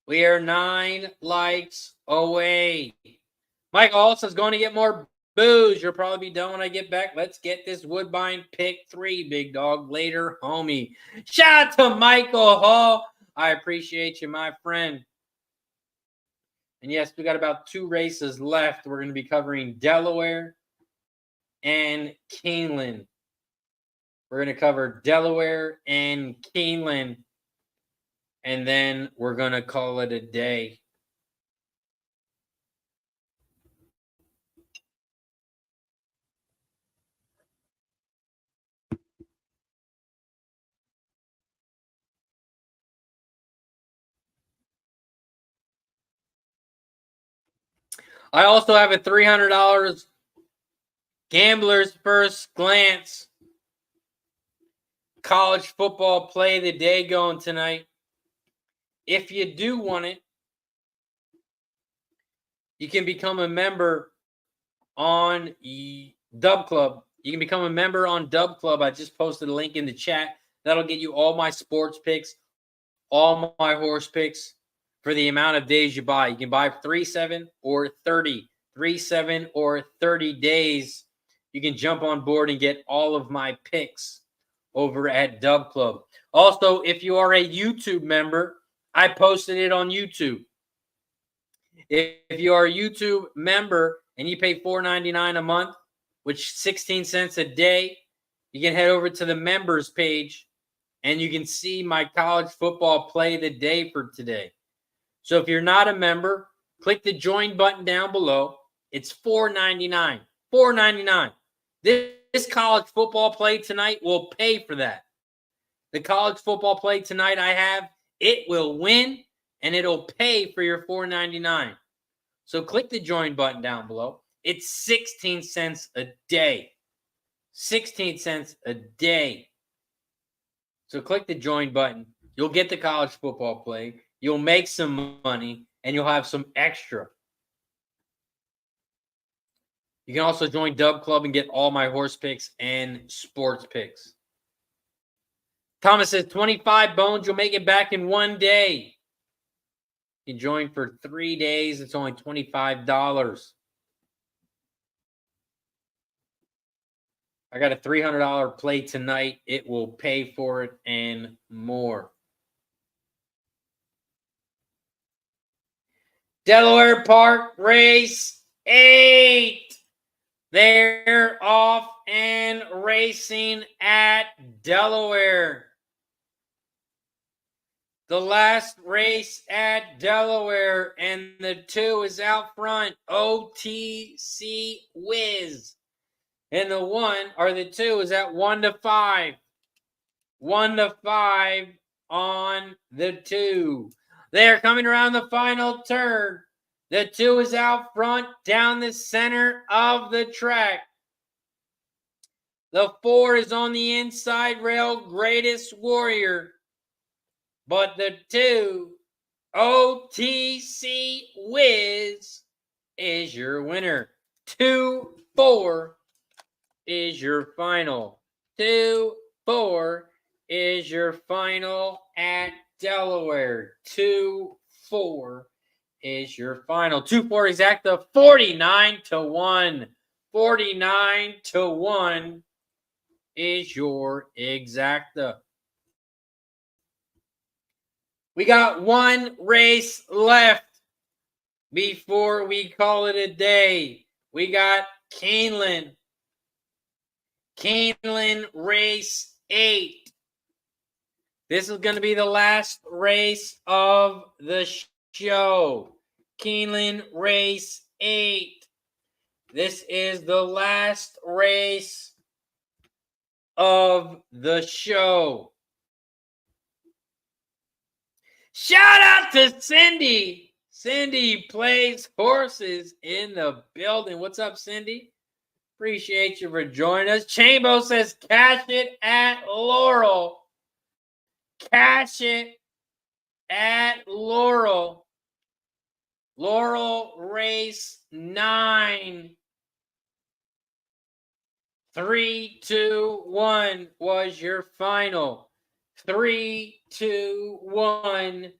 We are 9 likes away. Mike also is going to get more booze. You'll probably be done when I get back. Let's get this Woodbine pick 3, big dog. Later, homie. Shout out to Michael Hall. I appreciate you, my friend. And yes, we got about 2 races left. We're going to be covering Delaware and Keeneland. We're going to cover Delaware and Keeneland. And then we're going to call it a day. I also have a $300 Gambler's first glance. College football play of the day going tonight. If you do want it, you can become a member on Dub Club. You can become a member on Dub Club. I just posted a link in the chat. That'll get you all my sports picks, all my horse picks for the amount of days you buy. You can buy 3, 7, or 30. 3, 7, or 30 days. You can jump on board and get all of my picks over at Dub Club. Also, if you are a YouTube member, I posted it on YouTube. If you are a YouTube member and you pay $4.99 a month, which 16 cents a day, you can head over to the members page and you can see my college football play of the day for today. So if you're not a member, click the join button down below. It's $4.99. $4.99. This college football play tonight will pay for that. The college football play tonight I have, it will win and it'll pay for your $4.99. So click the join button down below. It's 16 cents a day. 16 cents a day. So click the join button. You'll get the college football play. You'll make some money and you'll have some extra. You can also join Dub Club and get all my horse picks and sports picks. Thomas says 25 bones. You'll make it back in one day. You can join for 3 days. It's only $25. I got a $300 play tonight. It will pay for it and more. Delaware Park, race 8. They're off and racing at Delaware. The last race at Delaware, and the 2 is out front, OTC Wiz. And the 2 is at 1-5. 1-5 on the 2. They're coming around the final turn. The 2 is out front down the center of the track. The 4 is on the inside rail, Greatest Warrior. But the 2, OTC Wiz, is your winner. 2-4 is your final. 2-4 is your final at Delaware. 2-4 is your final. 2-4 exacta, 49-1. 49-1 is your exacta. We got one race left before we call it a day. We got Keeneland. Keeneland race 8. This is going to be the last race of the show. Keeneland race 8. This is the last race of the show. Shout out to Cindy. Cindy plays horses in the building. What's up, Cindy? Appreciate you for joining us. Chambo says, cash it at Laurel. Cash it at Laurel. Laurel race 9. 3-2-1 was your final. 3-2-1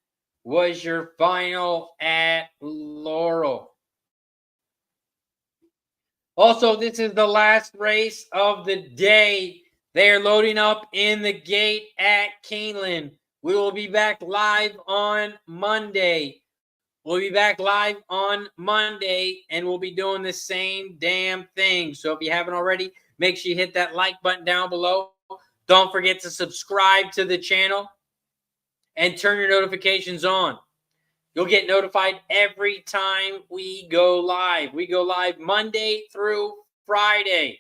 was your final at Laurel. Also, this is the last race of the day. They are loading up in the gate at Keeneland. We will be back live on Monday. We'll be back live on Monday, and we'll be doing the same damn thing. So if you haven't already, make sure you hit that like button down below. Don't forget to subscribe to the channel and turn your notifications on. You'll get notified every time we go live. We go live Monday through Friday.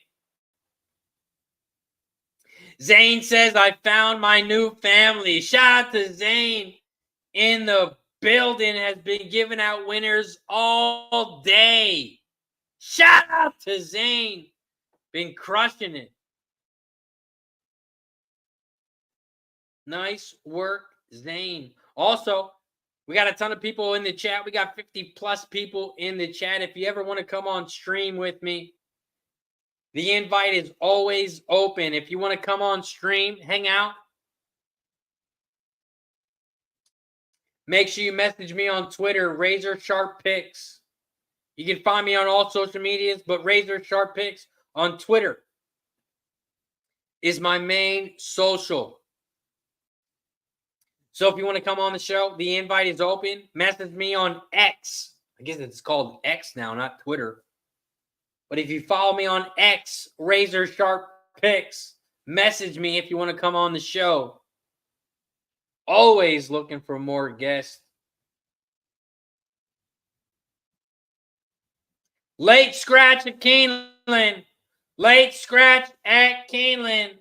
Zane says, I found my new family. Shout out to Zane in the building, has been giving out winners all day. Shout out to Zane. Been crushing it. Nice work, Zane. Also, we got a ton of people in the chat. We got 50 plus people in the chat. If you ever want to come on stream with me, the invite is always open. If you want to come on stream, hang out, make sure you message me on Twitter, RazorSharpPicks. You can find me on all social medias, but RazorSharpPicks on Twitter is my main social. So if you want to come on the show, the invite is open. Message me on X. I guess it's called X now, not Twitter. But if you follow me on X, RazorSharpPicks, message me if you want to come on the show. Always looking for more guests. Late scratch at Keeneland. Late scratch at Keeneland.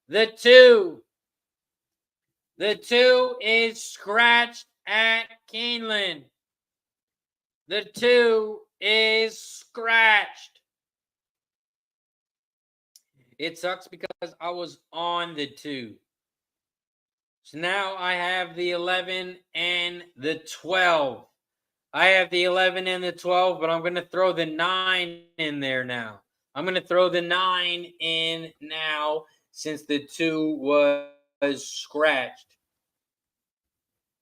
The 2 is scratched at Keeneland. The 2 is scratched. It sucks because I was on the 2. So now I have the 11 and the 12. I have the 11 and the 12, but I'm going to throw the 9 in there now. I'm going to throw the 9 in now since the 2 was scratched.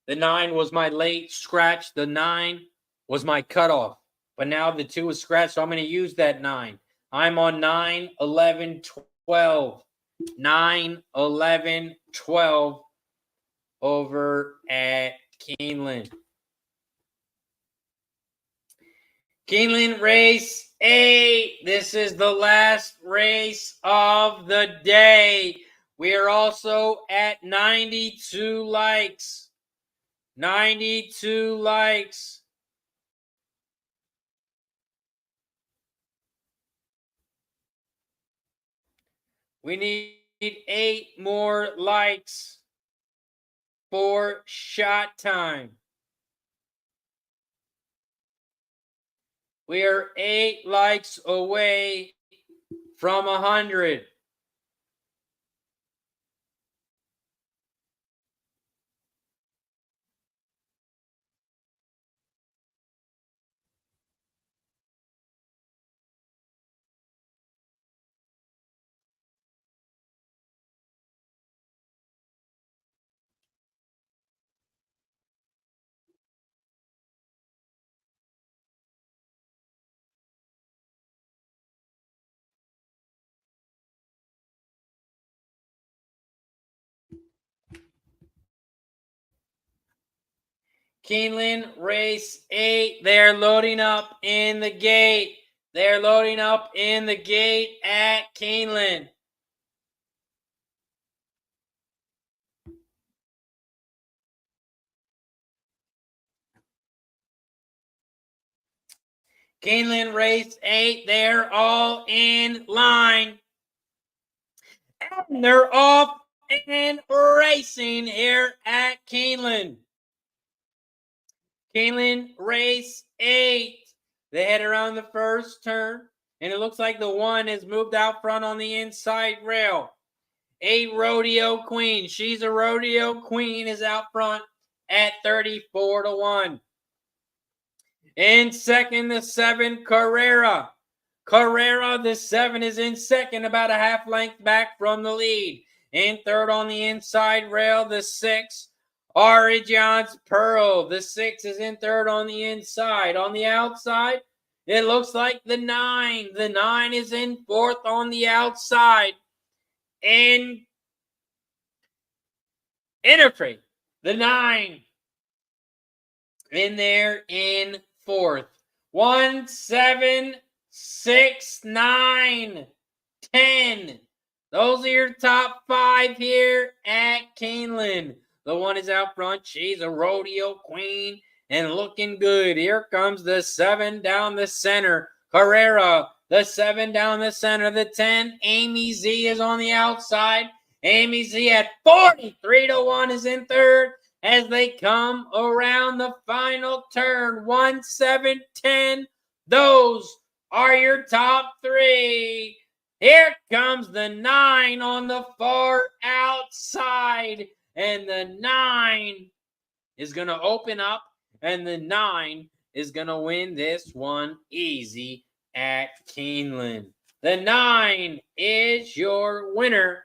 The 9 was my late scratch. The 9 was my cutoff. But now the 2 is scratched, so I'm going to use that 9. I'm on 9, 11, 12. 9, 11, 12 over at Keeneland. Keeneland race 8. This is the last race of the day. We are also at 92 likes. 92 likes. We need 8 more likes for shot time. We are 8 likes away from 100. Keeneland race 8. They're loading up in the gate. They're loading up in the gate at Keeneland. Keeneland race 8. They're all in line. And they're off and racing here at Keeneland. Keeneland race 8. They head around the first turn, and it looks like the 1 has moved out front on the inside rail. A Rodeo Queen. She's a Rodeo Queen is out front at 34-1. In second, the 7, Carrera. Carrera, the 7, is in second, about a half length back from the lead. In third on the inside rail, the 6, Origins Pearl. The 6 is in third on the inside. On the outside, it looks like the 9. The 9 is in fourth on the outside. And Intertrade, the 9, in there in fourth. 1, 7, 6, 9, 10. Those are your top 5 here at Keeneland. The 1 is out front. She's a Rodeo Queen and looking good. Here comes the 7 down the center. Carrera, the 7 down the center. The 10, Amy Z, is on the outside. Amy Z at 43-1 is in third as they come around the final turn. 1, 7, 10. Those are your top 3. Here comes the 9 on the far outside. And the 9 is going to open up. And the 9 is going to win this one easy at Keeneland. The 9 is your winner.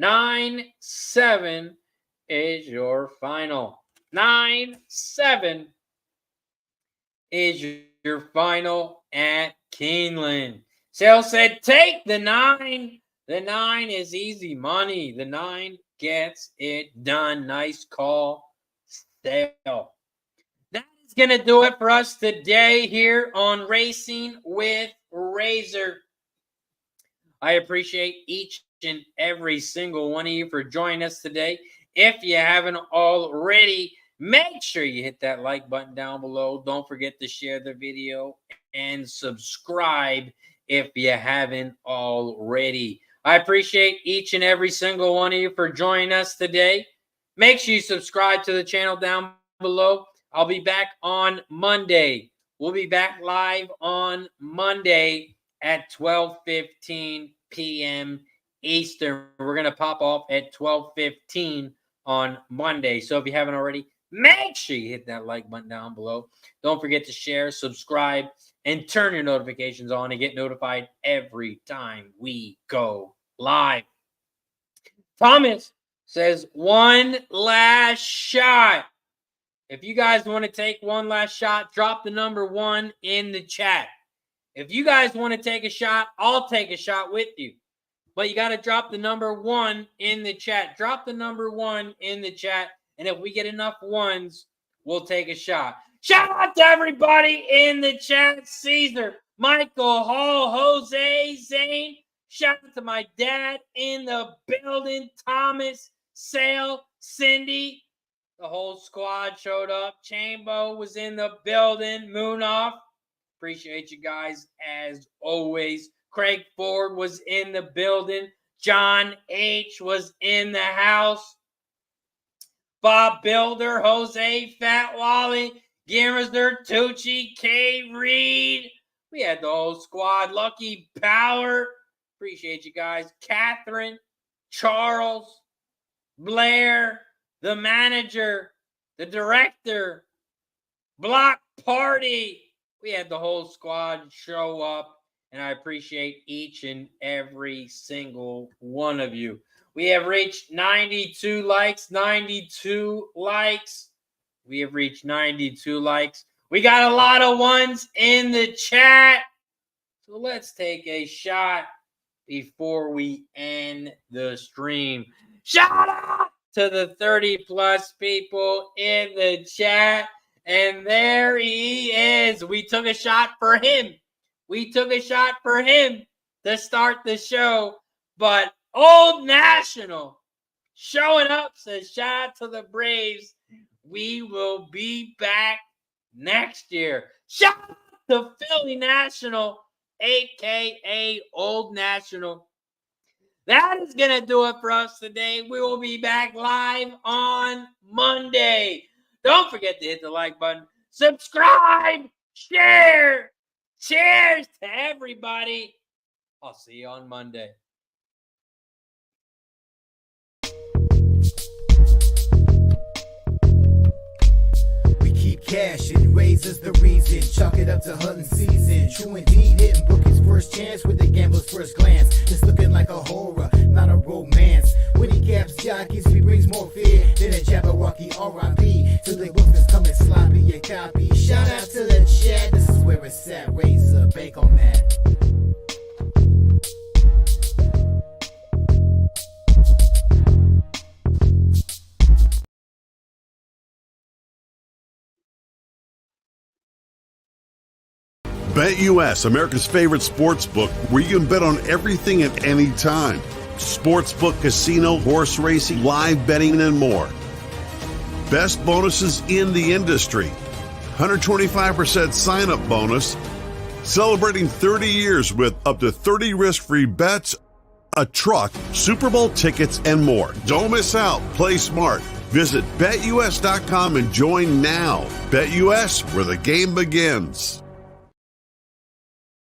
9-7 is your final. 9-7 is your final at Keeneland. Sale said, take the 9. The 9 is easy money. The 9 gets it done. Nice call, Sale. That is going to do it for us today here on Racing with Razor. I appreciate each and every single one of you for joining us today. If you haven't already, make sure you hit that like button down below. Don't forget to share the video and subscribe if you haven't already. I appreciate each and every single one of you for joining us today. Make sure you subscribe to the channel down below. I'll be back on Monday. We'll be back live on Monday at 12:15 p.m. Eastern. We're going to pop off at 12:15 on Monday. So if you haven't already, make sure you hit that like button down below. Don't forget to share, subscribe, and turn your notifications on and get notified every time we go live. Thomas says, one last shot. If you guys want to take one last shot, drop the number 1 in the chat. If you guys want to take a shot, I'll take a shot with you. But you got to drop the number 1 in the chat. Drop the number 1 in the chat. And if we get enough ones, we'll take a shot. Shout out to everybody in the chat. Caesar, Michael, Hall, Jose, Zane. Shout out to my dad in the building. Thomas, Sale, Cindy. The whole squad showed up. Chambo was in the building. Moonoff. Appreciate you guys as always. Craig Ford was in the building. John H. was in the house. Bob Builder, Jose, Fat Wally, Gimmerser, Tucci, K. Reed. We had the whole squad. Lucky Power. Appreciate you guys. Catherine, Charles, Blair, the manager, the director, Block Party. We had the whole squad show up, and I appreciate each and every single one of you. We have reached 92 likes, 92 likes. We have reached 92 likes. We got a lot of ones in the chat. So let's take a shot before we end the stream. Shout out to the 30-plus people in the chat. And there he is. We took a shot for him. We took a shot for him to start the show. But Old National showing up says, shout out to the Braves. We will be back next year. Shout out to Philly National, a.k.a. Old National. That is going to do it for us today. We will be back live on Monday. Don't forget to hit the like button, subscribe, share. Cheers to everybody. I'll see you on Monday. Cash and raises the reason. Chalk it up to hunting season. True indeed, hitting bookie's first chance with the gambler's first glance. It's looking like a horror, not a romance. When he caps jockeys, he brings more fear than a Jabberwocky R.I.P. To the bookers coming sloppy, your copy. Shout out to the chat. This is where it's at. Razor, bank on that. BetUS, America's favorite sports book, where you can bet on everything at any time. Sportsbook, casino, horse racing, live betting, and more. Best bonuses in the industry. 125% sign-up bonus. Celebrating 30 years with up to 30 risk-free bets, a truck, Super Bowl tickets, and more. Don't miss out. Play smart. Visit BetUS.com and join now. BetUS, where the game begins.